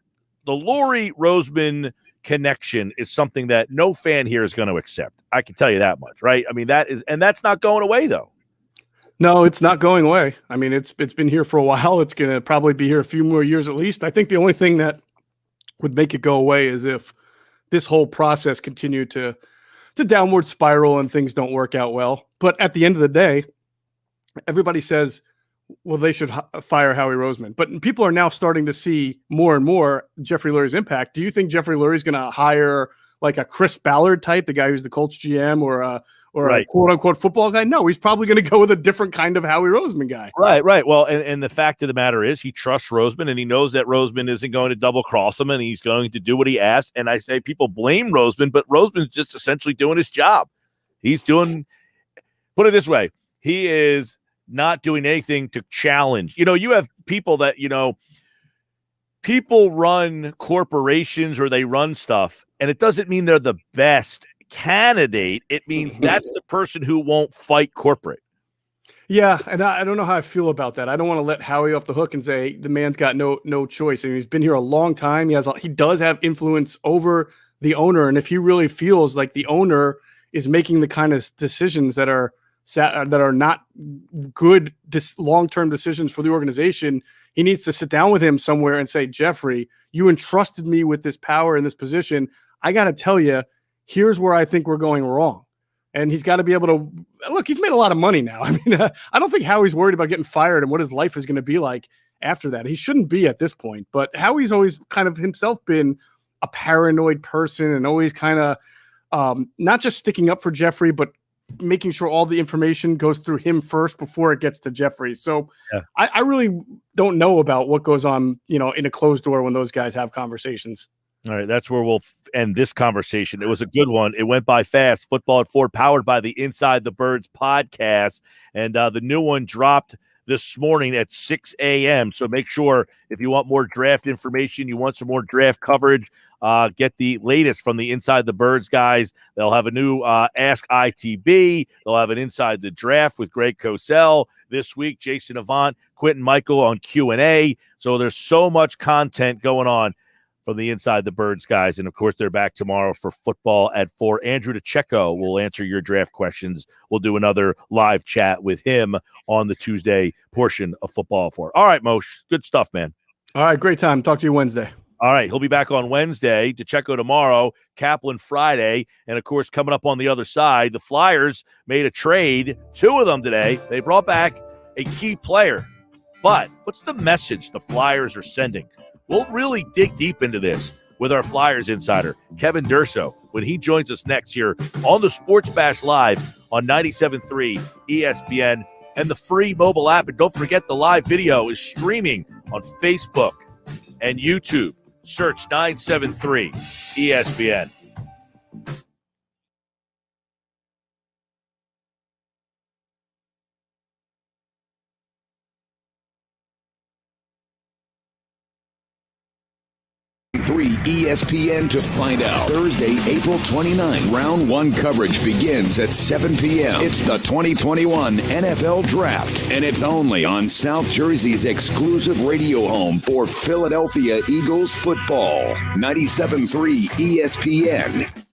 the Lurie-Roseman connection is something that no fan here is going to accept. I can tell you that much, right? I mean, that's not going away, though. No, it's not going away. I mean, it's been here for a while. It's going to probably be here a few more years at least. I think the only thing that would make it go away is if this whole process continued to downward spiral and things don't work out well. But at the end of the day, everybody says, well, they should fire Howie Roseman. But people are now starting to see more and more Jeffrey Lurie's impact. Do you think Jeffrey Lurie is going to hire like a Chris Ballard type, the guy who's the Colts GM, or a quote unquote football guy? No, he's probably going to go with a different kind of Howie Roseman guy. Right. Well, and the fact of the matter is he trusts Roseman and he knows that Roseman isn't going to double cross him and he's going to do what he asked. And I say people blame Roseman, but Roseman's just essentially doing his job. Put it this way, he is not doing anything to challenge. You have people that, people run corporations or they run stuff, and it doesn't mean they're the best candidate. It means that's the person who won't fight corporate. Yeah, and I don't know how I feel about that. I don't want to let Howie off the hook and say the man's got no choice. I mean, he's been here a long time. He does have influence over the owner, and if he really feels like the owner is making the kind of decisions that are not good long-term decisions for the organization, he needs to sit down with him somewhere and say, Jeffrey, you entrusted me with this power in this position. I got to tell you, here's where I think we're going wrong. And he's got to be able to look, he's made a lot of money now. I mean, I don't think Howie's worried about getting fired and what his life is going to be like after that. He shouldn't be at this point, but Howie's always kind of himself been a paranoid person and always kind of not just sticking up for Jeffrey, but making sure all the information goes through him first before it gets to Jeffrey. So yeah. I really don't know about what goes on, in a closed door when those guys have conversations. All right, that's where we'll end this conversation. It was a good one. It went by fast. Football at 4, powered by the Inside the Birds podcast. And the new one dropped this morning at 6 a.m. So make sure if you want more draft information, you want some more draft coverage, get the latest from the Inside the Birds guys. They'll have a new Ask ITB. They'll have an Inside the Draft with Greg Cosell this week, Jason Avant, Quentin Michael on Q&A. So there's so much content going on from the Inside the Birds guys. And, of course, they're back tomorrow for football at 4. Andrew DeCecco will answer your draft questions. We'll do another live chat with him on the Tuesday portion of Football at 4. All right, Moshe, good stuff, man. All right, great time. Talk to you Wednesday. All right, he'll be back on Wednesday. DeCecco tomorrow, Kaplan Friday. And, of course, coming up on the other side, the Flyers made a trade, 2 of them today. They brought back a key player. But what's the message the Flyers are sending? We'll really dig deep into this with our Flyers insider, Kevin Durso, when he joins us next here on the Sports Bash Live on 97.3 ESPN and the free mobile app. And don't forget, the live video is streaming on Facebook and YouTube. Search 973 ESPN. ESPN to find out. Thursday, April 29, round 1 coverage begins at 7 p.m. It's the 2021 NFL Draft, and it's only on South Jersey's exclusive radio home for Philadelphia Eagles football. 97.3 ESPN.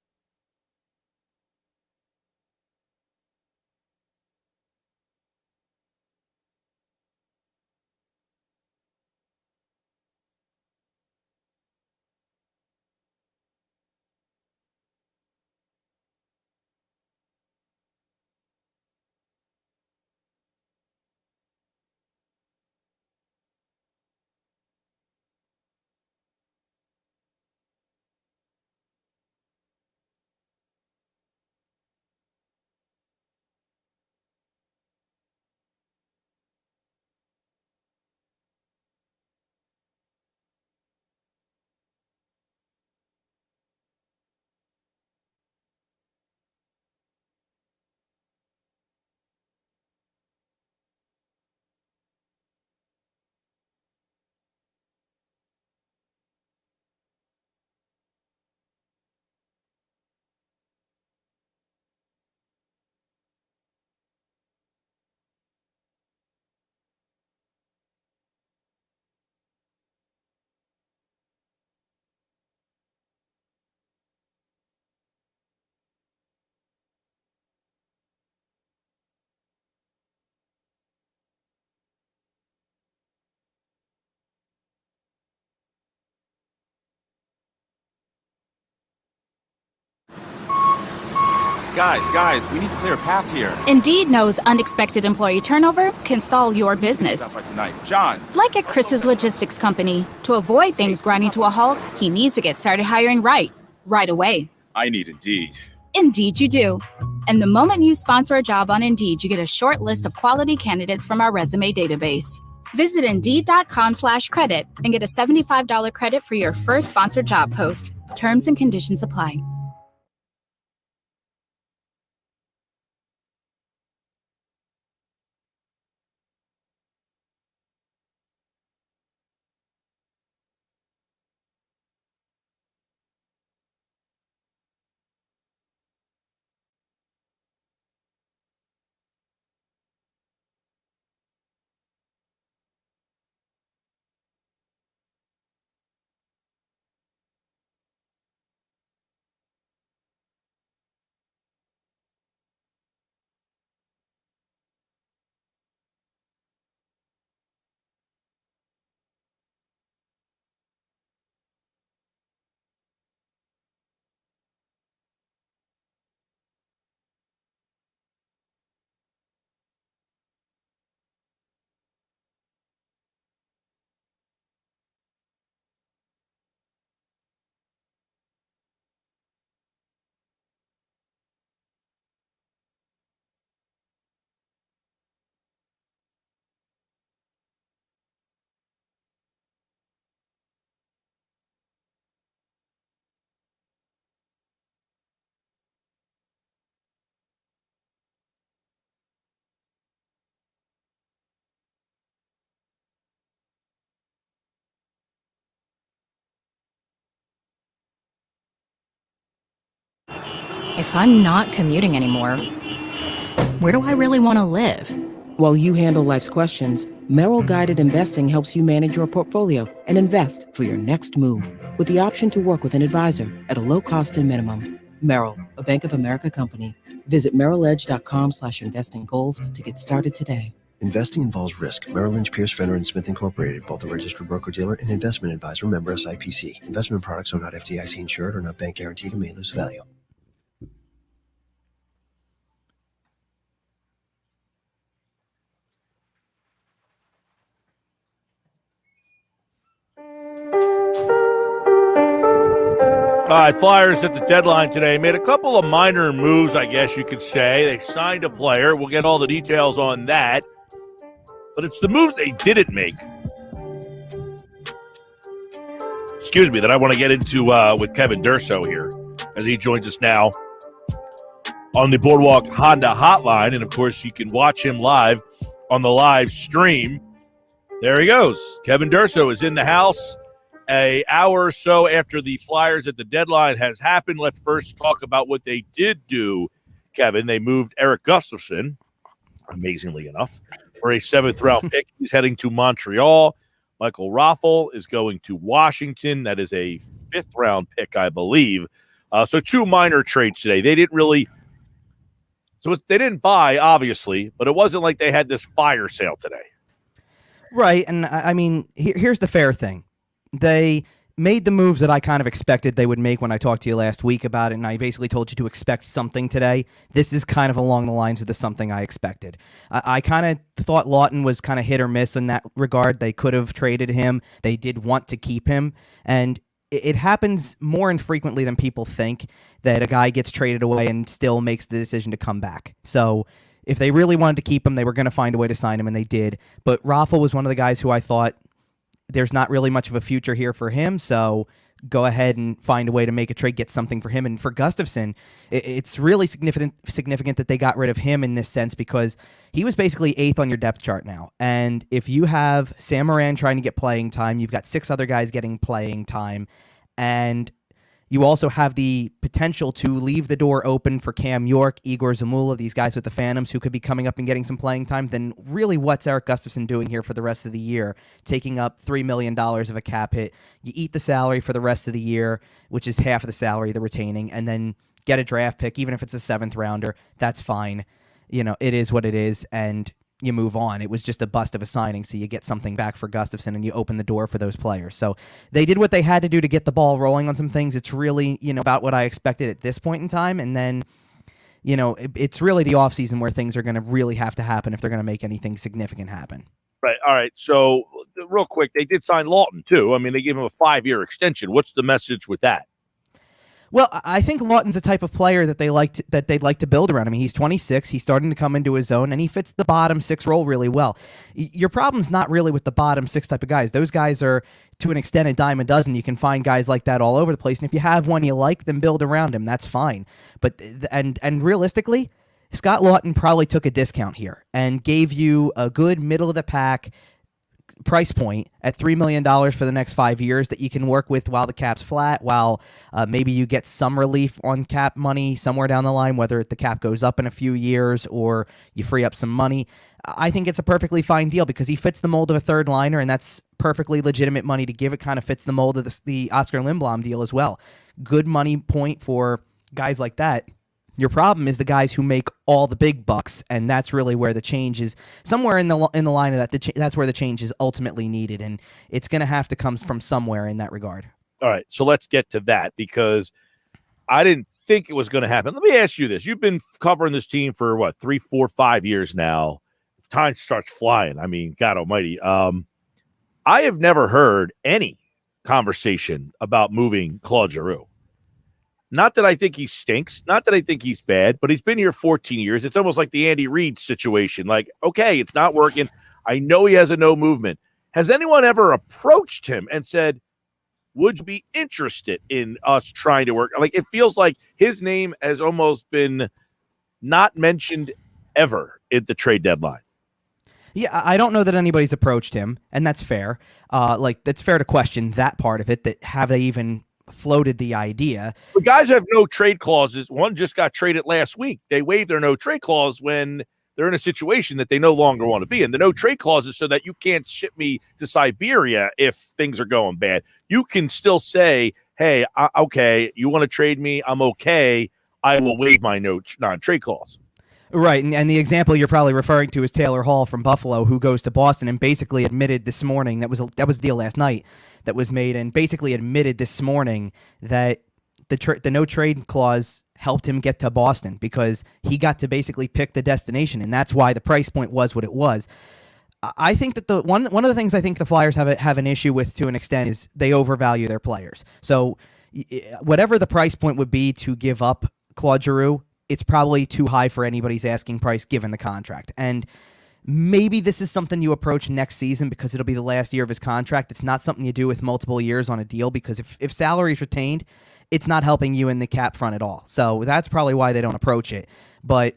Guys, we need to clear a path here. Indeed knows unexpected employee turnover can stall your business. Stop by tonight. John! Like at Chris's logistics company, to avoid things grinding to a halt, he needs to get started hiring right away. I need Indeed. Indeed you do. And the moment you sponsor a job on Indeed, you get a short list of quality candidates from our resume database. Visit Indeed.com/credit and get a $75 credit for your first sponsored job post. Terms and conditions apply. if I'm not commuting anymore, where do I really want to live? While you handle life's questions, Merrill Guided Investing helps you manage your portfolio and invest for your next move with the option to work with an advisor at a low cost and minimum. Merrill, a Bank of America company. Visit merrilledge.com/investing goals to get started today. Investing involves risk. Merrill Lynch, Pierce, Fenner & Smith Incorporated, both a registered broker-dealer and investment advisor, member SIPC. Investment products are not FDIC insured or not bank guaranteed and may lose value. All right, Flyers at the deadline today made a couple of minor moves, I guess you could say. They signed a player. We'll get all the details on that. But it's the moves they didn't make, that I want to get into with Kevin Durso here as he joins us now on the Boardwalk Honda hotline. And, of course, you can watch him live on the live stream. There he goes. Kevin Durso is in the house. An hour or so after the Flyers at the deadline has happened, let's first talk about what they did do, Kevin. They moved Erik Gustafsson, amazingly enough, for a 7th-round pick. He's heading to Montreal. Michael Raffl is going to Washington. That is a 5th-round pick, I believe. So 2 minor trades today. They didn't buy, obviously, but it wasn't like they had this fire sale today. Right, and I mean, here's the fair thing. They made the moves that I kind of expected they would make when I talked to you last week about it, and I basically told you to expect something today. This is kind of along the lines of the something I expected. I kind of thought Lawton was kind of hit or miss in that regard. They could have traded him. They did want to keep him, and it happens more infrequently than people think that a guy gets traded away and still makes the decision to come back. So if they really wanted to keep him, they were going to find a way to sign him, and they did. But Raffl was one of the guys who I thought there's not really much of a future here for him, so go ahead and find a way to make a trade, get something for him. And for Gustafsson, it's really significant that they got rid of him in this sense because he was basically 8th on your depth chart now. And if you have Sam Moran trying to get playing time, you've got 6 other guys getting playing time, and you also have the potential to leave the door open for Cam York, Igor Zamula, these guys with the Phantoms who could be coming up and getting some playing time, then really what's Erik Gustafsson doing here for the rest of the year, taking up $3 million of a cap hit? You eat the salary for the rest of the year, which is half of the salary they're retaining, and then get a draft pick, even if it's a 7th rounder. That's fine. You know, it is what it is, and you move on. It was just a bust of a signing, so you get something back for Gustafsson and you open the door for those players. So they did what they had to do to get the ball rolling on some things. It's really, about what I expected at this point in time. And then, it's really the offseason where things are going to really have to happen if they're going to make anything significant happen. Right. All right. So real quick, they did sign Lawton too. I mean, they gave him a 5-year extension. What's the message with that? Well, I think Lawton's a type of player that they'd like to build around. I mean, he's 26. He's starting to come into his own, and he fits the bottom 6 role really well. Your problem's not really with the bottom 6 type of guys. Those guys are, to an extent, a dime a dozen. You can find guys like that all over the place, and if you have one you like, then build around him. That's fine. But and realistically, Scott Lawton probably took a discount here and gave you a good middle-of-the-pack price point at $3 million for the next 5 years that you can work with while the cap's flat, while maybe you get some relief on cap money somewhere down the line, whether the cap goes up in a few years or you free up some money. I think it's a perfectly fine deal because he fits the mold of a third liner, and that's perfectly legitimate money to give. It kind of fits the mold of the Oscar Lindblom deal as well. Good money point for guys like that. Your problem is the guys who make all the big bucks, and that's really where the change is. Somewhere in the line of that, that's where the change is ultimately needed, and it's going to have to come from somewhere in that regard. All right, so let's get to that because I didn't think it was going to happen. Let me ask you this. You've been covering this team for, 3, 4, 5 years now. Time starts flying. I mean, God almighty. I have never heard any conversation about moving Claude Giroux. Not that I think he stinks, not that I think he's bad, but he's been here 14 years. It's almost like the Andy Reid situation. Like, okay, it's not working. I know he has a no movement. Has anyone ever approached him and said, would you be interested in us trying to work? Like, it feels like his name has almost been not mentioned ever at the trade deadline. Yeah, I don't know that anybody's approached him, and that's fair. It's fair to question that part of it, that have they even floated the idea. The guys have no trade clauses. One just got traded last week. They waived their no trade clause when they're in a situation that they no longer want to be in. The no trade clause is so that you can't ship me to Siberia if things are going bad. You can still say, hey, okay, you want to trade me? I'm okay. I will waive my non-trade clause. Right, and the example you're probably referring to is Taylor Hall from Buffalo, who goes to Boston and basically admitted this morning, that was the deal last night that was made, and basically admitted this morning that the no trade clause helped him get to Boston because he got to basically pick the destination, and that's why the price point was what it was. I think that one of the things I think the Flyers have an issue with to an extent is they overvalue their players. So whatever the price point would be to give up Claude Giroux, it's probably too high for anybody's asking price given the contract. And maybe this is something you approach next season because it'll be the last year of his contract. It's not something you do with multiple years on a deal because if salary is retained, it's not helping you in the cap front at all. So that's probably why they don't approach it. But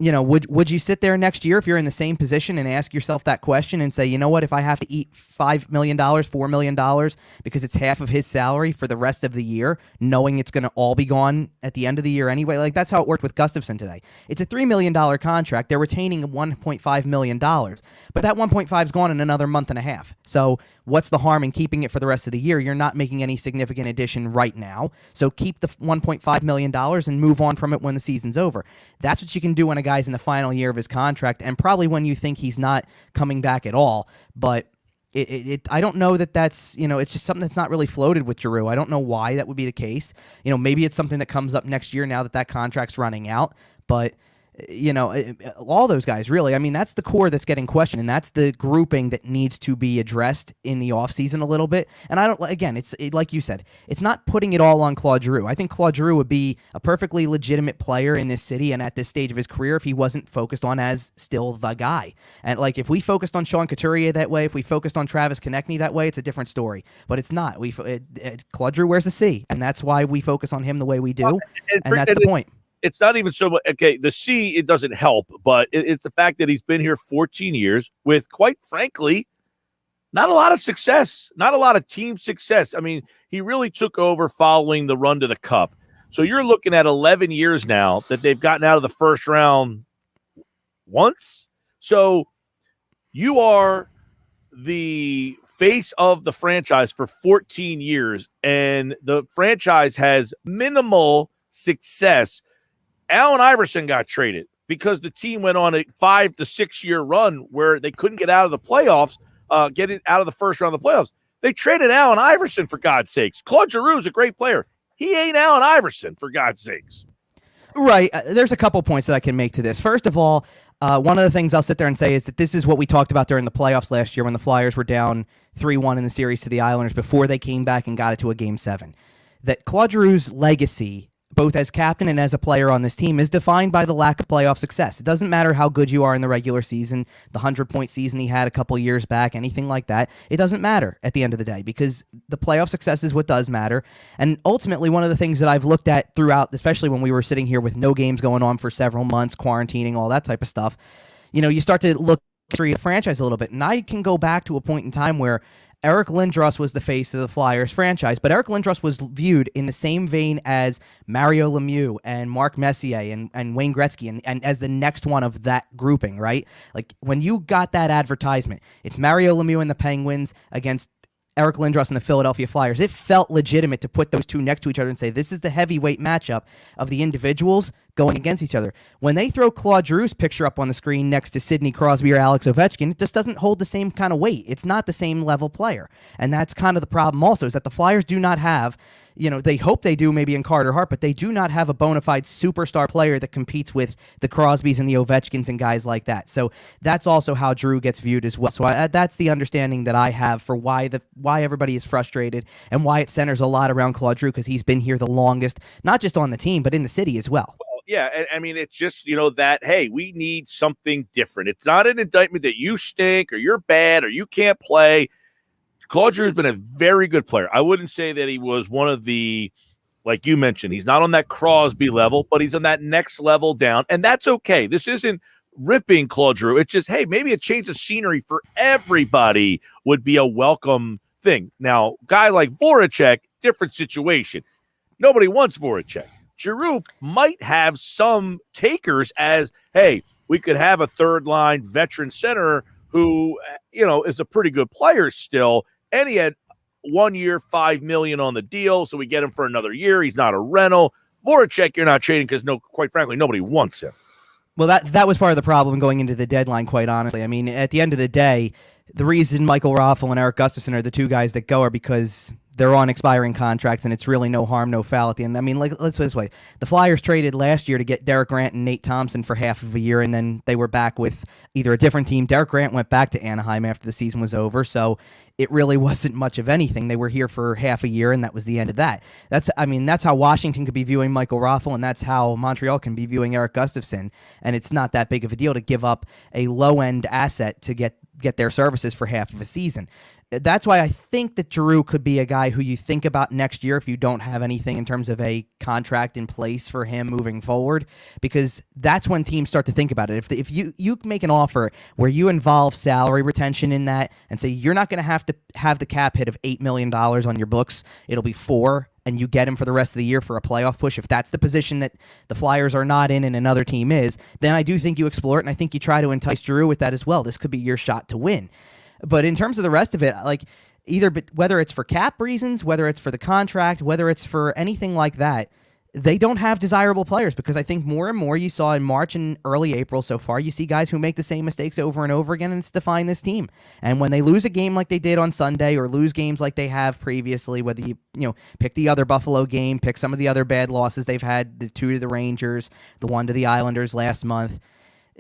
would you sit there next year if you're in the same position and ask yourself that question and say, you know what, if I have to eat $5 million, $4 million because it's half of his salary for the rest of the year, knowing it's going to all be gone at the end of the year anyway? Like, that's how it worked with Gustafsson today. It's a $3 million contract. They're retaining $1.5 million, but that 1.5 is gone in another month and a half. So what's the harm in keeping it for the rest of the year? You're not making any significant addition right now. So keep the $1.5 million and move on from it when the season's over. That's what you can do when a guy's in the final year of his contract, and probably when you think he's not coming back at all. But I don't know that's, it's just something that's not really floated with Giroux. I don't know why that would be the case. Maybe it's something that comes up next year now that contract's running out. But all those guys, really, I mean, that's the core that's getting questioned, and that's the grouping that needs to be addressed in the offseason a little bit. And it's like you said, it's not putting it all on Claude Giroux. I think Claude Giroux would be a perfectly legitimate player in this city and at this stage of his career if he wasn't focused on as still the guy. And like, if we focused on Sean Couturier that way, if we focused on Travis Konechny that way, it's a different story. But it's not. Claude Giroux wears a C, and that's why we focus on him the way we do, and that's the point. It's not even so much, okay, the C, it doesn't help, but it's the fact that he's been here 14 years with, quite frankly, not a lot of success, not a lot of team success. I mean, he really took over following the run to the Cup. So you're looking at 11 years now that they've gotten out of the first round once. So you are the face of the franchise for 14 years, and the franchise has minimal success. Allen Iverson got traded because the team went on a 5 to 6 year run where they couldn't get out of the playoffs, get it out of the first round of the playoffs. They traded Allen Iverson, for God's sakes. Claude Giroux is a great player. He ain't Allen Iverson, for God's sakes. Right. There's a couple points that I can make to this. First of all, one of the things I'll sit there and say is that this is what we talked about during the playoffs last year when the Flyers were down 3-1 in the series to the Islanders before they came back and got it to a Game 7. That Claude Giroux's legacy, both as captain and as a player on this team, is defined by the lack of playoff success. It doesn't matter how good you are in the regular season, the 100-point season he had a couple years back, anything like that. It doesn't matter at the end of the day because the playoff success is what does matter. And ultimately, one of the things that I've looked at throughout, especially when we were sitting here with no games going on for several months, quarantining, all that type of stuff, you start to look through the franchise a little bit. And I can go back to a point in time where Eric Lindros was the face of the Flyers franchise, but Eric Lindros was viewed in the same vein as Mario Lemieux and Mark Messier and Wayne Gretzky and as the next one of that grouping, right? Like, when you got that advertisement, it's Mario Lemieux and the Penguins against Eric Lindros and the Philadelphia Flyers. It felt legitimate to put those two next to each other and say, this is the heavyweight matchup of the individuals going against each other. When they throw Claude Giroux's picture up on the screen next to Sidney Crosby or Alex Ovechkin, it just doesn't hold the same kind of weight. It's not the same level player. And that's kind of the problem also, is that the Flyers do not have, they hope they do maybe in Carter Hart, but they do not have a bona fide superstar player that competes with the Crosbys and the Ovechkins and guys like that. So that's also how Giroux gets viewed as well. So that's the understanding that I have for why everybody is frustrated and why it centers a lot around Claude Giroux, because he's been here the longest, not just on the team, but in the city as well. Yeah, and I mean, it's just, that, hey, we need something different. It's not an indictment that you stink or you're bad or you can't play. Claude Giroux has been a very good player. I wouldn't say that he was one of the, like you mentioned, he's not on that Crosby level, but he's on that next level down, and that's okay. This isn't ripping Claude Giroux. It's just, hey, maybe a change of scenery for everybody would be a welcome thing. Now, guy like Voracek, different situation. Nobody wants Voracek. Giroux might have some takers as, hey, we could have a third-line veteran center who, is a pretty good player still, and he had 1 year, $5 million on the deal, so we get him for another year. He's not a rental. Voracek, you're not trading because, quite frankly, nobody wants him. Well, that was part of the problem going into the deadline, quite honestly. I mean, at the end of the day, the reason Michael Raffl and Eric Gustafsson are the two guys that go are because they're on expiring contracts, and it's really no harm, no foul at the end. I mean, let's put it this way. The Flyers traded last year to get Derek Grant and Nate Thompson for half of a year, and then they were back with either a different team. Derek Grant went back to Anaheim after the season was over, so it really wasn't much of anything. They were here for half a year, and that was the end of that. That's how Washington could be viewing Michael Raffl, and that's how Montreal can be viewing Eric Gustafsson, and it's not that big of a deal to give up a low-end asset to get their services for half of a season. That's why I think that Giroux could be a guy who you think about next year if you don't have anything in terms of a contract in place for him moving forward, because that's when teams start to think about it. If you make an offer where you involve salary retention in that and say you're not going to have the cap hit of $8 million on your books, it'll be $4 million, and you get him for the rest of the year for a playoff push, if that's the position that the Flyers are not in and another team is, then I do think you explore it, and I think you try to entice Giroux with that as well. This could be your shot to win. But in terms of the rest of it, whether it's for cap reasons, whether it's for the contract, whether it's for anything like that, they don't have desirable players, because I think more and more you saw in March and early April so far, you see guys who make the same mistakes over and over again, and it's defined this team. And when they lose a game like they did on Sunday, or lose games like they have previously, whether you pick the other Buffalo game, pick some of the other bad losses they've had, the 2 to the Rangers, the 1 to the Islanders last month,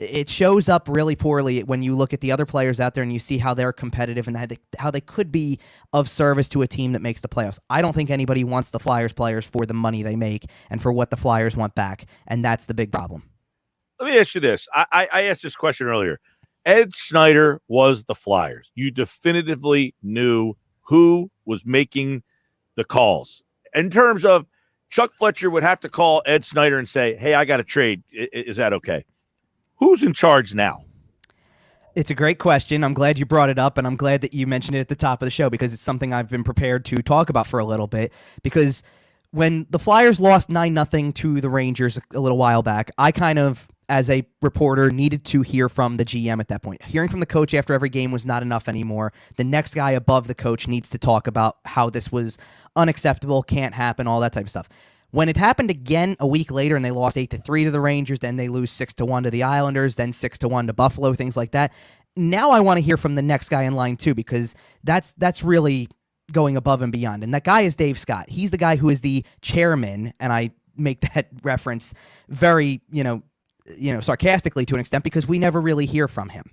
it shows up really poorly when you look at the other players out there and you see how they're competitive and how they could be of service to a team that makes the playoffs. I don't think anybody wants the Flyers players for the money they make and for what the Flyers want back, and that's the big problem. Let me ask you this. I asked this question earlier. Ed Snyder was the Flyers. You definitively knew who was making the calls. In terms of Chuck Fletcher would have to call Ed Snyder and say, hey, I got a trade. Is that okay? Who's in charge now? It's a great question. I'm glad you brought it up, and I'm glad that you mentioned it at the top of the show, because it's something I've been prepared to talk about for a little bit. Because when the Flyers lost 9-0 to the Rangers a little while back, I kind of, as a reporter, needed to hear from the GM at that point. Hearing from the coach after every game was not enough anymore. The next guy above the coach needs to talk about how this was unacceptable, can't happen, all that type of stuff. When it happened again a week later and they lost 8-3 to the Rangers, then they lose 6-1 to the Islanders, then 6-1 to Buffalo, things like that. Now I want to hear from the next guy in line too, because that's really going above and beyond. And that guy is Dave Scott. He's the guy who is the chairman, and I make that reference very, sarcastically to an extent, because we never really hear from him.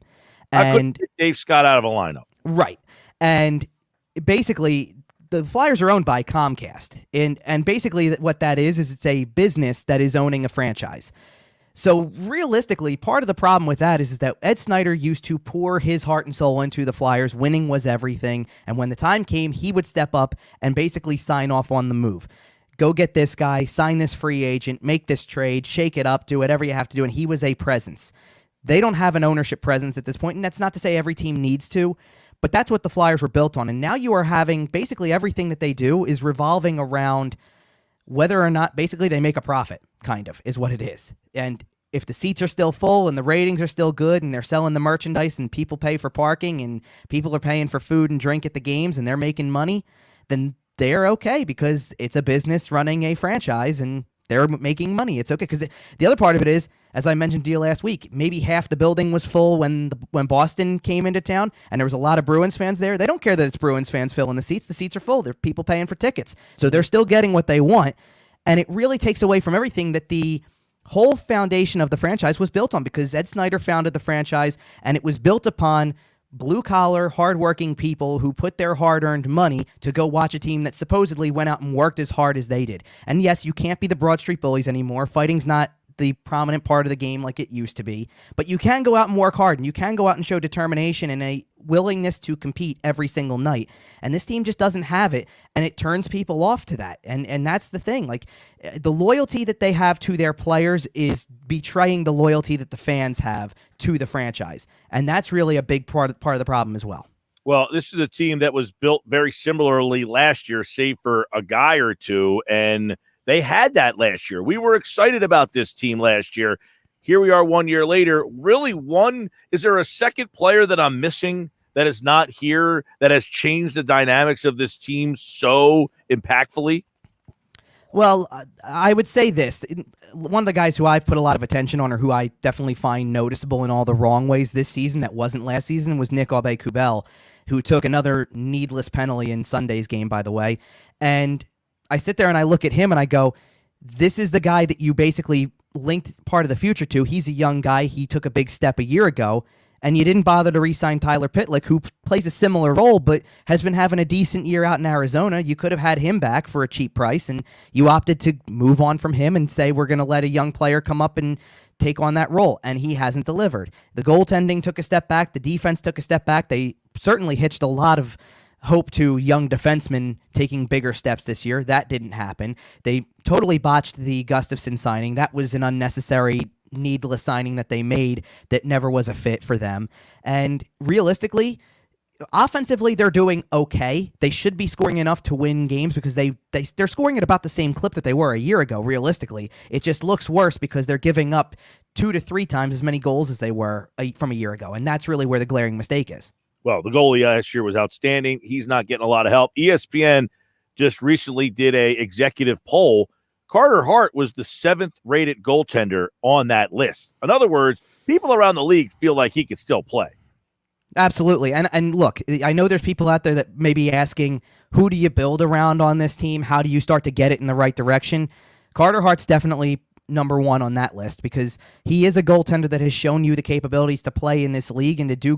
I couldn't get Dave Scott out of a lineup. Right. And basically, the Flyers are owned by Comcast, and basically what that is it's a business that is owning a franchise. So realistically, part of the problem with that is that Ed Snyder used to pour his heart and soul into the Flyers. Winning was everything, and when the time came, he would step up and basically sign off on the move. Go get this guy, sign this free agent, make this trade, shake it up, do whatever you have to do, and he was a presence. They don't have an ownership presence at this point, and that's not to say every team needs to, but that's what the Flyers were built on. And now you are having basically everything that they do is revolving around whether or not basically they make a profit, kind of, is what it is. And if the seats are still full and the ratings are still good and they're selling the merchandise and people pay for parking and people are paying for food and drink at the games and they're making money, then they're okay, because it's a business running a franchise and they're making money. It's okay, because the other part of it is, as I mentioned to you last week, maybe half the building was full when Boston came into town, and there was a lot of Bruins fans there. They don't care that it's Bruins fans filling the seats. The seats are full. There are people paying for tickets. So they're still getting what they want, and it really takes away from everything that the whole foundation of the franchise was built on, because Ed Snyder founded the franchise, and it was built upon blue-collar, hardworking people who put their hard-earned money to go watch a team that supposedly went out and worked as hard as they did. And yes, you can't be the Broad Street Bullies anymore. Fighting's not the prominent part of the game like it used to be, but you can go out and work hard, and you can go out and show determination and a willingness to compete every single night. And this team just doesn't have it, and it turns people off to that. And that's the thing. Like, the loyalty that they have to their players is betraying the loyalty that the fans have to the franchise. And that's really a big part of the problem as well. Well, this is a team that was built very similarly last year, save for a guy or two, and they had that last year. We were excited about this team last year. Here we are 1 year later. Really, is there a second player that I'm missing that is not here that has changed the dynamics of this team so impactfully? Well, I would say this. One of the guys who I've put a lot of attention on, or who I definitely find noticeable in all the wrong ways this season that wasn't last season, was Nick Aube-Kubel, who took another needless penalty in Sunday's game, by the way. And I sit there and I look at him and I go, this is the guy that you basically linked part of the future to. He's a young guy. He took a big step a year ago. And you didn't bother to re-sign Tyler Pitlick, who plays a similar role but has been having a decent year out in Arizona. You could have had him back for a cheap price, and you opted to move on from him and say, we're going to let a young player come up and take on that role, and he hasn't delivered. The goaltending took a step back. The defense took a step back. They certainly hitched a lot of hope to young defensemen taking bigger steps this year. That didn't happen. They totally botched the Gustafsson signing. That was an unnecessary, needless signing that they made that never was a fit for them. And realistically, offensively, they're doing okay. They should be scoring enough to win games because they're scoring at about the same clip that they were a year ago, realistically. It just looks worse because they're giving up 2 to 3 times as many goals as they were from a year ago. And that's really where the glaring mistake is. Well, the goalie last year was outstanding. He's not getting a lot of help. ESPN just recently did a executive poll. Carter Hart was the 7th rated goaltender on that list. In other words, people around the league feel like he could still play. Absolutely. And look, I know there's people out there that may be asking, who do you build around on this team? How do you start to get it in the right direction? Carter Hart's definitely number 1 on that list because he is a goaltender that has shown you the capabilities to play in this league and to do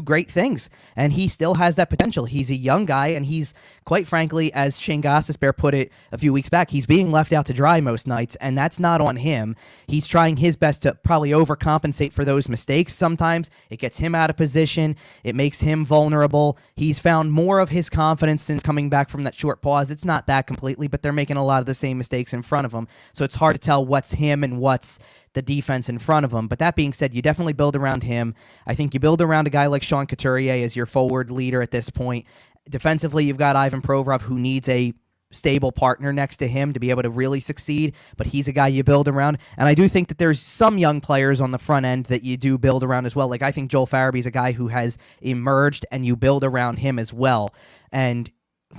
great things. And he still has that potential. He's a young guy, and he's, quite frankly, as Shane Gostisbehere put it a few weeks back, he's being left out to dry most nights, and that's not on him. He's trying his best to probably overcompensate for those mistakes sometimes. It gets him out of position. It makes him vulnerable. He's found more of his confidence since coming back from that short pause. It's not back completely, but they're making a lot of the same mistakes in front of him. So it's hard to tell what's him and what's the defense in front of him. But that being said, you definitely build around him. I think you build around a guy like Sean Couturier as your forward leader at this point. Defensively, you've got Ivan Provorov, who needs a stable partner next to him to be able to really succeed, but he's a guy you build around. And I do think that there's some young players on the front end that you do build around as well. Like, I think Joel Farabee's a guy who has emerged, and you build around him as well. And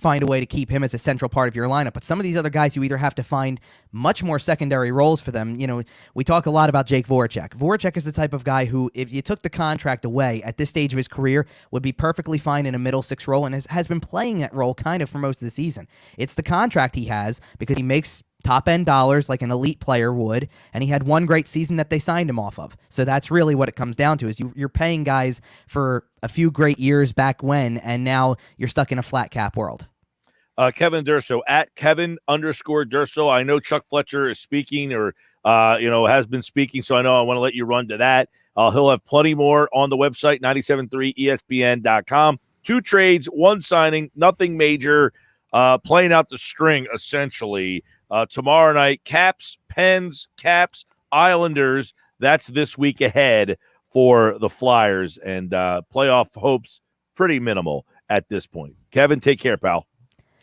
find a way to keep him as a central part of your lineup. But some of these other guys, you either have to find much more secondary roles for them. You know, we talk a lot about Jake Voracek. Voracek is the type of guy who, if you took the contract away at this stage of his career, would be perfectly fine in a middle six role and has been playing that role kind of for most of the season. It's the contract he has because he makes top-end dollars like an elite player would, and he had one great season that they signed him off of. So that's really what it comes down to, is you're paying guys for a few great years back when, and now you're stuck in a flat cap world. Kevin Durso, at Kevin_Durso. I know Chuck Fletcher is speaking or, has been speaking, so I know I want to let you run to that. He'll have plenty more on the website, 97.3ESPN.com. 2 trades, 1 signing, nothing major, playing out the string, essentially. Tomorrow night, Caps, Pens, Caps, Islanders. That's this week ahead for the Flyers, and playoff hopes pretty minimal at this point. Kevin, take care, pal.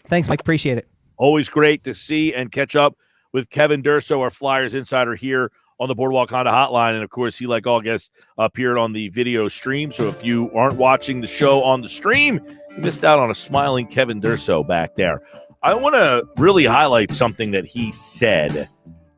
Thanks, Mike. Appreciate it. Always great to see and catch up with Kevin Durso, our Flyers insider here on the Boardwalk Honda Hotline. And, of course, he, like all guests, appeared on the video stream. So if you aren't watching the show on the stream, you missed out on a smiling Kevin Durso back there. I want to really highlight something that he said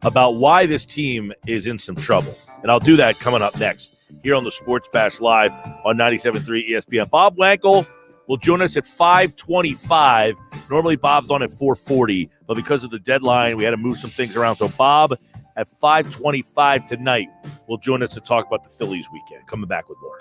about why this team is in some trouble. And I'll do that coming up next here on the Sports Bash Live on 97.3 ESPN. Bob Wankel will join us at 5:25. Normally Bob's on at 4:40, but because of the deadline, we had to move some things around. So Bob at 5:25 tonight will join us to talk about the Phillies weekend. Coming back with more.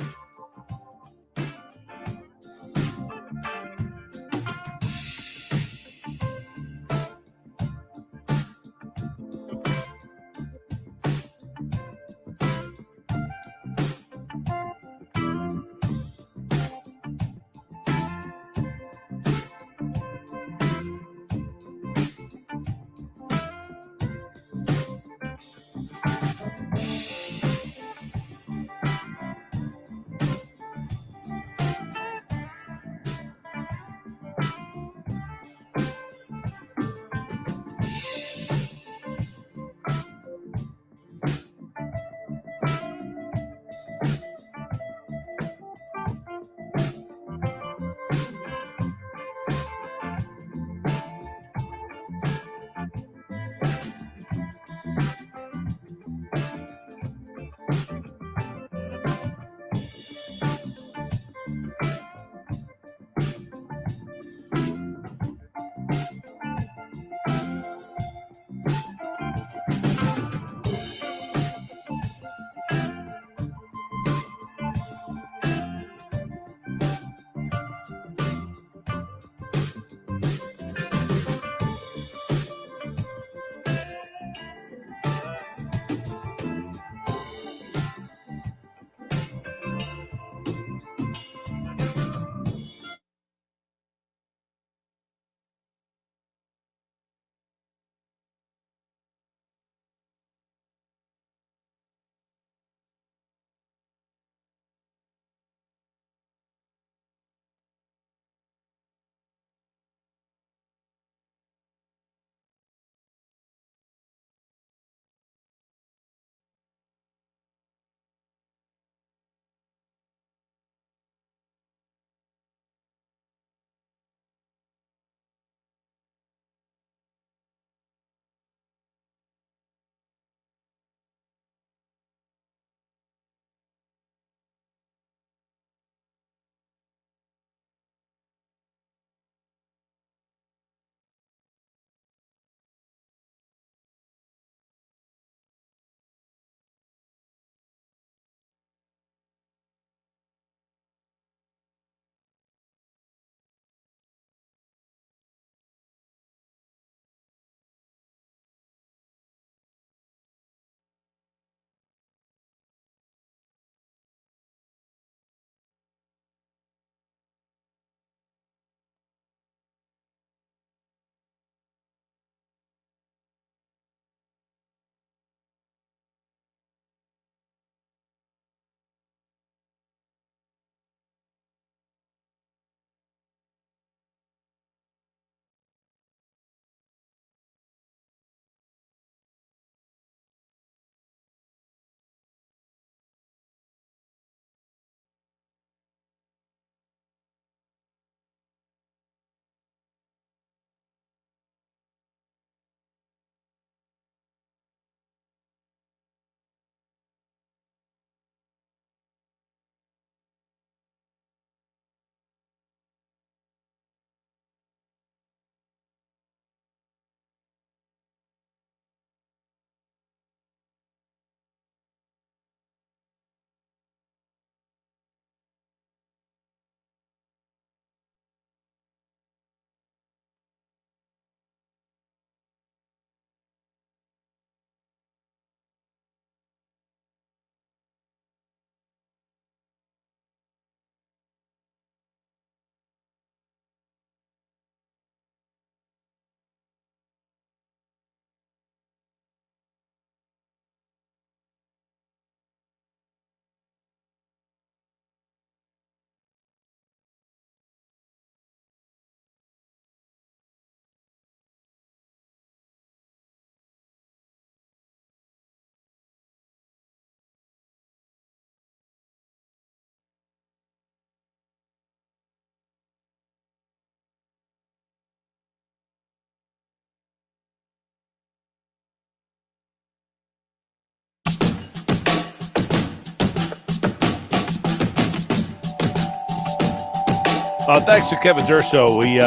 Thanks to Kevin Durso. We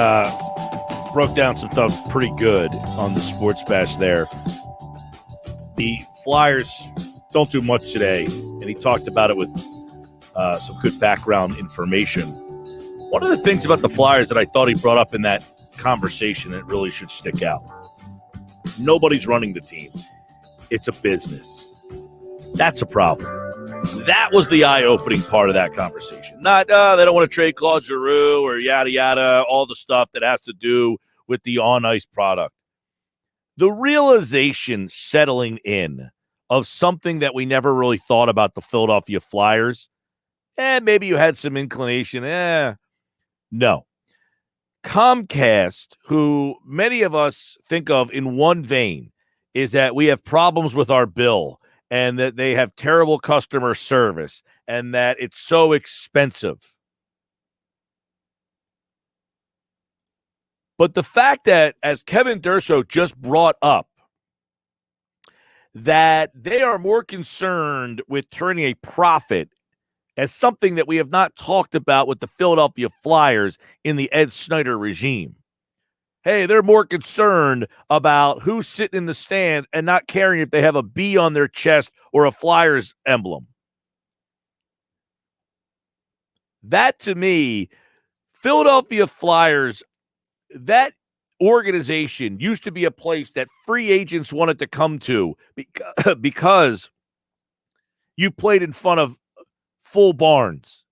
broke down some stuff pretty good on the Sports Bash there. The Flyers don't do much today, and he talked about it with some good background information. One of the things about the Flyers that I thought he brought up in that conversation that really should stick out. Nobody's running the team. It's a business. That's a problem. That was the eye-opening part of that conversation. Not, they don't want to trade Claude Giroux or yada, yada, all the stuff that has to do with the on-ice product. The realization settling in of something that we never really thought about the Philadelphia Flyers, maybe you had some inclination, no. Comcast, who many of us think of in one vein, is that we have problems with our bill and that they have terrible customer service and that it's so expensive. But the fact that, as Kevin Durso just brought up, that they are more concerned with turning a profit as something that we have not talked about with the Philadelphia Flyers in the Ed Snyder regime. Hey, they're more concerned about who's sitting in the stands and not caring if they have a B on their chest or a Flyers emblem. That, to me, Philadelphia Flyers, that organization used to be a place that free agents wanted to come to because you played in front of full barns.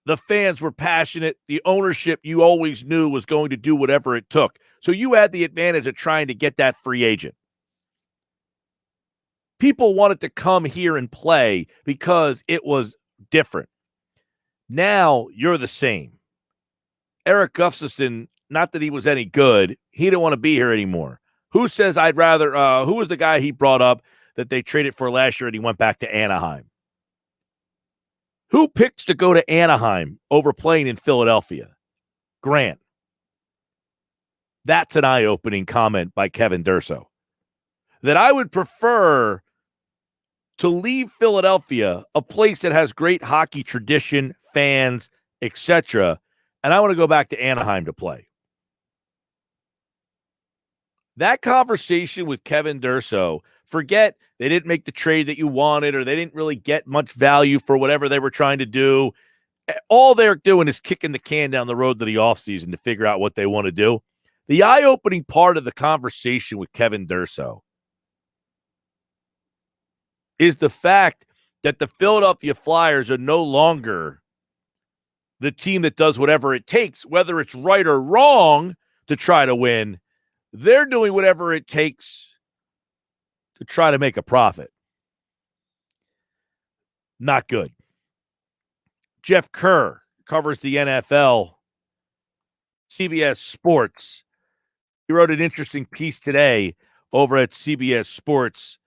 The fans were passionate. The ownership you always knew was going to do whatever it took. So you had the advantage of trying to get that free agent. People wanted to come here and play because it was different. Now you're the same. Eric Gustafsson, not that he was any good, he didn't want to be here anymore. Who says I'd rather, who was the guy he brought up that they traded for last year and he went back to Anaheim? Who picks to go to Anaheim over playing in Philadelphia? Grant. That's an eye-opening comment by Kevin Durso. That I would prefer to leave Philadelphia, a place that has great hockey tradition, fans, etc., and I want to go back to Anaheim to play. That conversation with Kevin Durso, forget they didn't make the trade that you wanted or they didn't really get much value for whatever they were trying to do. All they're doing is kicking the can down the road to the offseason to figure out what they want to do. The eye-opening part of the conversation with Kevin Durso is the fact that the Philadelphia Flyers are no longer the team that does whatever it takes, whether it's right or wrong, to try to win. They're doing whatever it takes to try to make a profit. Not good. Geoff Kerr covers the NFL, CBS Sports. He wrote an interesting piece today over at CBS Sports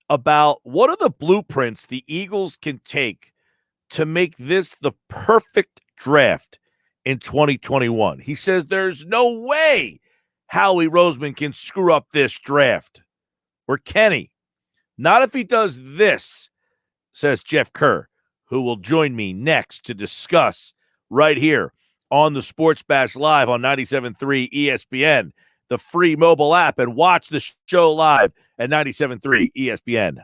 about what are the blueprints the Eagles can take to make this the perfect draft in 2021. He says there's no way Howie Roseman can screw up this draft. Or can he? Not if he does this, says Geoff Kerr, who will join me next to discuss right here on the Sports Bash Live on 97.3 ESPN, the free mobile app, and watch the show live at 97.3 ESPN.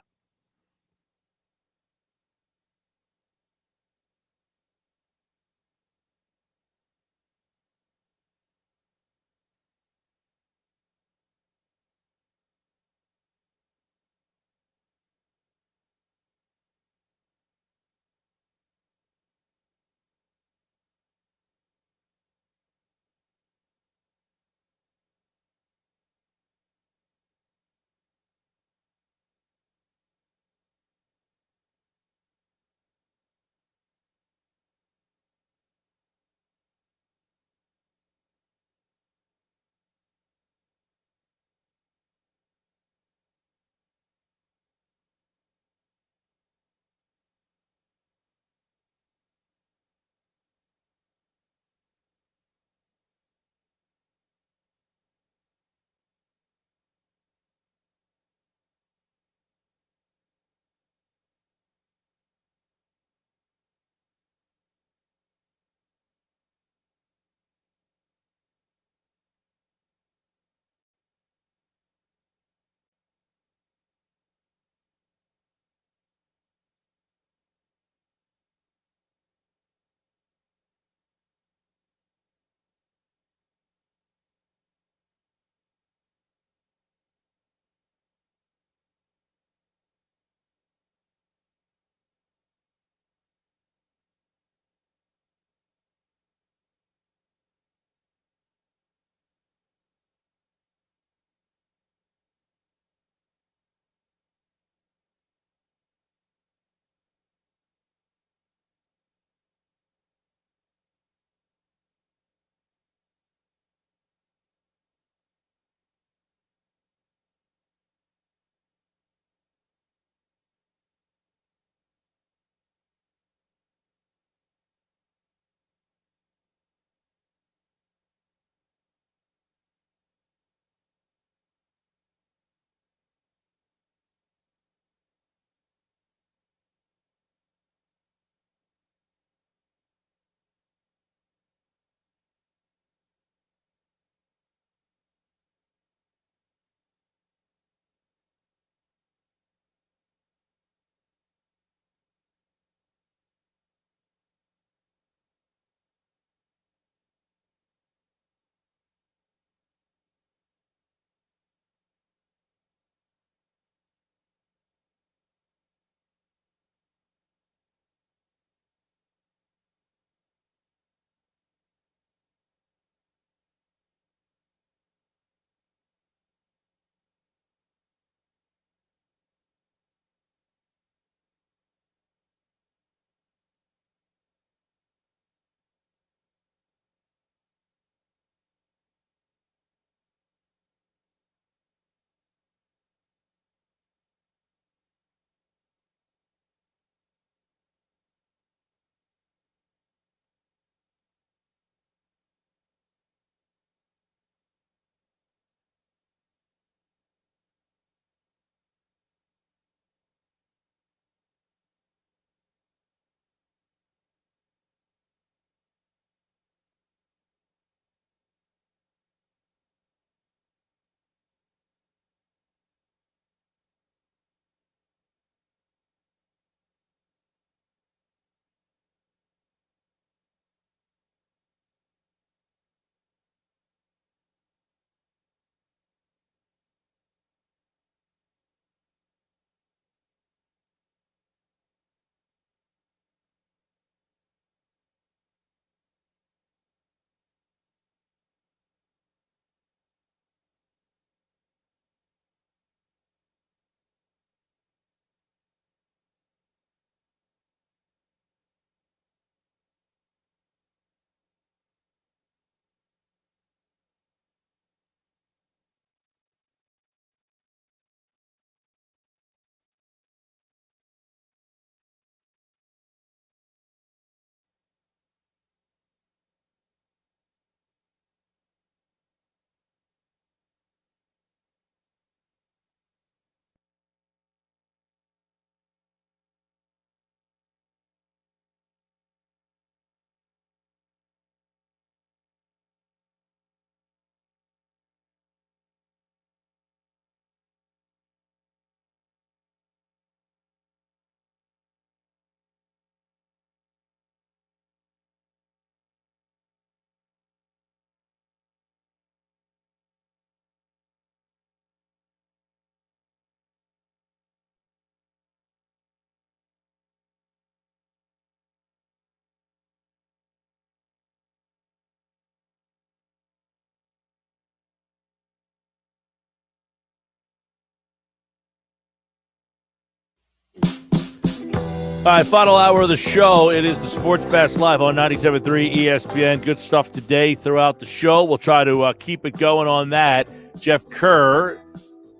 All right, final hour of the show. It is the Sports Bash Live on 97.3 ESPN. Good stuff today throughout the show. We'll try to keep it going on that. Jeff Kerr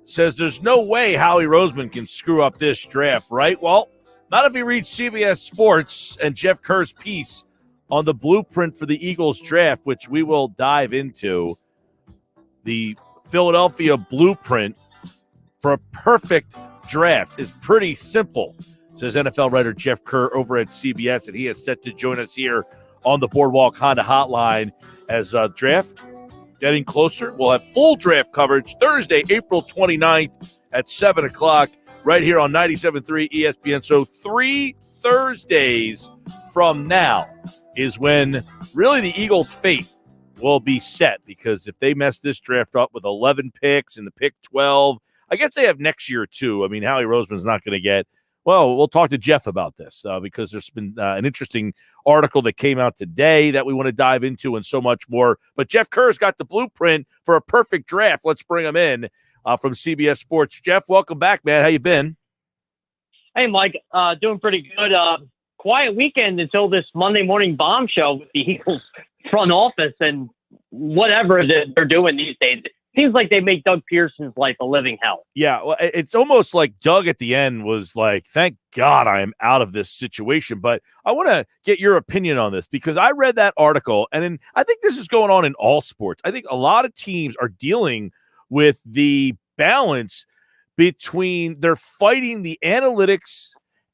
says there's no way Howie Roseman can screw up this draft, right? Well, not if you read CBS Sports and Jeff Kerr's piece on the blueprint for the Eagles draft, which we will dive into. The Philadelphia blueprint for a perfect draft is pretty simple, says NFL writer Jeff Kerr over at CBS, and he is set to join us here on the Boardwalk Honda Hotline as draft getting closer. We'll have full draft coverage Thursday, April 29th at 7 o'clock right here on 97.3 ESPN. So 3 Thursdays from now is when really the Eagles' fate will be set, because if they mess this draft up with 11 picks and the pick 12, I guess they have next year too. I mean, Howie Roseman's not going to get – well, we'll talk to Geoff about this because there's been an interesting article that came out today that we want to dive into and so much more. But Jeff Kerr's got the blueprint for a perfect draft. Let's bring him in from CBS Sports. Geoff, welcome back, man. How you been? Hey, Mike. Doing pretty good. Quiet weekend until this Monday morning bombshell with the Eagles front office and whatever they're doing these days. It seems like they make Doug Pearson's life a living hell. Yeah, well, it's almost like Doug at the end was like, thank God I am out of this situation. But I want to get your opinion on this, because I read that article, and I think this is going on in all sports. I think a lot of teams are dealing with the balance between they're fighting the analytics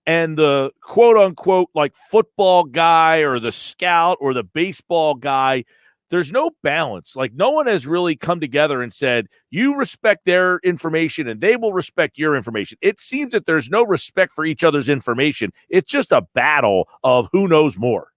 and the quote-unquote like football guy or the scout or the baseball guy. There's no balance. Like, no one has really come together and said, you respect their information and they will respect your information. It seems that there's no respect for each other's information. It's just a battle of who knows more.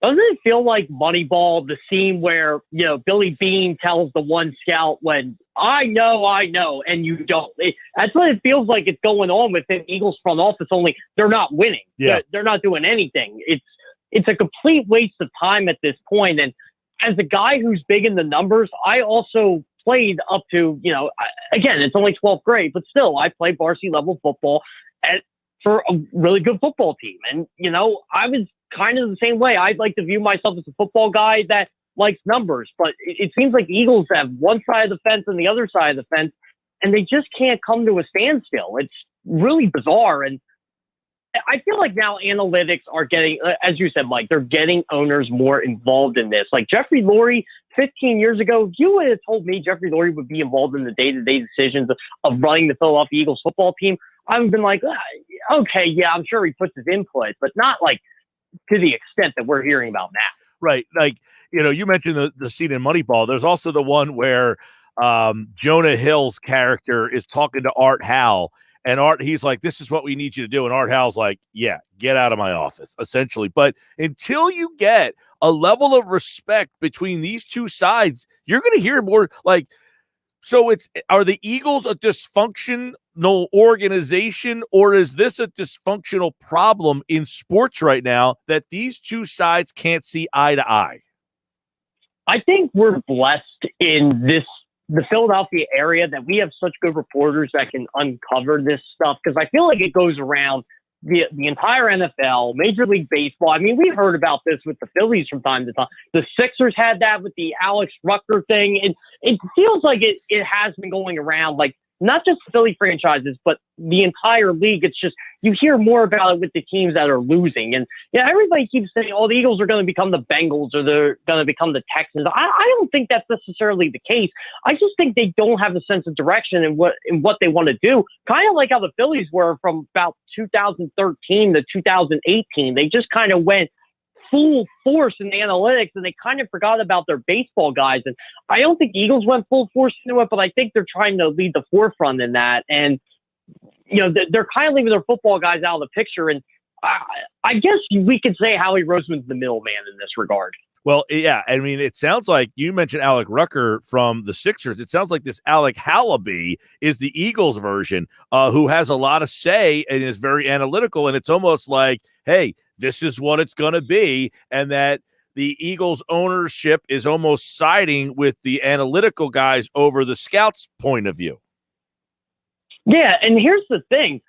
Doesn't it feel like Moneyball, the scene where, Billy Bean tells the one scout when I know, and you don't. That's what it feels like it's going on with the Eagles front office, only they're not winning. Yeah. They're not doing anything. It's a complete waste of time at this point. And as a guy who's big in the numbers, I also played up to, again, it's only 12th grade, but still, I played varsity level football for a really good football team. And, I was kind of the same way. I'd like to view myself as a football guy that likes numbers, but it seems like the Eagles have one side of the fence and the other side of the fence, and they just can't come to a standstill. It's really bizarre. And I feel like now analytics are getting, as you said, Mike, they're getting owners more involved in this. Like Jeffrey Lurie, 15 years ago, if you would have told me Jeffrey Lurie would be involved in the day-to-day decisions of running the Philadelphia Eagles football team, I would have been like, okay, yeah, I'm sure he puts his input, but not like to the extent that we're hearing about now. Right. Like, you mentioned the scene in Moneyball. There's also the one where Jonah Hill's character is talking to Art Howell. And he's like, this is what we need you to do. And Art Howell's like, yeah, get out of my office, essentially. But until you get a level of respect between these two sides, you're going to hear more like, so are the Eagles a dysfunctional organization, or is this a dysfunctional problem in sports right now that these two sides can't see eye to eye? I think we're blessed in the Philadelphia area that we have such good reporters that can uncover this stuff, because I feel like it goes around the entire NFL, Major League Baseball. I mean, we've heard about this with the Phillies from time to time. The Sixers had that with the Alex Rucker thing. And it feels like it has been going around, like not just the Philly franchises, but the entire league. It's just, you hear more about it with the teams that are losing. And everybody keeps saying, oh, the Eagles are going to become the Bengals or they're going to become the Texans. I don't think that's necessarily the case. I just think they don't have a sense of direction in what they want to do. Kind of like how the Phillies were from about 2013 to 2018. They just kind of went full force in the analytics, and they kind of forgot about their baseball guys. And I don't think Eagles went full force into it, but I think they're trying to lead the forefront in that. And, they're kind of leaving their football guys out of the picture. And I guess we could say Howie Roseman's the middleman in this regard. Well, yeah. I mean, it sounds like you mentioned Alec Rucker from the Sixers. It sounds like this Alec Hallaby is the Eagles version, who has a lot of say and is very analytical. And it's almost like, hey, this is what it's going to be. And that the Eagles ownership is almost siding with the analytical guys over the scouts' point of view. Yeah, and here's the thing.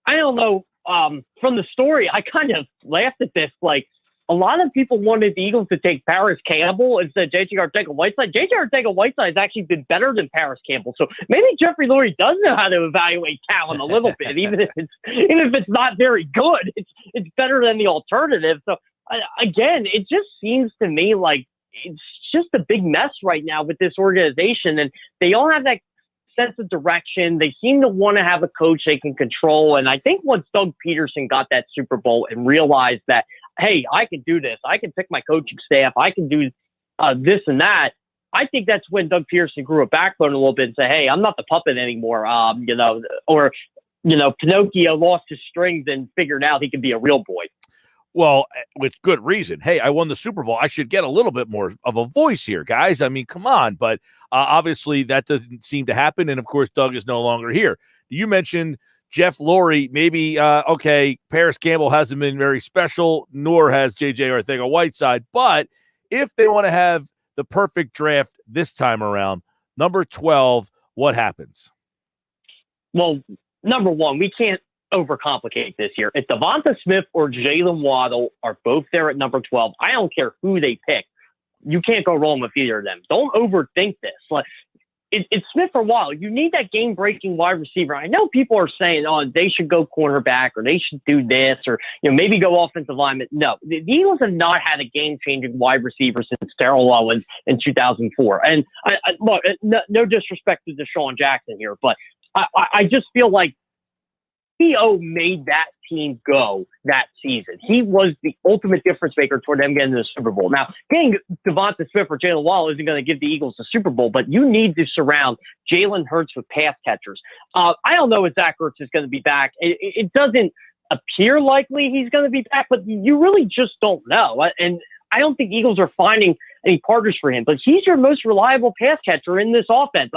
I don't know from the story, I kind of laughed at this. Like, a lot of people wanted the Eagles to take Paris Campbell instead of J.J. Arcega-Whiteside. J.J. Arcega-Whiteside has actually been better than Paris Campbell. So maybe Jeffrey Lurie does know how to evaluate talent a little bit, even if it's not very good. It's better than the alternative. So again, it just seems to me like it's just a big mess right now with this organization, and they all have that sense of direction. They seem to want to have a coach they can control. And I think once Doug Peterson got that Super Bowl and realized that, hey, I can do this, I can pick my coaching staff, I can do this and that, I think that's when Doug Peterson grew a backbone a little bit and said, hey, I'm not the puppet anymore, Pinocchio lost his strings and figured out he could be a real boy. Well, with good reason. Hey, I won the Super Bowl. I should get a little bit more of a voice here, guys. I mean, come on. But obviously that doesn't seem to happen. And, of course, Doug is no longer here. You mentioned Jeff Lurie. Maybe, Paris Campbell hasn't been very special, nor has J.J. Arcega-Whiteside. But if they want to have the perfect draft this time around, number 12, what happens? Well, number one, we can't overcomplicate this here. If Devonta Smith or Jalen Waddle are both there at number 12, I don't care who they pick. You can't go wrong with either of them. Don't overthink this. Like, it's Smith or Waddle. You need that game-breaking wide receiver. I know people are saying, oh, they should go cornerback or they should do this or maybe go offensive lineman. No, the Eagles have not had a game-changing wide receiver since Terrell Owens in 2004. And look, no disrespect to Deshaun Jackson here, but I just feel like T.O. made that team go that season. He was the ultimate difference maker toward them getting to the Super Bowl. Now, getting Devonta Smith or Jalen Waddle isn't going to give the Eagles the Super Bowl, but you need to surround Jalen Hurts with pass catchers. I don't know if Zach Ertz is going to be back. It doesn't appear likely he's going to be back, but you really just don't know. And I don't think Eagles are finding any partners for him, but he's your most reliable pass catcher in this offense.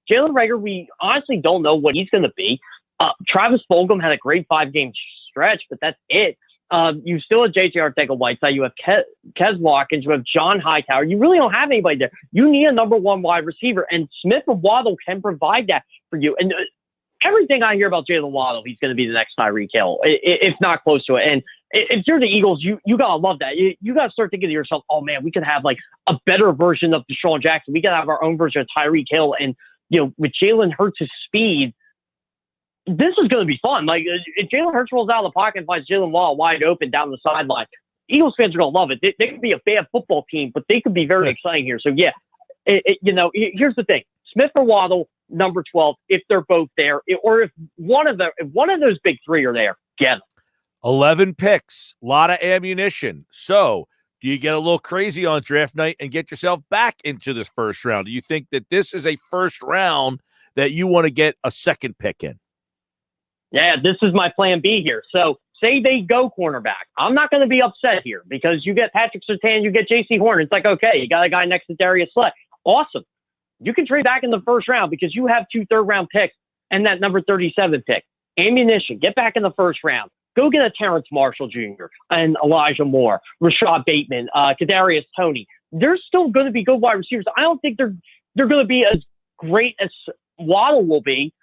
Jalen Reagor, we honestly don't know what he's going to be. Travis Fulgham had a great 5-game stretch, but that's it. You still have J.J. Arcega-Whiteside. You have Kez Watkins. You have John Hightower. You really don't have anybody there. You need a number one wide receiver, and Smith or Waddle can provide that for you. And everything I hear about Jalen Waddle, he's going to be the next Tyreek Hill, if not close to it. And if you're the Eagles, you got to love that. You got to start thinking to yourself, oh, man, we could have like a better version of Deshaun Jackson. We got to have our own version of Tyreek Hill. And, with Jalen Hurts' speed, this is going to be fun. Like, if Jalen Hurts rolls out of the pocket and finds Jalen Waddle wide open down the sideline, Eagles fans are going to love it. They could be a bad football team, but they could be very exciting here. So, yeah, here's the thing. Smith or Waddle, number 12, if they're both there, or if one of those big three are there, get them. 11 picks, a lot of ammunition. So, do you get a little crazy on draft night and get yourself back into this first round? Do you think that this is a first round that you want to get a second pick in? Yeah, this is my plan B here. So say they go cornerback. I'm not going to be upset here because you get Patrick Surtain, you get J.C. Horn. It's like, okay, you got a guy next to Darius Slay. Awesome. You can trade back in the first round because you have 2 third-round picks and that number 37 pick. Ammunition, get back in the first round. Go get a Terrence Marshall Jr. and Elijah Moore, Rashad Bateman, Kadarius Toney. There's still going to be good wide receivers. I don't think they're going to be as great as Waddle will be,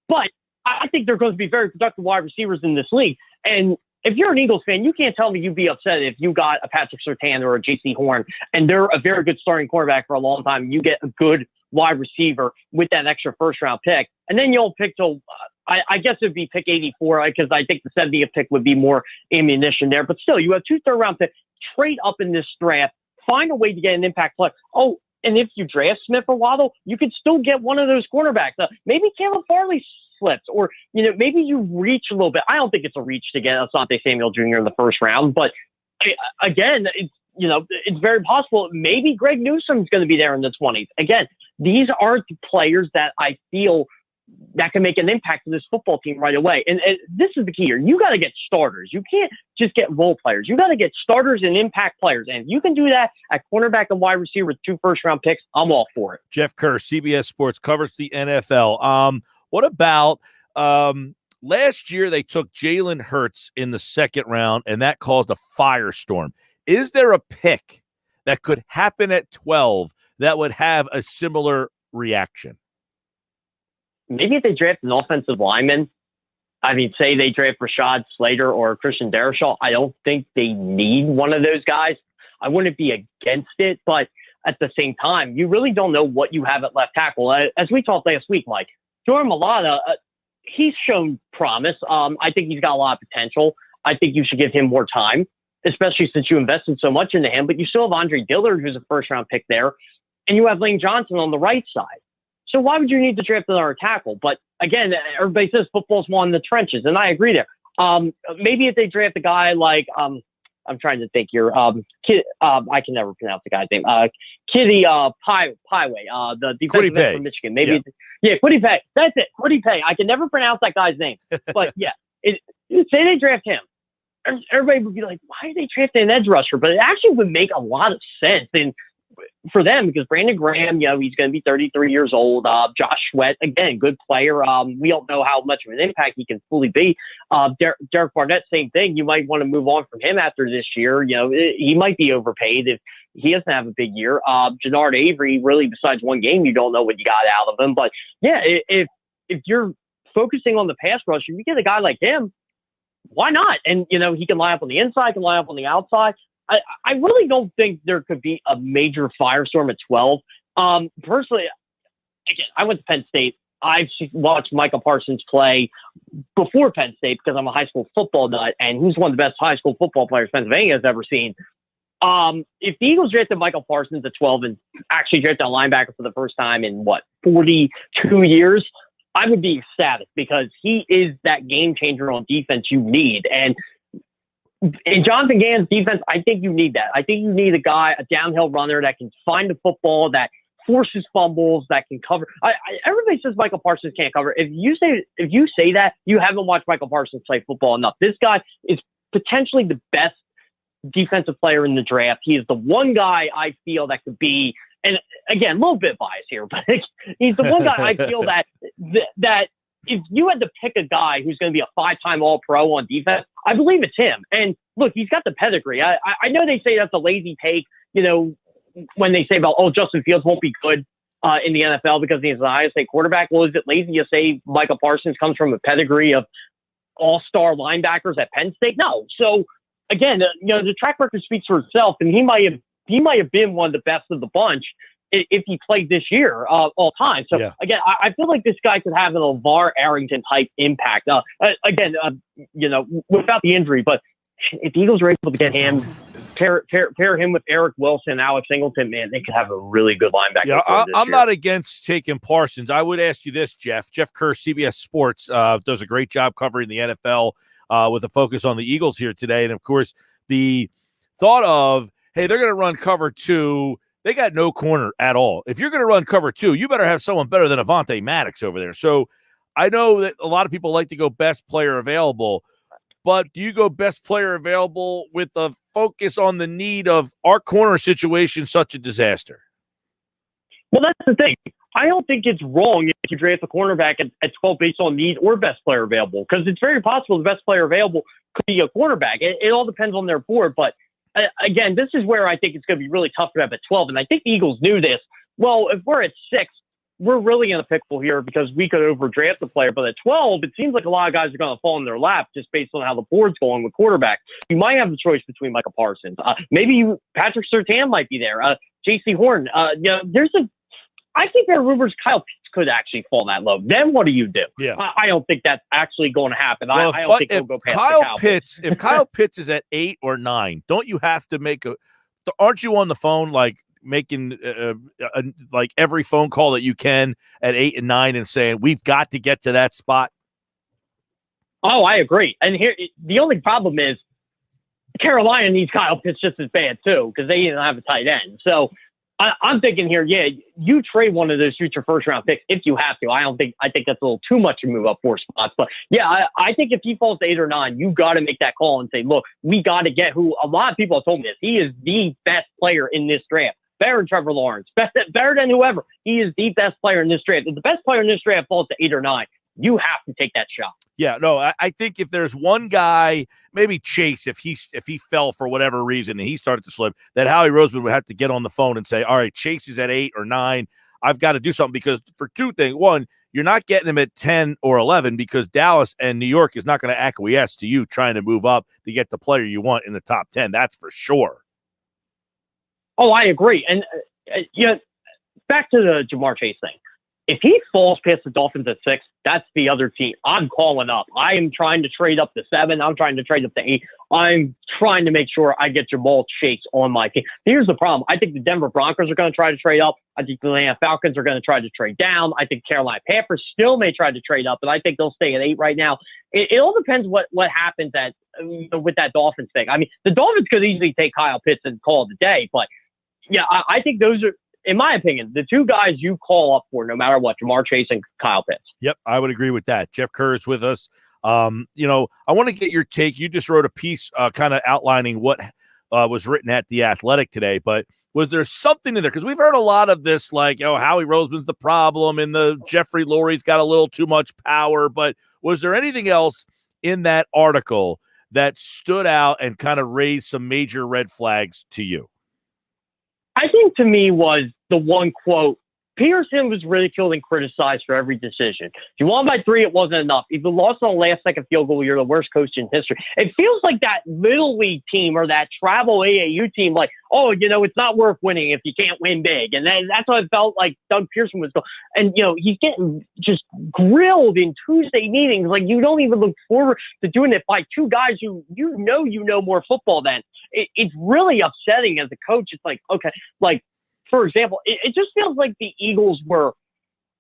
but I think they're going to be very productive wide receivers in this league. And if you're an Eagles fan, you can't tell me you'd be upset if you got a Patrick Surtain or a J.C. Horn, and they're a very good starting quarterback for a long time. And you get a good wide receiver with that extra first-round pick, and then you'll pick till I guess it'd be pick 84 because I think the 70th pick would be more ammunition there. But still, you have 2 third-round picks. Trade up in this draft. Find a way to get an impact player. Oh, and if you draft Smith or Waddle, you could still get one of those cornerbacks. Maybe Caleb Farley slips, or maybe you reach a little bit. I don't think it's a reach to get Asante Samuel Jr. in the first round, but again, it's very possible. Maybe Greg Newsome's going to be there in the 20s. Again, these aren't the players that I feel that can make an impact to this football team right away. And this is the key here. You got to get starters. You can't just get role players. You got to get starters and impact players. And if you can do that at cornerback and wide receiver with 2 first-round picks, I'm all for it. Geoff Kerr, CBS Sports, covers the NFL. What about last year they took Jalen Hurts in the second round, and that caused a firestorm. Is there a pick that could happen at 12 that would have a similar reaction? Maybe if they draft an offensive lineman, I mean, say they draft Rashad Slater or Christian Durso. I don't think they need one of those guys. I wouldn't be against it, but at the same time, you really don't know what you have at left tackle. As we talked last week, Mike, Jordan Mailata, he's shown promise. I think he's got a lot of potential. I think you should give him more time, especially since you invested so much into him. But you still have Andre Dillard, who's a first-round pick there, and you have Lane Johnson on the right side. So why would you need to draft another tackle? But again, everybody says football's won in the trenches, and I agree there. Maybe if they draft a guy like I'm trying to think here. Kid, I can never pronounce the guy's name. Kitty Pieway, the defensive end from Michigan. Maybe, Kwity Paye. That's it, Kwity Paye. I can never pronounce that guy's name, but yeah, say they draft him. Everybody would be like, why are they drafting an edge rusher? But it actually would make a lot of sense for them because Brandon Graham, he's going to be 33 years old. Josh Sweat, again, good player. We don't know how much of an impact he can fully be. Derek Barnett, same thing. You might want to move on from him after this year. He might be overpaid if he doesn't have a big year. Jannard Avery, really, besides one game, you don't know what you got out of him. But yeah, if you're focusing on the pass rush, if you get a guy like him, why not? And, he can line up on the inside, can line up on the outside. I really don't think there could be a major firestorm at 12. Personally, again, I went to Penn State. I've watched Micah Parsons play before Penn State because I'm a high school football nut, and he's one of the best high school football players Pennsylvania has ever seen. If the Eagles drafted Michael Parsons at 12 and actually drafted a linebacker for the first time in, 42 years, I would be ecstatic because he is that game changer on defense you need. And in Jonathan Gannon's defense, I think you need that. I think you need a downhill runner that can find the football, that forces fumbles, that can cover. Everybody says Michael Parsons can't cover. If you say that, you haven't watched Michael Parsons play football enough. This guy is potentially the best defensive player in the draft. He is the one guy I feel that could be, and again, a little bit biased here, but he's the one guy I feel that if you had to pick a guy who's going to be a 5-time All-Pro on defense, I believe it's him. And look, he's got the pedigree. I know they say that's a lazy take, when they say about, Justin Fields won't be good in the NFL because he's an Ohio State quarterback. Well, is it lazy to say Micah Parsons comes from a pedigree of all-star linebackers at Penn State? No. So again, the track record speaks for itself, and he might have been one of the best of the bunch if he played this year all time. So again, I feel like this guy could have an LeVar Arrington type impact. Without the injury, but if the Eagles were able to get him, pair him with Eric Wilson, Alex Singleton, man, they could have a really good linebacker. Yeah, I'm not against taking Parsons. I would ask you this, Geoff. Geoff Kerr, CBS Sports, does a great job covering the NFL with a focus on the Eagles here today. And of course, the thought of, hey, they're going to run cover 2. They got no corner at all. If you're going to run cover 2, you better have someone better than Avonte Maddox over there. So I know that a lot of people like to go best player available, but do you go best player available with a focus on the need of our corner situation such a disaster? Well, that's the thing. I don't think it's wrong if you draft a cornerback at 12 based on need or best player available, because it's very possible the best player available could be a cornerback. It all depends on their board, but again, this is where I think it's going to be really tough to have at 12. And I think the Eagles knew this. Well, if we're at 6, we're really in a pickle here because we could overdraft the player. But at 12, it seems like a lot of guys are going to fall in their lap just based on how the board's going with quarterback. You might have the choice between Micah Parsons. Patrick Surtain might be there. J.C. Horn. I think there are rumors Kyle Pitts could actually fall that low. Then what do you do? Yeah. I don't think that's actually going to happen. Well, I don't think he'll go past Kyle the Cowboys. Pitts. If Kyle Pitts is at 8 or 9, don't you have to make aren't you on the phone making like every phone call that you can at 8 and 9 and saying we've got to get to that spot? Oh, I agree. And here the only problem is Carolina needs Kyle Pitts just as bad too because they didn't have a tight end. So I'm thinking here, you trade one of those future first-round picks if you have to. I think that's a little too much to move up 4 spots. But, I think if he falls to 8 or 9, you got to make that call and say, look, we got to get who – a lot of people have told me this. He is the best player in this draft. Better than Trevor Lawrence. Better than whoever. He is the best player in this draft. If the best player in this draft falls to 8 or 9, you have to take that shot. Yeah, no, I think if there's one guy, maybe Chase, if he fell for whatever reason and he started to slip, that Howie Roseman would have to get on the phone and say, all right, Chase is at 8 or 9. I've got to do something because for 2 things. One, you're not getting him at 10 or 11 because Dallas and New York is not going to acquiesce to you trying to move up to get the player you want in the top 10. That's for sure. Oh, I agree. And, back to the Jamar Chase thing. If he falls past the Dolphins at 6, that's the other team. I'm calling up. I am trying to trade up to 7. I'm trying to trade up to 8. I'm trying to make sure I get Jamar Chase on my team. Here's the problem. I think the Denver Broncos are going to try to trade up. I think the Atlanta Falcons are going to try to trade down. I think Carolina Panthers still may try to trade up, but I think they'll stay at 8 right now. It all depends what happens with that Dolphins thing. I mean, the Dolphins could easily take Kyle Pitts and call it a day, but yeah, I think those are, in my opinion, the two guys you call up for no matter what, Jamar Chase and Kyle Pitts. Yep, I would agree with that. Geoff Kerr is with us. I want to get your take. You just wrote a piece kind of outlining what was written at The Athletic today, but was there something in there? Because we've heard a lot of this, like, Howie Roseman's the problem and the Jeffrey Lurie's got a little too much power, but was there anything else in that article that stood out and kind of raised some major red flags to you? I think to me was the one quote, Peterson was ridiculed and criticized for every decision. If you won by 3, it wasn't enough. If you lost on a last-second field goal, you're the worst coach in history. It feels like that Little League team or that travel AAU team, like, it's not worth winning if you can't win big. And that's what it felt like Doug Pearson was going. And, he's getting just grilled in Tuesday meetings. Like, you don't even look forward to doing it by two guys who you know more football than. It's really upsetting as a coach. It's like, okay, like, for example, it just feels like the Eagles were,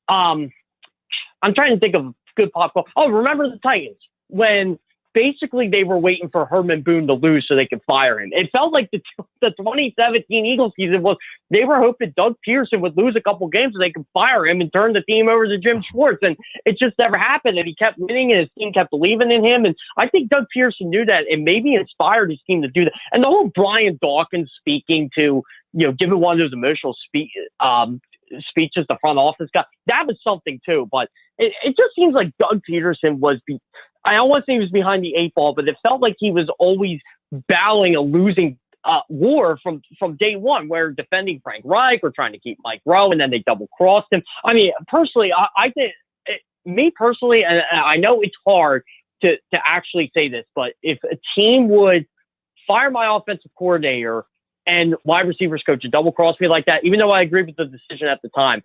I'm trying to think of good pop culture. Oh, remember the Titans when basically they were waiting for Herman Boone to lose so they could fire him. It felt like the 2017 Eagles season was they were hoping Doug Pearson would lose a couple games so they could fire him and turn the team over to Jim Schwartz. And it just never happened. And he kept winning and his team kept believing in him. And I think Doug Pearson knew that and maybe inspired his team to do that. And the whole Brian Dawkins speaking to, giving one of those emotional speeches the front office guy, that was something too. But it just seems like Doug Peterson I don't want to say he was behind the 8 ball, but it felt like he was always battling a losing war from day one, where defending Frank Reich or trying to keep Mike Rowe, and then they double crossed him. I mean, personally, I think me personally, and I know it's hard to actually say this, but if a team would fire my offensive coordinator and wide receivers coach to double cross me like that, even though I agreed with the decision at the time,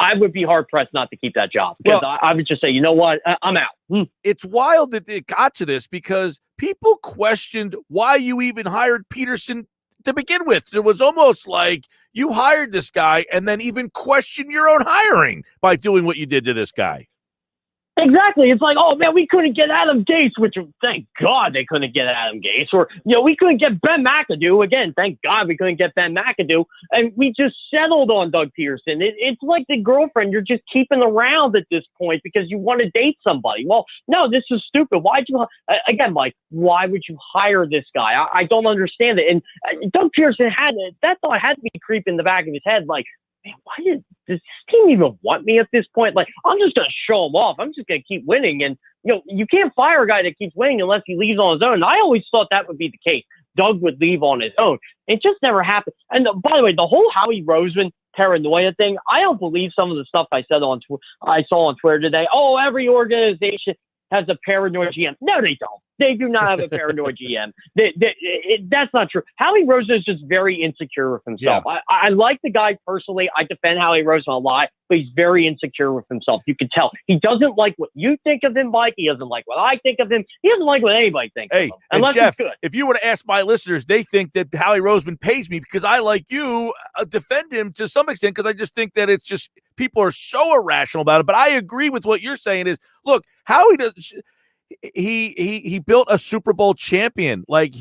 I would be hard-pressed not to keep that job. Because I would just say, you know what, I'm out. It's wild that it got to this because people questioned why you even hired Peterson to begin with. It was almost like you hired this guy and then even questioned your own hiring by doing what you did to this guy. Exactly. It's like, oh, man, we couldn't get Adam Gase, which thank God they couldn't get Adam Gase. Or, we couldn't get Ben McAdoo. Again, thank God we couldn't get Ben McAdoo. And we just settled on Doug Pearson. It's like the girlfriend you're just keeping around at this point because you want to date somebody. Well, no, this is stupid. Why'd you, again, Mike, why would you hire this guy? I don't understand it. And Doug Pearson that thought had to be creeping in the back of his head, like, man, why does this team even want me at this point? Like, I'm just going to show them off. I'm just going to keep winning. And, you can't fire a guy that keeps winning unless he leaves on his own. And I always thought that would be the case. Doug would leave on his own. It just never happened. And by the way, the whole Howie Roseman paranoia thing, I don't believe some of the stuff I saw on Twitter today. Oh, every organization has a paranoid GM. No, they don't. They do not have a paranoid GM. That's not true. Howie Roseman is just very insecure with himself. Yeah. I like the guy personally. I defend Howie Roseman a lot, but he's very insecure with himself. You can tell. He doesn't like what you think of him, Mike. He doesn't like what I think of him. He doesn't like what anybody thinks of him. Unless Geoff, it's good. if you were to ask my listeners, they think that Howie Roseman pays me because I, like you, defend him to some extent because I just think that it's just people are so irrational about it. But I agree with what you're saying is, look, Howie does – he built a Super Bowl champion. Like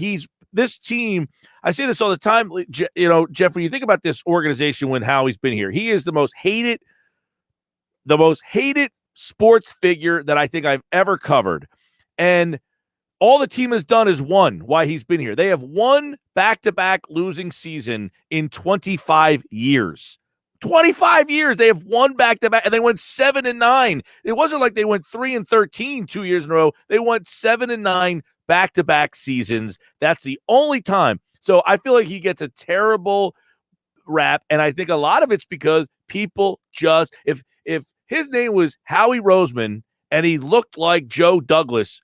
this team, I say this all the time, Geoff, when you think about this organization when Howie's been here, he is the most hated sports figure that I think I've ever covered. And all the team has done is won while he's been here. They have won back-to-back losing season in 25 years. 25 years they have won back-to-back, and they went 7-9. It wasn't like they went 3-13 2 years in a row. They went 7-9 back-to-back seasons. That's the only time. So I feel like he gets a terrible rap, and I think a lot of it's because people just if his name was Howie Roseman and he looked like Joe Douglas,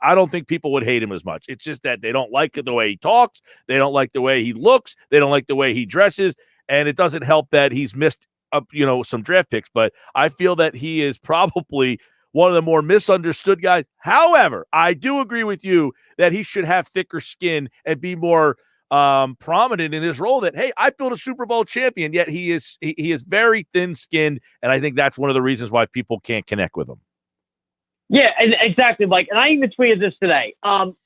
I don't think people would hate him as much. It's just that they don't like the way he talks. They don't like the way he looks. They don't like the way he dresses. And it doesn't help that he's missed up, some draft picks. But I feel that he is probably one of the more misunderstood guys. However, I do agree with you that he should have thicker skin and be more prominent in his role. That, hey, I built a Super Bowl champion, yet he is very thin-skinned, and I think that's one of the reasons why people can't connect with him. Yeah, and exactly, Mike. And I even tweeted this today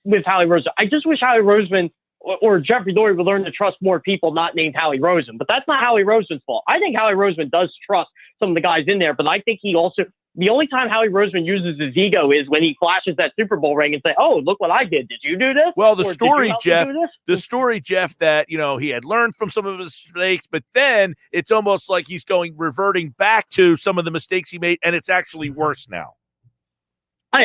with Howie Roseman. I just wish Howie Roseman or Jeffrey Lurie would learn to trust more people not named Howie Roseman. But that's not Howie Roseman's fault. I think Howie Roseman does trust some of the guys in there, but I think he also – the only time Howie Roseman uses his ego is when he flashes that Super Bowl ring and say, "Oh, look what I did. Did you do this?" Well, the Or, story, "Did you help me Jeff, do this?" Jeff, that, he had learned from some of his mistakes, but then it's almost like he's reverting back to some of the mistakes he made, and it's actually worse now.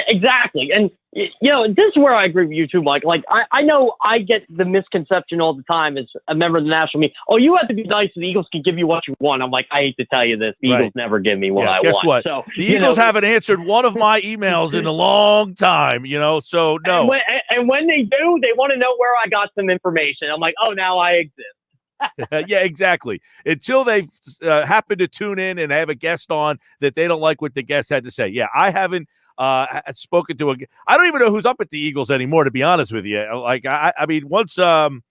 Exactly. And, this is where I agree with you too, Mike. Like, I know I get the misconception all the time as a member of the national media. Oh, you have to be nice so the Eagles can give you what you want. I'm like, I hate to tell you this. The Eagles never give me what I want. Guess what? So, the Eagles haven't answered one of my emails in a long time, so no. And when they do, they want to know where I got some information. I'm like, oh, now I exist. Yeah, exactly. Until they happen to tune in and have a guest on that they don't like what the guest had to say. Yeah, I haven't spoken to I don't even know who's up at the Eagles anymore, to be honest with you. Like, I mean, once the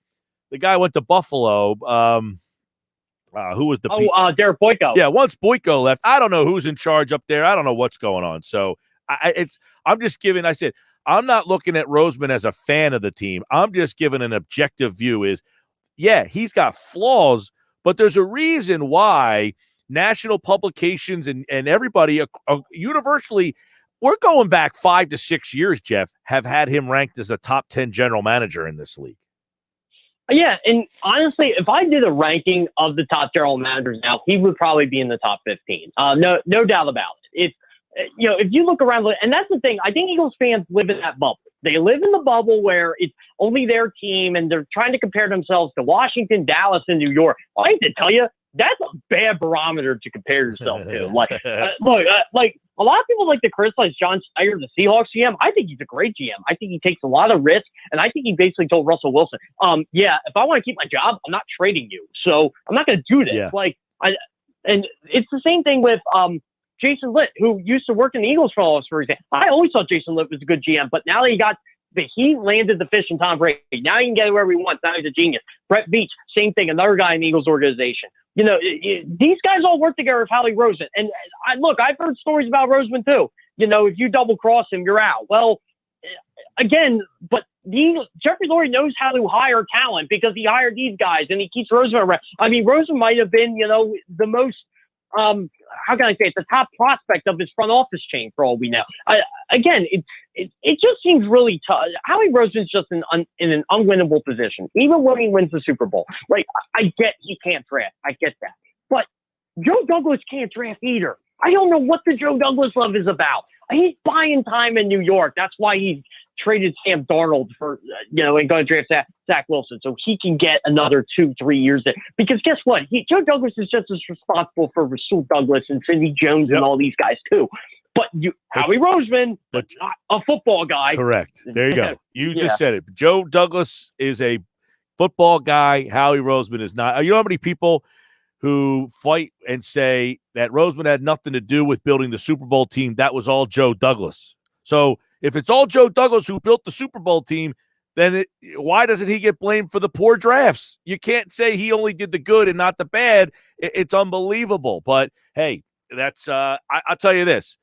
guy went to Buffalo, who was the Derek Boyko. Yeah, once Boyko left, I don't know who's in charge up there. I don't know what's going on. So I'm just giving. I said I'm not looking at Roseman as a fan of the team. I'm just giving an objective view. Yeah, he's got flaws, but there's a reason why national publications and everybody universally. We're going back 5 to 6 years, Jeff, have had him ranked as a top 10 general manager in this league. Yeah, and honestly, if I did a ranking of the top general managers now, he would probably be in the top 15. No doubt about it. If you look around, and that's the thing, I think Eagles fans live in that bubble. They live in the bubble where it's only their team, and they're trying to compare themselves to Washington, Dallas, and New York. Well, I hate to tell you, that's a bad barometer to compare yourself to. Look, a lot of people like to criticize John Snyder, the Seahawks GM. I think he's a great GM. I think he takes a lot of risk, and I think he basically told Russell Wilson, if I want to keep my job, I'm not trading you. So I'm not going to do this. Yeah. And it's the same thing with Jason Litt, who used to work in the Eagles for us, for example. I always thought Jason Litt was a good GM, but now that he landed the fish in Tom Brady. Now he can get it wherever he wants. Now he's a genius. Brett Veach, same thing, another guy in the Eagles organization. These guys all work together with Howie Roseman. And I've heard stories about Roseman too. If you double cross him, you're out. Well, again, but Jeffrey Lurie knows how to hire talent because he hired these guys and he keeps Roseman around. I mean, Roseman might have been, the most, how can I say it, the top prospect of his front office chain for all we know. It just seems really tough. Howie Roseman's just in an unwinnable position, even when he wins the Super Bowl. Like, I get he can't draft. I get that. But Joe Douglas can't draft either. I don't know what the Joe Douglas love is about. He's buying time in New York. That's why he traded Sam Darnold for, and going to draft Zach Wilson so he can get another 2-3 years there. Because guess what? Joe Douglas is just as responsible for Rasul Douglas and Cindy Jones and all these guys too. But Howie Roseman, but not a football guy. Correct. There you go. You just said it. Joe Douglas is a football guy. Howie Roseman is not. You know how many people who fight and say that Roseman had nothing to do with building the Super Bowl team? That was all Joe Douglas. So if it's all Joe Douglas who built the Super Bowl team, then why doesn't he get blamed for the poor drafts? You can't say he only did the good and not the bad. It's unbelievable. But, hey, that's I'll tell you this.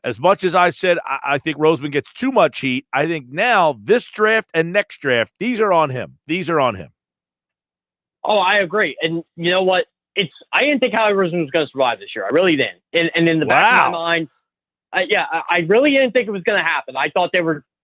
As much as I said I think Roseman gets too much heat, I think now this draft and next draft, these are on him. Oh, I agree. And you know what? I didn't think Howie Roseman was going to survive this year. I really didn't. And in the back of my mind, I really didn't think it was going to happen. I thought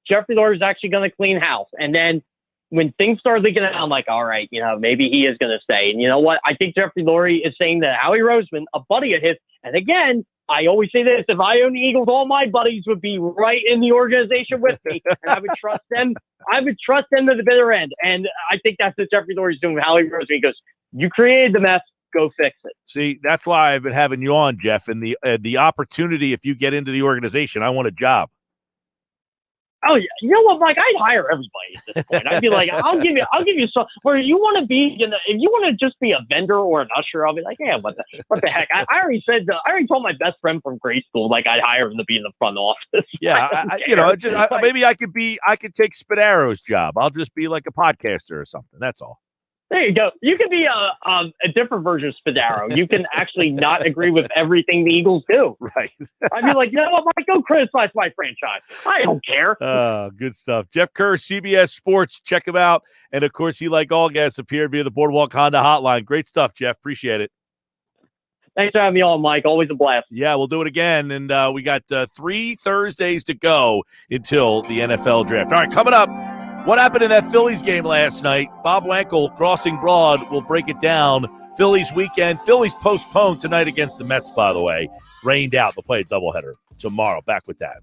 Jeffrey Lurie was actually going to clean house. And then when things started leaking out, I'm like, all right, maybe he is going to stay. And you know what? I think Jeffrey Lurie is saying that Howie Roseman, a buddy of his, and again, I always say this, if I owned the Eagles, all my buddies would be right in the organization with me. And I would trust them. I would trust them to the bitter end. And I think that's what Jeffrey Lurie's doing with Howie Roseman. He goes, you created the mess. go fix it. See, that's why I've been having you on, Geoff, and the opportunity. If you get into the organization, I want a job. Oh, yeah. You know what, Mike? I'd hire everybody at this point. I'd be like, I'll give you some. Where you want to be, if you want to just be a vendor or an usher, I'll be like, yeah, what the heck? I already said, I already told my best friend from grade school, like I'd hire him to be in the front office. Yeah, maybe I could take Spadaro's job. I'll just be like a podcaster or something. That's all. There you go. You can be a different version of Spadaro. You can actually not agree with everything the Eagles do. Right. I'd be like, you know what, Mike? Go criticize my franchise. I don't care. Good stuff. Geoff Kerr, CBS Sports. Check him out. And, of course, he, like all guests, appeared via the Boardwalk Honda hotline. Great stuff, Geoff. Appreciate it. Thanks for having me on, Mike. Always a blast. Yeah, we'll do it again. And we got 3 Thursdays to go until the NFL draft. All right, coming up, what happened in that Phillies game last night? Bob Wankel, Crossing Broad, will break it down. Phillies weekend. Phillies postponed tonight against the Mets, by the way. Rained out. They'll play a doubleheader tomorrow. Back with that.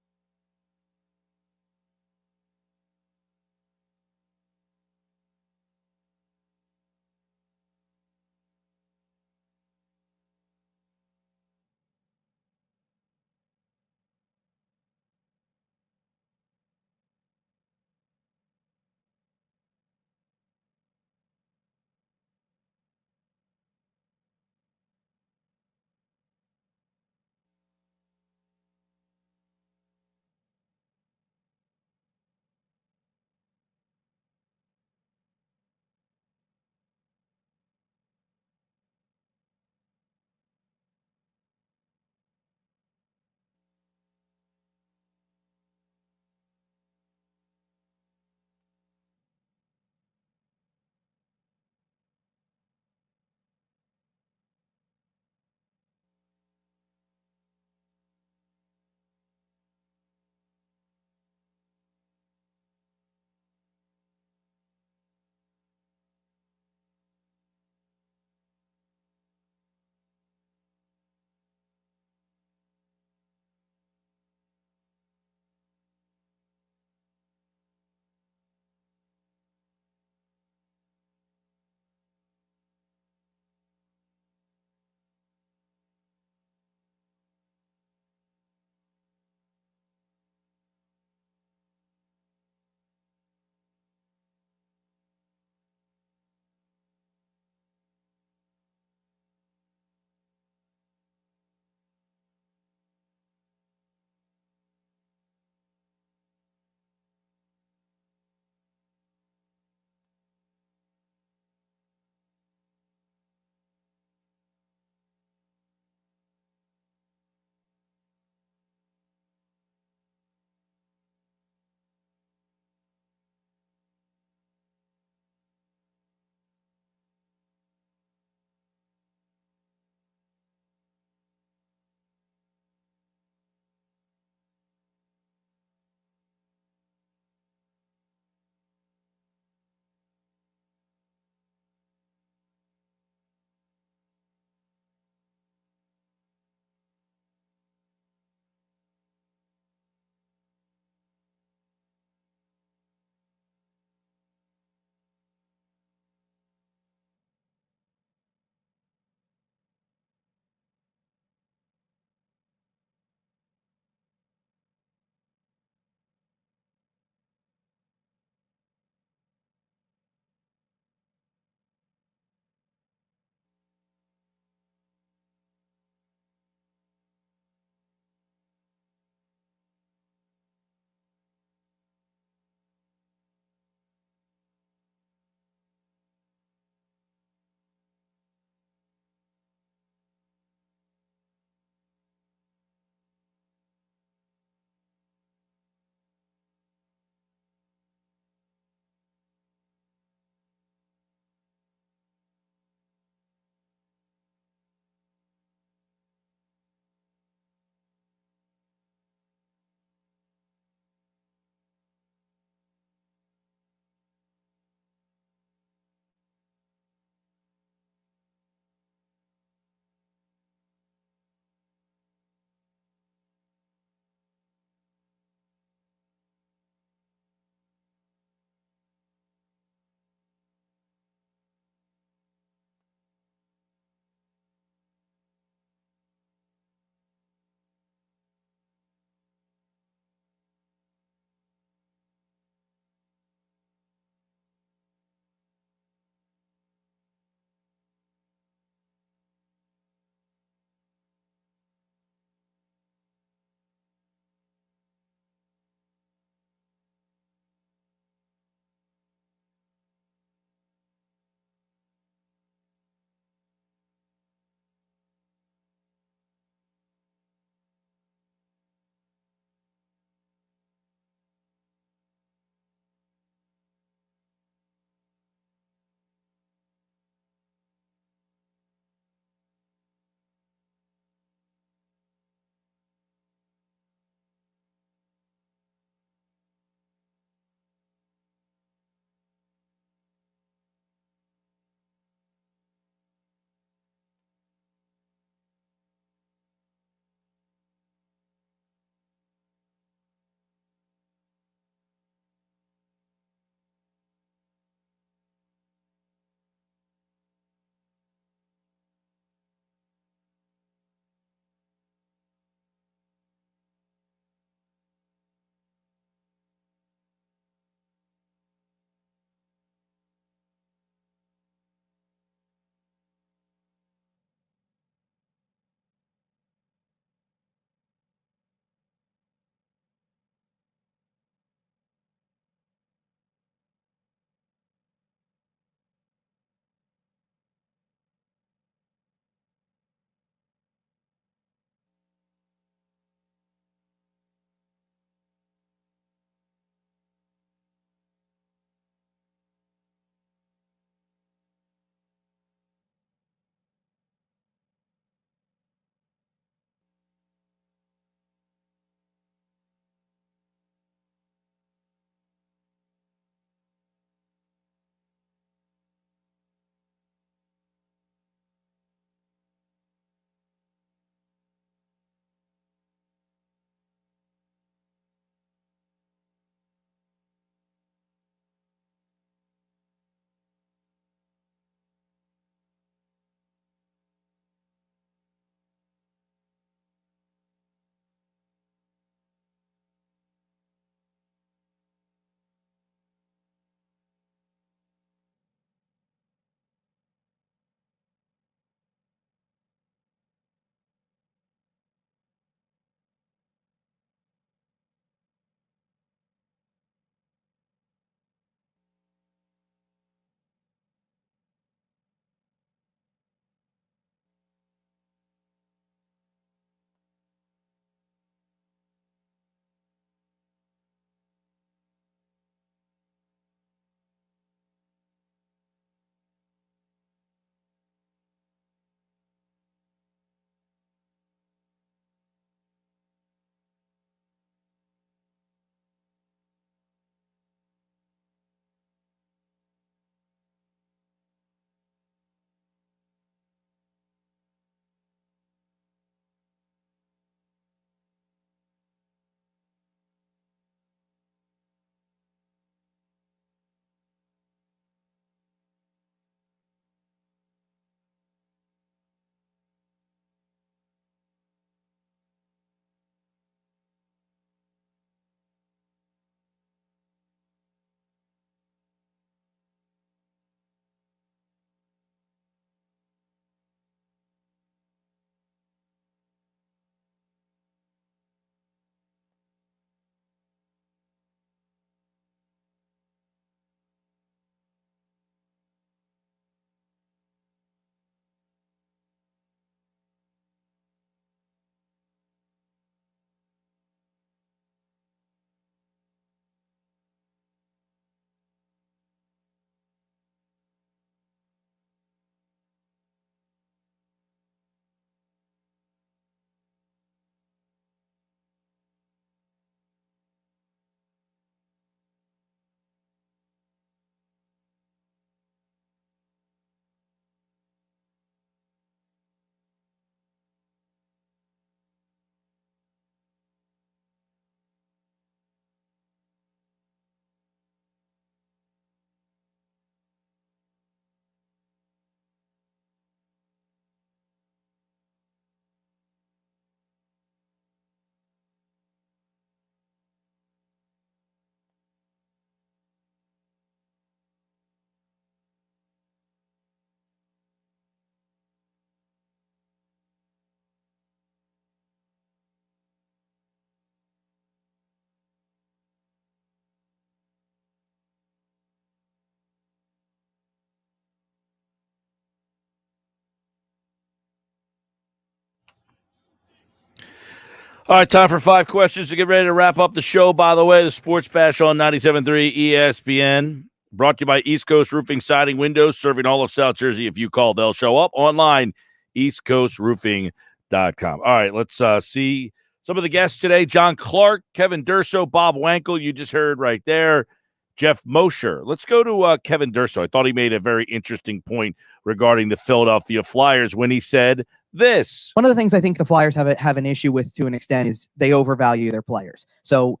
All right, time for 5 questions to get ready to wrap up the show. By the way, the Sports Bash on 97.3 ESPN, brought to you by East Coast Roofing, Siding, Windows, serving all of South Jersey. If you call, they'll show up. Online, eastcoastroofing.com. All right, let's see some of the guests today. John Clark, Kevin Durso, Bob Wankel, you just heard right there. Jeff Mosher. Let's go to Kevin Durso. I thought he made a very interesting point regarding the Philadelphia Flyers when he said this. One of the things I think the Flyers have an issue with to an extent is they overvalue their players. So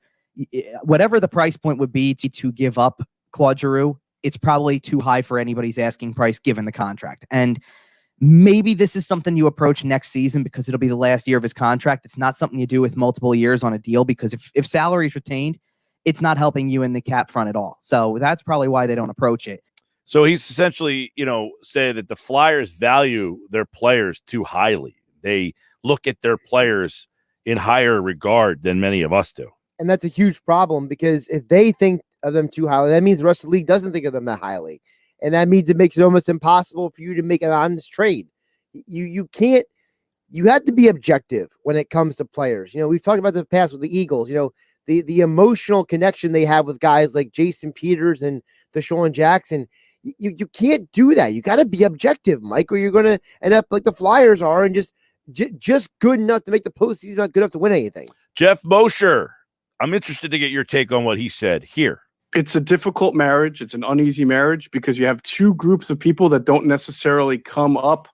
whatever the price point would be to give up Claude Giroux, it's probably too high for anybody's asking price given the contract. And maybe this is something you approach next season because it'll be the last year of his contract. It's not something you do with multiple years on a deal because if salary is retained, it's not helping you in the cap front at all. So that's probably why they don't approach it. So he's essentially, saying that the Flyers value their players too highly. They look at their players in higher regard than many of us do. And that's a huge problem because if they think of them too highly, that means the rest of the league doesn't think of them that highly. And that means it makes it almost impossible for you to make an honest trade. You can't, you have to be objective when it comes to players. We've talked about the past with the Eagles, the emotional connection they have with guys like Jason Peters and Deshaun Jackson. You can't do that. You got to be objective, Mike, or you're going to end up like the Flyers are and just good enough to make the postseason, not good enough to win anything. Jeff Mosher, I'm interested to get your take on what he said here. It's a difficult marriage. It's an uneasy marriage because you have two groups of people that don't necessarily come up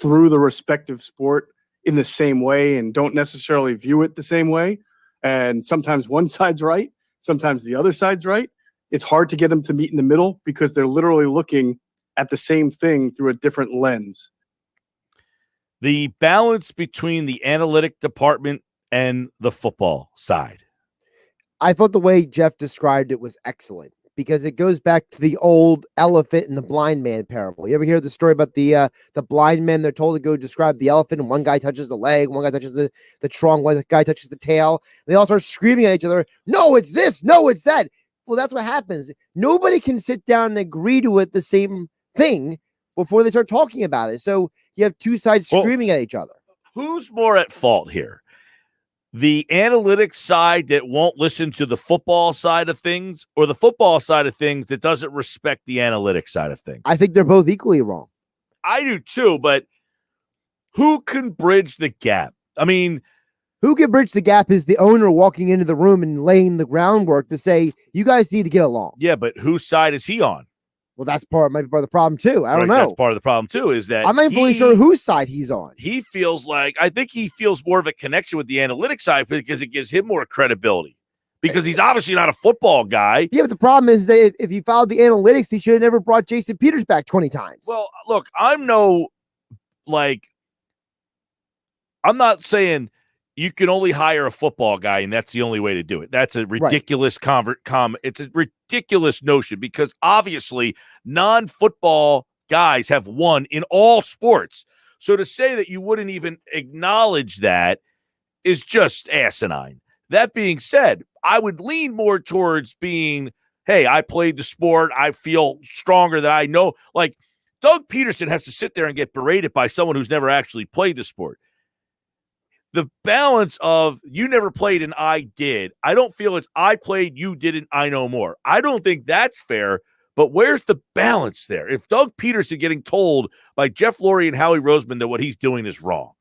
through the respective sport in the same way and don't necessarily view it the same way. And sometimes one side's right, sometimes the other side's right. It's hard to get them to meet in the middle because they're literally looking at the same thing through a different lens. The balance between the analytic department and the football side. I thought the way Geoff described it was excellent because it goes back to the old elephant and the blind man parable. You ever hear the story about the blind men? They're told to go describe the elephant, and one guy touches the leg, one guy touches the trunk, one guy touches the tail. And they all start screaming at each other, "No, it's this! No, it's that!" Well, that's what happens. Nobody can sit down and agree to it the same thing before they start talking about it. So you have two sides screaming at each other. Who's more at fault here? The analytics side that won't listen to the football side of things, or the football side of things that doesn't respect the analytics side of things? I think they're both equally wrong. I do too, but who can bridge the gap? I mean, who can bridge the gap is the owner walking into the room and laying the groundwork to say, you guys need to get along. Yeah, but whose side is he on? Well, that's might be part of the problem too. I don't know. That's part of the problem too, is that I'm not fully sure whose side he's on. He feels like, I think he feels more of a connection with the analytics side because it gives him more credibility. Because he's obviously not a football guy. Yeah, but the problem is that if he followed the analytics, he should have never brought Jason Peters back 20 times. Well, look, I'm not saying you can only hire a football guy and that's the only way to do it. That's a ridiculous it's a ridiculous notion because obviously non-football guys have won in all sports. So to say that you wouldn't even acknowledge that is just asinine. That being said, I would lean more towards being, hey, I played the sport. I feel stronger that I know. Like Doug Peterson has to sit there and get berated by someone who's never actually played the sport. The balance of you never played and I did. I don't feel it's I played, you didn't, I know more. I don't think that's fair, but where's the balance there? If Doug Peterson getting told by Jeff Lurie and Howie Roseman that what he's doing is wrong.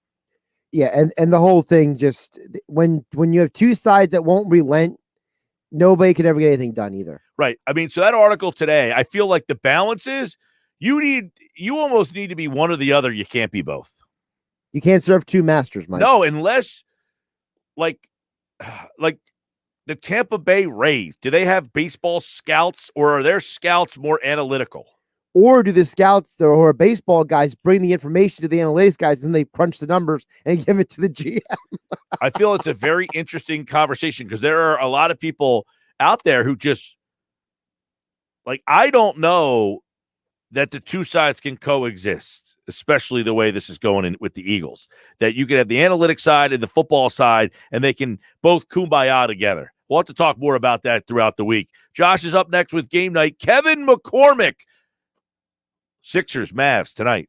Yeah, and the whole thing just when you have two sides that won't relent, nobody can ever get anything done either. Right. I mean, so that article today, I feel like the balance is you almost need to be one or the other. You can't be both. You can't serve two masters, Mike. No, unless like the Tampa Bay Rays, do they have baseball scouts or are their scouts more analytical? Or do the scouts or baseball guys bring the information to the analytics guys and they crunch the numbers and give it to the GM? I feel it's a very interesting conversation because there are a lot of people out there who just I don't know that the two sides can coexist, especially the way this is going in with the Eagles, that you can have the analytics side and the football side, and they can both kumbaya together. We'll have to talk more about that throughout the week. Josh is up next with Game Night. Kevin McCormick. Sixers, Mavs tonight.